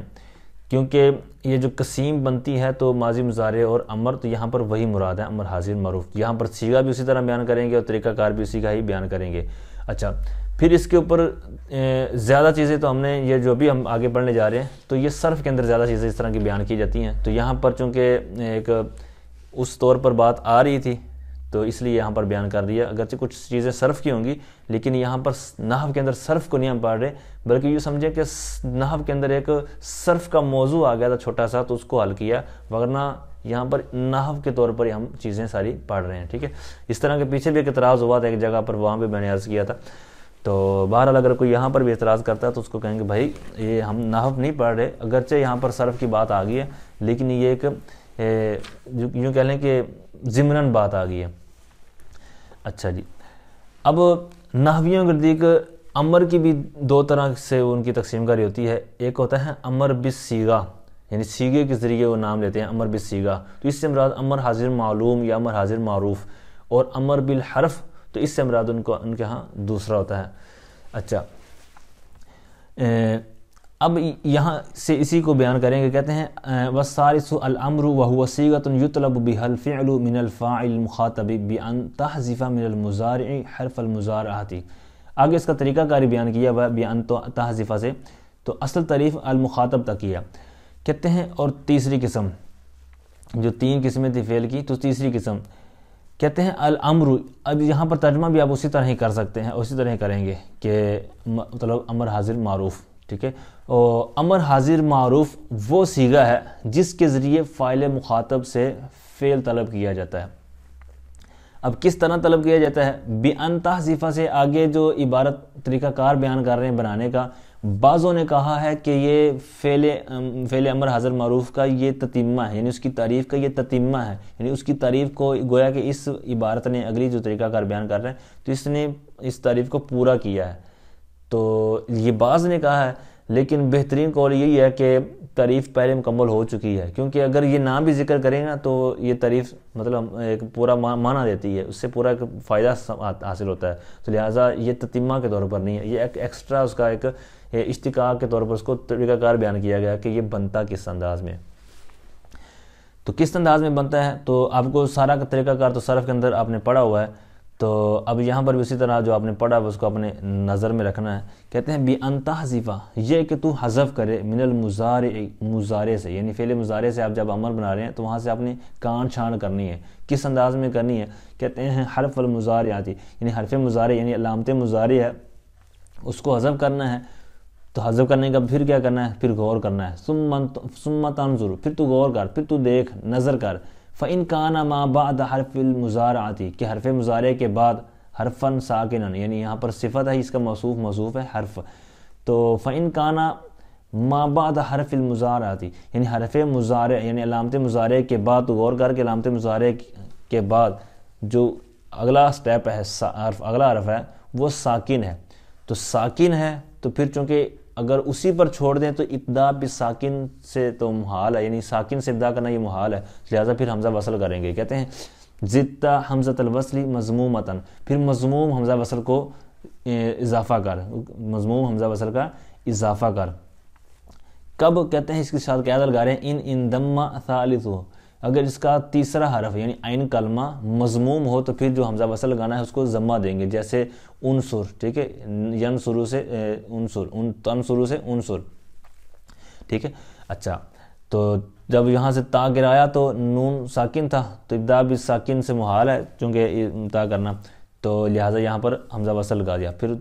کیونکہ یہ جو قسیم بنتی ہے تو ماضی، مضارع اور امر، تو یہاں پر وہی مراد ہے، امر حاضر معروف. یہاں پر صیغہ بھی اسی طرح بیان کریں گے اور طریقہ کار بھی اسی کا ہی بیان کریں گے. اچھا، پھر اس کے اوپر زیادہ چیزیں تو ہم نے یہ جو بھی ہم آگے پڑھنے جا رہے ہیں تو یہ صرف کے اندر زیادہ چیزیں اس طرح کی بیان کی جاتی ہیں. تو یہاں پر چونکہ ایک اس طور پر بات آ رہی تھی تو اس لیے یہاں پر بیان کر دیا. اگرچہ کچھ چیزیں صرف کی ہوں گی لیکن یہاں پر نحو کے اندر صرف کو نہیں ہم پڑھ رہے، بلکہ یہ سمجھیں کہ نحو کے اندر ایک صرف کا موضوع آ گیا تھا چھوٹا سا، تو اس کو حل کیا، ورنہ یہاں پر نحو کے طور پر ہم چیزیں ساری پڑھ رہے ہیں. ٹھیک ہے، اس طرح کے پیچھے بھی ایک اعتراض ہوا تھا ایک جگہ پر، وہاں پہ میں نے عرض کیا تھا. تو بہرحال اگر کوئی یہاں پر بھی اعتراض کرتا ہے تو اس کو کہیں گے بھائی یہ ہم نحو نہیں پڑھ رہے، اگرچہ یہاں پر صرف کی بات آ گئی ہے لیکن یہ ایک یوں کہہ لیں کہ ضمناً بات آ گئی ہے. اچھا جی، اب نحویوں کے نزدیک امر کی بھی دو طرح سے ان کی تقسیم کاری ہوتی ہے. ایک ہوتا ہے امر بالصیغہ، یعنی سیغے کے ذریعے وہ نام لیتے ہیں امر بالصیغہ، تو اس سے مراد امر حاضر معلوم یا امر حاضر معروف. اور امر بالحرف تو اس سے مراد ان کے ہاں دوسرا ہوتا ہے. اچھا اب یہاں سے اسی کو بیان کریں گے. کہتے ہیں والثالث الامر وهو صيغة يطلب بها الفعل من الفاعل المخاطب بأن تحذف من المضارع حرف المضارعة. آگے اس کا طریقہ کاری بیان کیا ہوا بأن تحذف سے، تو اصل تعریف المخاطب تک کیا. کہتے ہیں اور تیسری قسم، جو تین قسمیں تھی فعل کی، تو تیسری قسم کہتے ہیں الامر. اب یہاں پر ترجمہ بھی آپ اسی طرح ہی کر سکتے ہیں، اسی طرح ہی کریں گے کہ مطلب امر حاضر معروف. ٹھیک ہے، اور امر حاضر معروف وہ صیغہ ہے جس کے ذریعے فاعل مخاطب سے فعل طلب کیا جاتا ہے. اب کس طرح طلب کیا جاتا ہے؟ بِأَن تحذف سے آگے جو عبارت طریقہ کار بیان کر رہے ہیں بنانے کا، بعضوں نے کہا ہے کہ یہ فعل امر حاضر معروف کا یہ تتمہ ہے، یعنی اس کی تعریف کا یہ تتمہ ہے، یعنی اس کی تعریف کو گویا کہ اس عبارت نے اگلی جو طریقہ کار بیان کر رہے ہیں تو اس نے اس تعریف کو پورا کیا ہے. تو یہ بعض نے کہا ہے، لیکن بہترین قول یہی ہے کہ تعریف پہلے مکمل ہو چکی ہے، کیونکہ اگر یہ نام بھی ذکر کریں گا تو یہ تعریف مطلب ایک پورا معنی دیتی ہے، اس سے پورا ایک فائدہ حاصل ہوتا ہے. تو لہٰذا یہ تتمہ کے طور پر نہیں ہے، یہ ایک ایکسٹرا اس کا ایک اشتقاق کے طور پر اس کو طریقہ کار بیان کیا گیا کہ یہ بنتا کس انداز میں. تو کس انداز میں بنتا ہے تو آپ کو سارا کا طریقہ کار تو صرف کے اندر آپ نے پڑھا ہوا ہے. تو اب یہاں پر بھی اسی طرح جو آپ نے پڑھا ہے اس کو اپنے نظر میں رکھنا ہے. کہتے ہیں بِأَن تحذف، یہ کہ تو حذف کرے من المضارع، مضارع سے، یعنی فعل مضارع سے آپ جب امر بنا رہے ہیں تو وہاں سے آپ نے کان چھان کرنی ہے. کس انداز میں کرنی ہے؟ کہتے ہیں حرف المضارعاتی، یعنی حرف مضارع یعنی علامت مضارع ہے اس کو حذف کرنا ہے. تو حذف کرنے کا پھر کیا کرنا ہے؟ پھر غور کرنا ہے. ثم تنظر، پھر تو غور کر، پھر تو دیکھ، نظر کر. فَإِن كَانَ مَا بَعْدَ حرف المضارعاتی، کہ حرف مضارع کے بعد حرفاً ساکنن، یعنی یہاں پر صفت ہے، اس کا موصوف ہے حرف. تو فَإِن كَانَ مَا بَعْدَ حرف المضارعاتی، یعنی حرف مضارع یعنی علامت مضارع کے بعد، تو غور کر کے علامت مضارع کے بعد جو اگلا سٹیپ ہے، اگلا حرف ہے وہ ساکن ہے. تو ساکن ہے تو پھر چونکہ اگر اسی پر چھوڑ دیں تو ابتدا بالساکن سے تو محال ہے، یعنی ساکن سے ابتدا کرنا یہ محال ہے، لہٰذا پھر حمزہ وصل کریں گے. کہتے ہیں زدتا حمزۃ الوصل مضمومتاً، پھر مضموم حمزہ وصل کو اضافہ کر، مضموم حمزہ وصل کا اضافہ کر. کب؟ کہتے ہیں اس کے ساتھ قاعدہ لگا رہے ہیں ان دم ثالث، اگر اس کا تیسرا حرف یعنی عین کلمہ مضموم ہو تو پھر جو حمزہ وصل لگانا ہے اس کو ضمہ دیں گے، جیسے انصر. ٹھیک ہے، ینصرو سے انصر، تنصرو سے انصر. ٹھیک ہے. اچھا، تو جب یہاں سے تا گرایا تو نون ساکن تھا تو ابتدا بھی ساکن سے محال ہے چونکہ تا کرنا، تو لہٰذا یہاں پر حمزہ وصل لگا دیا. پھر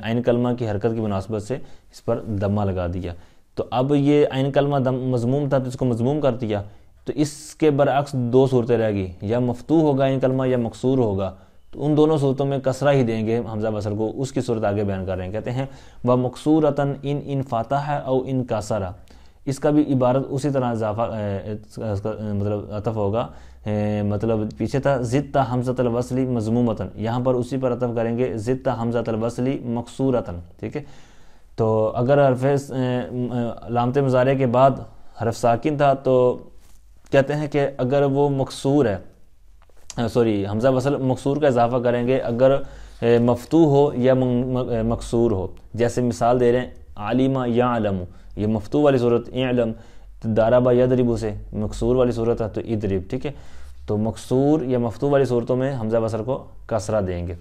عین کلمہ کی حرکت کی مناسبت سے اس پر دمہ لگا دیا. تو اب یہ عین کلمہ مضموم تھا تو اس کو مضموم کر دیا. تو اس کے برعکس دو صورتیں رہ گی، یا مفتوح ہوگا عین کلمہ یا مکسور ہوگا. تو ان دونوں صورتوں میں کسرہ ہی دیں گے حمزہ وصل کو. اس کی صورت آگے بیان کر رہے ہیں. کہتے ہیں وَمَكْسُورَةً ان فاتح او ان کاسرہ، اس کا بھی عبارت اسی طرح اضافہ مطلب عطف ہوگا. مطلب پیچھے تھا زدتا حمزۃ الوصل مضمومتاً، یہاں پر اسی پر عطف کریں گے زدتا حمزۃ الوصل مکسورتاً. ٹھیک ہے. تو اگر حرف علامت مضارع کے بعد حرف ساکن تھا تو کہتے ہیں کہ اگر وہ مکسور ہے، حمزہ وصل مکسور کا اضافہ کریں گے اگر مفتوح ہو یا مکسور ہو. جیسے مثال دے رہے ہیں عالمہ یعلم، یہ مفتوح والی صورت اعلم، ضرب یضرب سے مکسور والی صورت ہے تو اضرب. ٹھیک ہے. تو مکسور یا مفتوح والی صورتوں میں حمزہ وصل کو کسرہ دیں گے.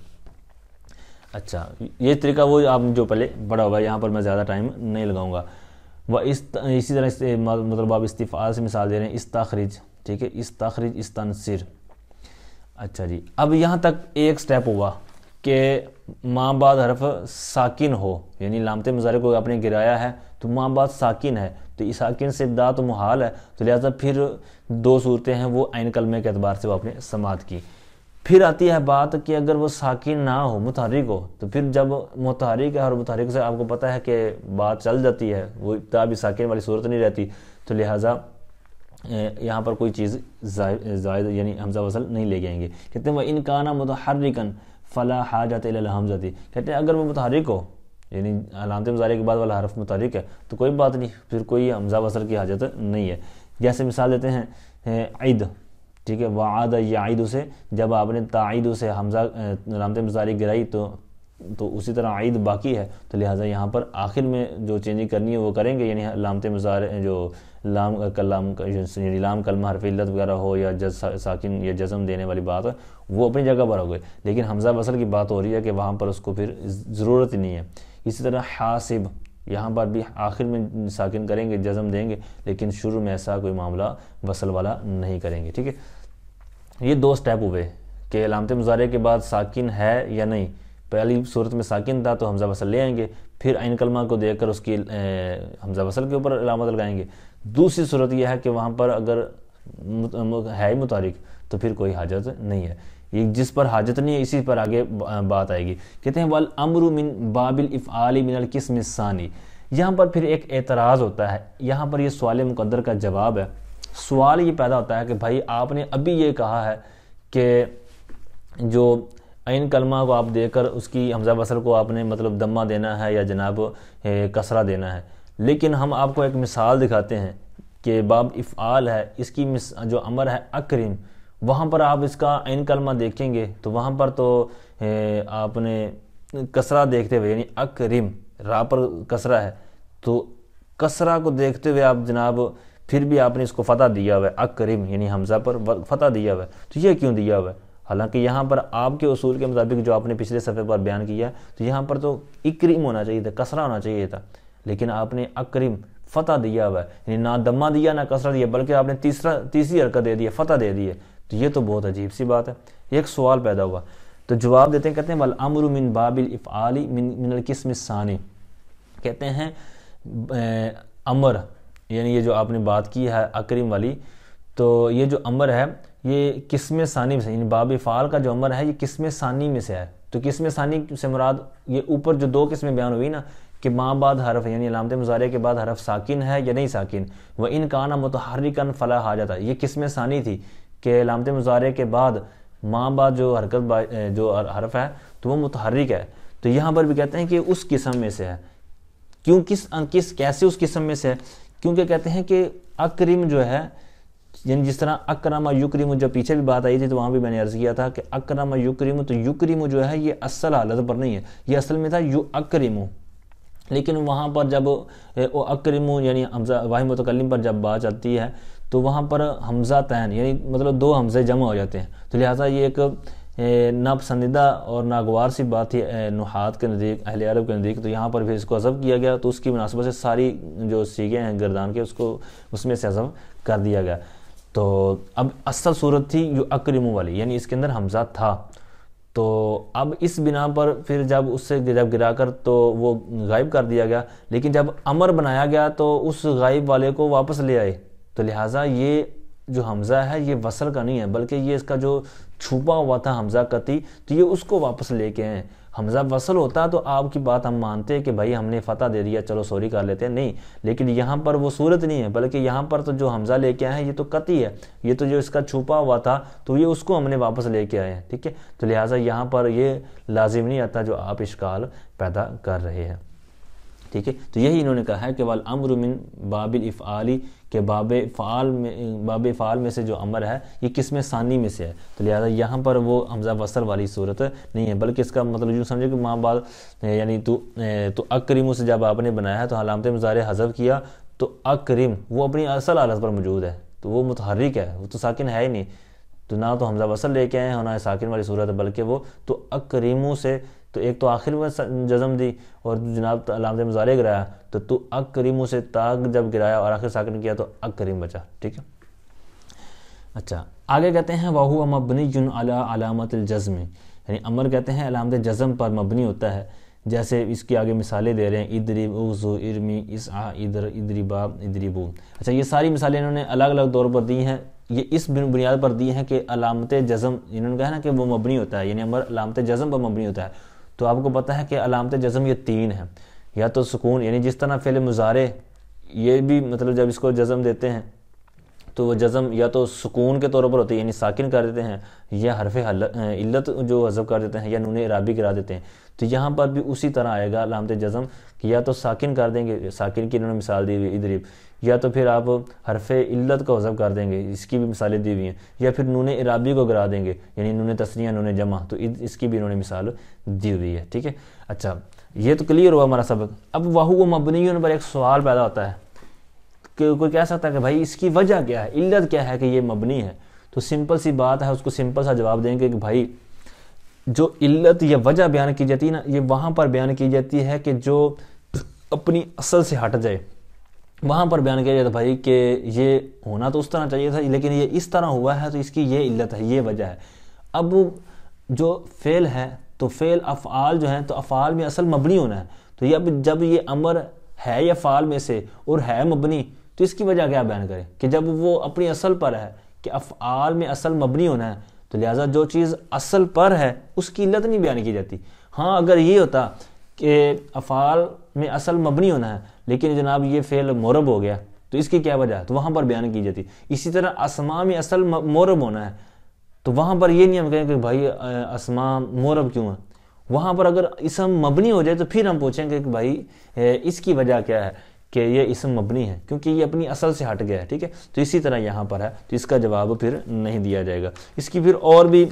اچھا، یہ طریقہ وہ آپ جو پہلے بڑا ہوگا، یہاں پر میں زیادہ ٹائم نہیں لگاؤں گا. وہ اسی طرح مطلب آپ استفعال سے مثال دے رہے ہیں استخرج. ٹھیک ہے، استخرج استنصر. اچھا جی، اب یہاں تک ایک سٹیپ ہوا کہ ماں بعد حرف ساکن ہو، یعنی علامت مضارع کو آپ نے گرایا ہے تو ماں بعد ساکن ہے، تو اس ساکن سے ابتدا تو محال ہے، تو لہٰذا پھر دو صورتیں ہیں وہ عین کلمے کے اعتبار سے وہ آپ نے سماعت کی. پھر آتی ہے بات کہ اگر وہ ساکن نہ ہو، متحرک ہو، تو پھر جب متحرک ہے اور متحرک سے آپ کو پتہ ہے کہ بات چل جاتی ہے، وہ ابتدا بھی ساکن والی صورت نہیں رہتی، تو لہٰذا یہاں پر کوئی چیز زائد یعنی حمزہ وصل نہیں لے جائیں گے. کہتے ہیں وہ ان کانا متحرکن فلا حاجت الی الحمزۃ، کہتے ہیں اگر وہ متحرک ہو یعنی علامت مضارع کے بعد والا حرف متحرک ہے تو کوئی بات نہیں، پھر کوئی حمزہ وصل کی حاجت نہیں ہے۔ جیسے مثال دیتے ہیں عید، ٹھیک ہے، وعاد یعید سے جب آپ نے تعید سے حمزہ علامت مضارع گرائی تو اسی طرح عید باقی ہے، تو لہٰذا یہاں پر آخر میں جو چینجنگ کرنی ہے وہ کریں گے، یعنی علامت مضارع جو لام یعنی لام کلمہ حرف علت وغیرہ ہو یا ساکن یا جزم دینے والی بات ہے وہ اپنی جگہ پر ہو گئے، لیکن حمزہ وصل کی بات ہو رہی ہے کہ وہاں پر اس کو پھر ضرورت ہی نہیں ہے۔ اسی طرح حاسب، یہاں پر بھی آخر میں ساکن کریں گے، جزم دیں گے، لیکن شروع میں ایسا کوئی معاملہ وصل والا نہیں کریں گے، ٹھیک ہے۔ یہ دو سٹیپ ہوئے کہ علامت مضارع کے بعد ساکن ہے یا نہیں۔ پہلی صورت میں ساکن تھا تو حمزہ وصل لے آئیں گے، پھر عین کلمہ کو دیکھ کر اس کی حمزہ وصل کے اوپر علامت لگائیں گے۔ دوسری صورت یہ ہے کہ وہاں پر اگر ہے متحرک تو پھر کوئی حاجت نہیں ہے، یہ جس پر حاجت نہیں ہے اسی پر آگے بات آئے گی۔ کہتے ہیں والامر من باب الافعال من القسم الثانی، یہاں پر پھر ایک اعتراض ہوتا ہے، یہاں پر یہ سوال مقدر کا جواب ہے۔ سوال یہ پیدا ہوتا ہے کہ بھائی آپ نے ابھی یہ کہا ہے کہ جو عین کلمہ کو آپ دے کر اس کی حمزہ وصل کو آپ نے مطلب دمہ دینا ہے یا جناب کسرہ دینا ہے، لیکن ہم آپ کو ایک مثال دکھاتے ہیں کہ باب افعال ہے، اس کی جو امر ہے اکرم، وہاں پر آپ اس کا عین کلمہ دیکھیں گے تو وہاں پر تو آپ نے کسرہ دیکھتے ہوئے، یعنی اکرم را پر کسرہ ہے تو کسرہ کو دیکھتے ہوئے آپ جناب پھر بھی آپ نے اس کو فتح دیا ہوا ہے، اکرم یعنی حمزہ پر فتح دیا ہوا ہے، تو یہ کیوں دیا ہوا ہے؟ حالانکہ یہاں پر آپ کے اصول کے مطابق جو آپ نے پچھلے صفحے پر بیان کیا ہے تو یہاں پر تو اکرم ہونا چاہیے تھا، کسرہ ہونا چاہیے تھا، لیکن آپ نے اکرم فتح دیا ہوا ہے، یعنی نہ دمہ دیا نہ کسرہ دیا، بلکہ آپ نے تیسری حرکت دے دی ہے، فتح دے دی ہے، تو یہ تو بہت عجیب سی بات ہے۔ ایک سوال پیدا ہوا تو جواب دیتے ہیں، کہتے ہیں والامر من باب الافعال من القسم الثانی، کہتے ہیں امر یعنی یہ جو آپ نے بات کی ہے اکرم والی، تو یہ جو امر ہے یہ قسم ثانی میں سے، یعنی باب افعال کا جو امر ہے یہ قسم ثانی میں سے ہے۔ تو قسم ثانی سے مراد یہ اوپر جو دو قسمیں بیان ہوئی نا کہ ماں بعد حرف یعنی علامت مضارع کے بعد حرف ساکن ہے یا نہیں ساکن، وَإِن كَانَ مُتَحَرِّكًا فَلَا حَاجَةَ، یہ قسم ثانی تھی کہ علامت مضارع کے بعد ماں بعد جو جو حرف ہے تو وہ متحرک ہے، تو یہاں پر بھی کہتے ہیں کہ اس قسم میں سے ہے۔ کیوں کیسے اس قسم میں سے ہے؟ کیونکہ کہتے ہیں کہ اکرم جو ہے، یعنی جس طرح اکرم یکرم جو پیچھے بھی بات آئی تھی تو وہاں بھی میں نے عرض کیا تھا کہ اکرم یکرم، تو یکرم جو ہے یہ اصل حالت پر نہیں ہے، یہ اصل میں تھا یو اکرم، لیکن وہاں پر جب اکرم یعنی حمزہ واحد متکلم پر جب بات چلتی ہے تو وہاں پر حمزہ تین یعنی مطلب دو حمزے جمع ہو جاتے ہیں، تو لہٰذا یہ ایک ناپسندیدہ اور ناگوار سی بات تھی نحات کے نزدیک، اہل عرب کے نزدیک، تو یہاں پر پھر اس کو حذف کیا گیا، تو اس کی مناسبت سے ساری جو صیغے ہیں گردان کے اس میں سے حذف کر دیا گیا۔ تو اب اصل صورت تھی یو اکرم والی، یعنی اس کے اندر حمزہ تھا، تو اب اس بنا پر پھر جب اس سے جب گرا کر تو وہ غائب کر دیا گیا، لیکن جب امر بنایا گیا تو اس غائب والے کو واپس لے آئے، تو لہٰذا یہ جو حمزہ ہے یہ وصل کا نہیں ہے، بلکہ یہ اس کا جو چھپا ہوا تھا حمزہ قطعی، تو یہ اس کو واپس لے کے آئے۔ حمزہ وصل ہوتا تو آپ کی بات ہم مانتے ہیں کہ بھائی ہم نے فتح دے دیا، چلو سوری کر لیتے ہیں، نہیں، لیکن یہاں پر وہ صورت نہیں ہے، بلکہ یہاں پر تو جو حمزہ لے کے آئے ہیں یہ تو قطعی ہے، یہ تو جو اس کا چھپا ہوا تھا تو یہ اس کو ہم نے واپس لے کے آئے ہیں، ٹھیک ہے، تو لہٰذا یہاں پر یہ لازم نہیں آتا جو آپ اشکال پیدا کر رہے ہیں، ٹھیک ہے۔ تو یہی انہوں نے کہا ہے کہ والامر من باب الافعال، کہ باب افعال میں سے جو امر ہے یہ قسم ثانی میں سے ہے، تو لہٰذا یہاں پر وہ حمزہ وصل والی صورت نہیں ہے، بلکہ اس کا مطلب یوں سمجھے کہ ماں بعد یعنی تو اکرم سے جب آپ نے بنایا ہے تو علامت مضارع حذف کیا تو اکرم وہ اپنی اصل حالت پر موجود ہے، تو وہ متحرک ہے، وہ تو ساکن ہے ہی نہیں، تو نہ تو حمزہ وصل لے کے آئے ہیں نہ ساکن والی صورت ہے، بلکہ وہ تو اکرموں سے تو ایک تو آخر میں جزم دی اور جناب علامت مضارع گرایا، تو اکرموں سے تاگ جب گرایا اور آخر ساکن کیا تو اکرم بچا، ٹھیک ہے۔ اچھا آگے کہتے ہیں وَهُوَ مَبْنِيٌّ عَلَىٰ عَلَامَةِ الْجَزْمِ، یعنی امر کہتے ہیں علامت جزم پر مبنی ہوتا ہے، جیسے اس کی آگے مثالیں دے رہے ہیں ادرب اغزو ارمی اسعا ادربا ادربو۔ اچھا یہ ساری مثالیں انہوں نے الگ الگ طور پر دی ہیں، یہ اس بنیاد پر دی ہیں کہ علامت جزم انہوں نے کہا نا کہ وہ مبنی ہوتا ہے، یعنی امر علامت جزم پر مبنی ہوتا ہے، تو آپ کو پتہ ہے کہ علامت جزم یہ تین ہیں، یا تو سکون، یعنی جس طرح فعل مضارع یہ بھی مطلب جب اس کو جزم دیتے ہیں تو وہ جزم یا تو سکون کے طور پر ہوتی ہے یعنی ساکن کر دیتے ہیں، یا حرف علت جو حذف کر دیتے ہیں، یا نون اعرابی کرا دیتے ہیں. تو یہاں پر بھی اسی طرح آئے گا علامت جزم کہ یا تو ساکن کر دیں گے، ساکن کی انہوں نے مثال دی ہوئی اضرب، یا تو پھر آپ حرف علت کو حذف کر دیں گے، اس کی بھی مثالیں دی ہوئی ہیں، یا پھر نون اعرابی کو گرا دیں گے یعنی نون تثنیہ نون جمع، تو اس کی بھی انہوں نے مثال دی ہوئی ہے. ٹھیک ہے، اچھا یہ تو کلیئر ہوا ہمارا سبق. اب وَهُوَ مَبْنِيٌّ پر ایک سوال پیدا ہوتا ہے کہ کوئی کہہ سکتا ہے کہ بھائی اس کی وجہ کیا ہے، علت کیا ہے کہ یہ مبنی ہے. تو سمپل سی بات ہے، اس کو سمپل سا جواب دیں گے کہ بھائی جو علت یا وجہ بیان کی جاتی ہے نا، یہ وہاں پر بیان کی جاتی ہے کہ جو اپنی اصل سے ہٹ جائے. وہاں پر بیان کیا جاتا ہے بھائی کہ یہ ہونا تو اس طرح چاہیے تھا لیکن یہ اس طرح ہوا ہے تو اس کی یہ علت ہے، یہ وجہ ہے. اب جو فعل ہے تو فعل افعال جو ہیں تو افعال میں اصل مبنی ہونا ہے. تو یہ اب جب یہ امر ہے یا فعال میں سے اور ہے مبنی تو اس کی وجہ کیا بیان کرے کہ جب وہ اپنی اصل پر ہے کہ افعال میں اصل مبنی ہونا ہے تو لہٰذا جو چیز اصل پر ہے اس کی علت نہیں بیان کی جاتی. ہاں اگر یہ ہوتا کہ افعال میں اصل مبنی ہونا ہے لیکن جناب یہ فعل معرب ہو گیا تو اس کی کیا وجہ ہے تو وہاں پر بیان کی جاتی. اسی طرح اسماء میں اصل معرب ہونا ہے تو وہاں پر یہ نہیں ہم کہیں کہ بھائی اسماء معرب کیوں ہے. وہاں پر اگر اسم مبنی ہو جائے تو پھر ہم پوچھیں گے کہ بھائی اس کی وجہ کیا ہے کہ یہ اسم مبنی ہے کیونکہ یہ اپنی اصل سے ہٹ گیا ہے. ٹھیک ہے، تو اسی طرح یہاں پر ہے تو اس کا جواب پھر نہیں دیا جائے گا. اس کی پھر اور بھی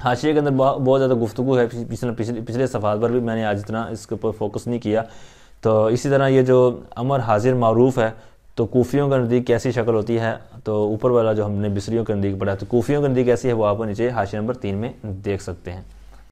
حاشیے کے اندر بہت زیادہ گفتگو ہے، پچھلے صفحات پر بھی میں نے آج اتنا اس کے اوپر فوکس نہیں کیا. تو اسی طرح یہ جو امر حاضر معروف ہے تو کوفیوں کے نزدیک کیسی شکل ہوتی ہے، تو اوپر والا جو ہم نے بصریوں کے نزدیک پڑھا تو کوفیوں کے نزدیک کیسی ہے وہ آپ کو نیچے حاشیہ نمبر 3 میں دیکھ سکتے ہیں.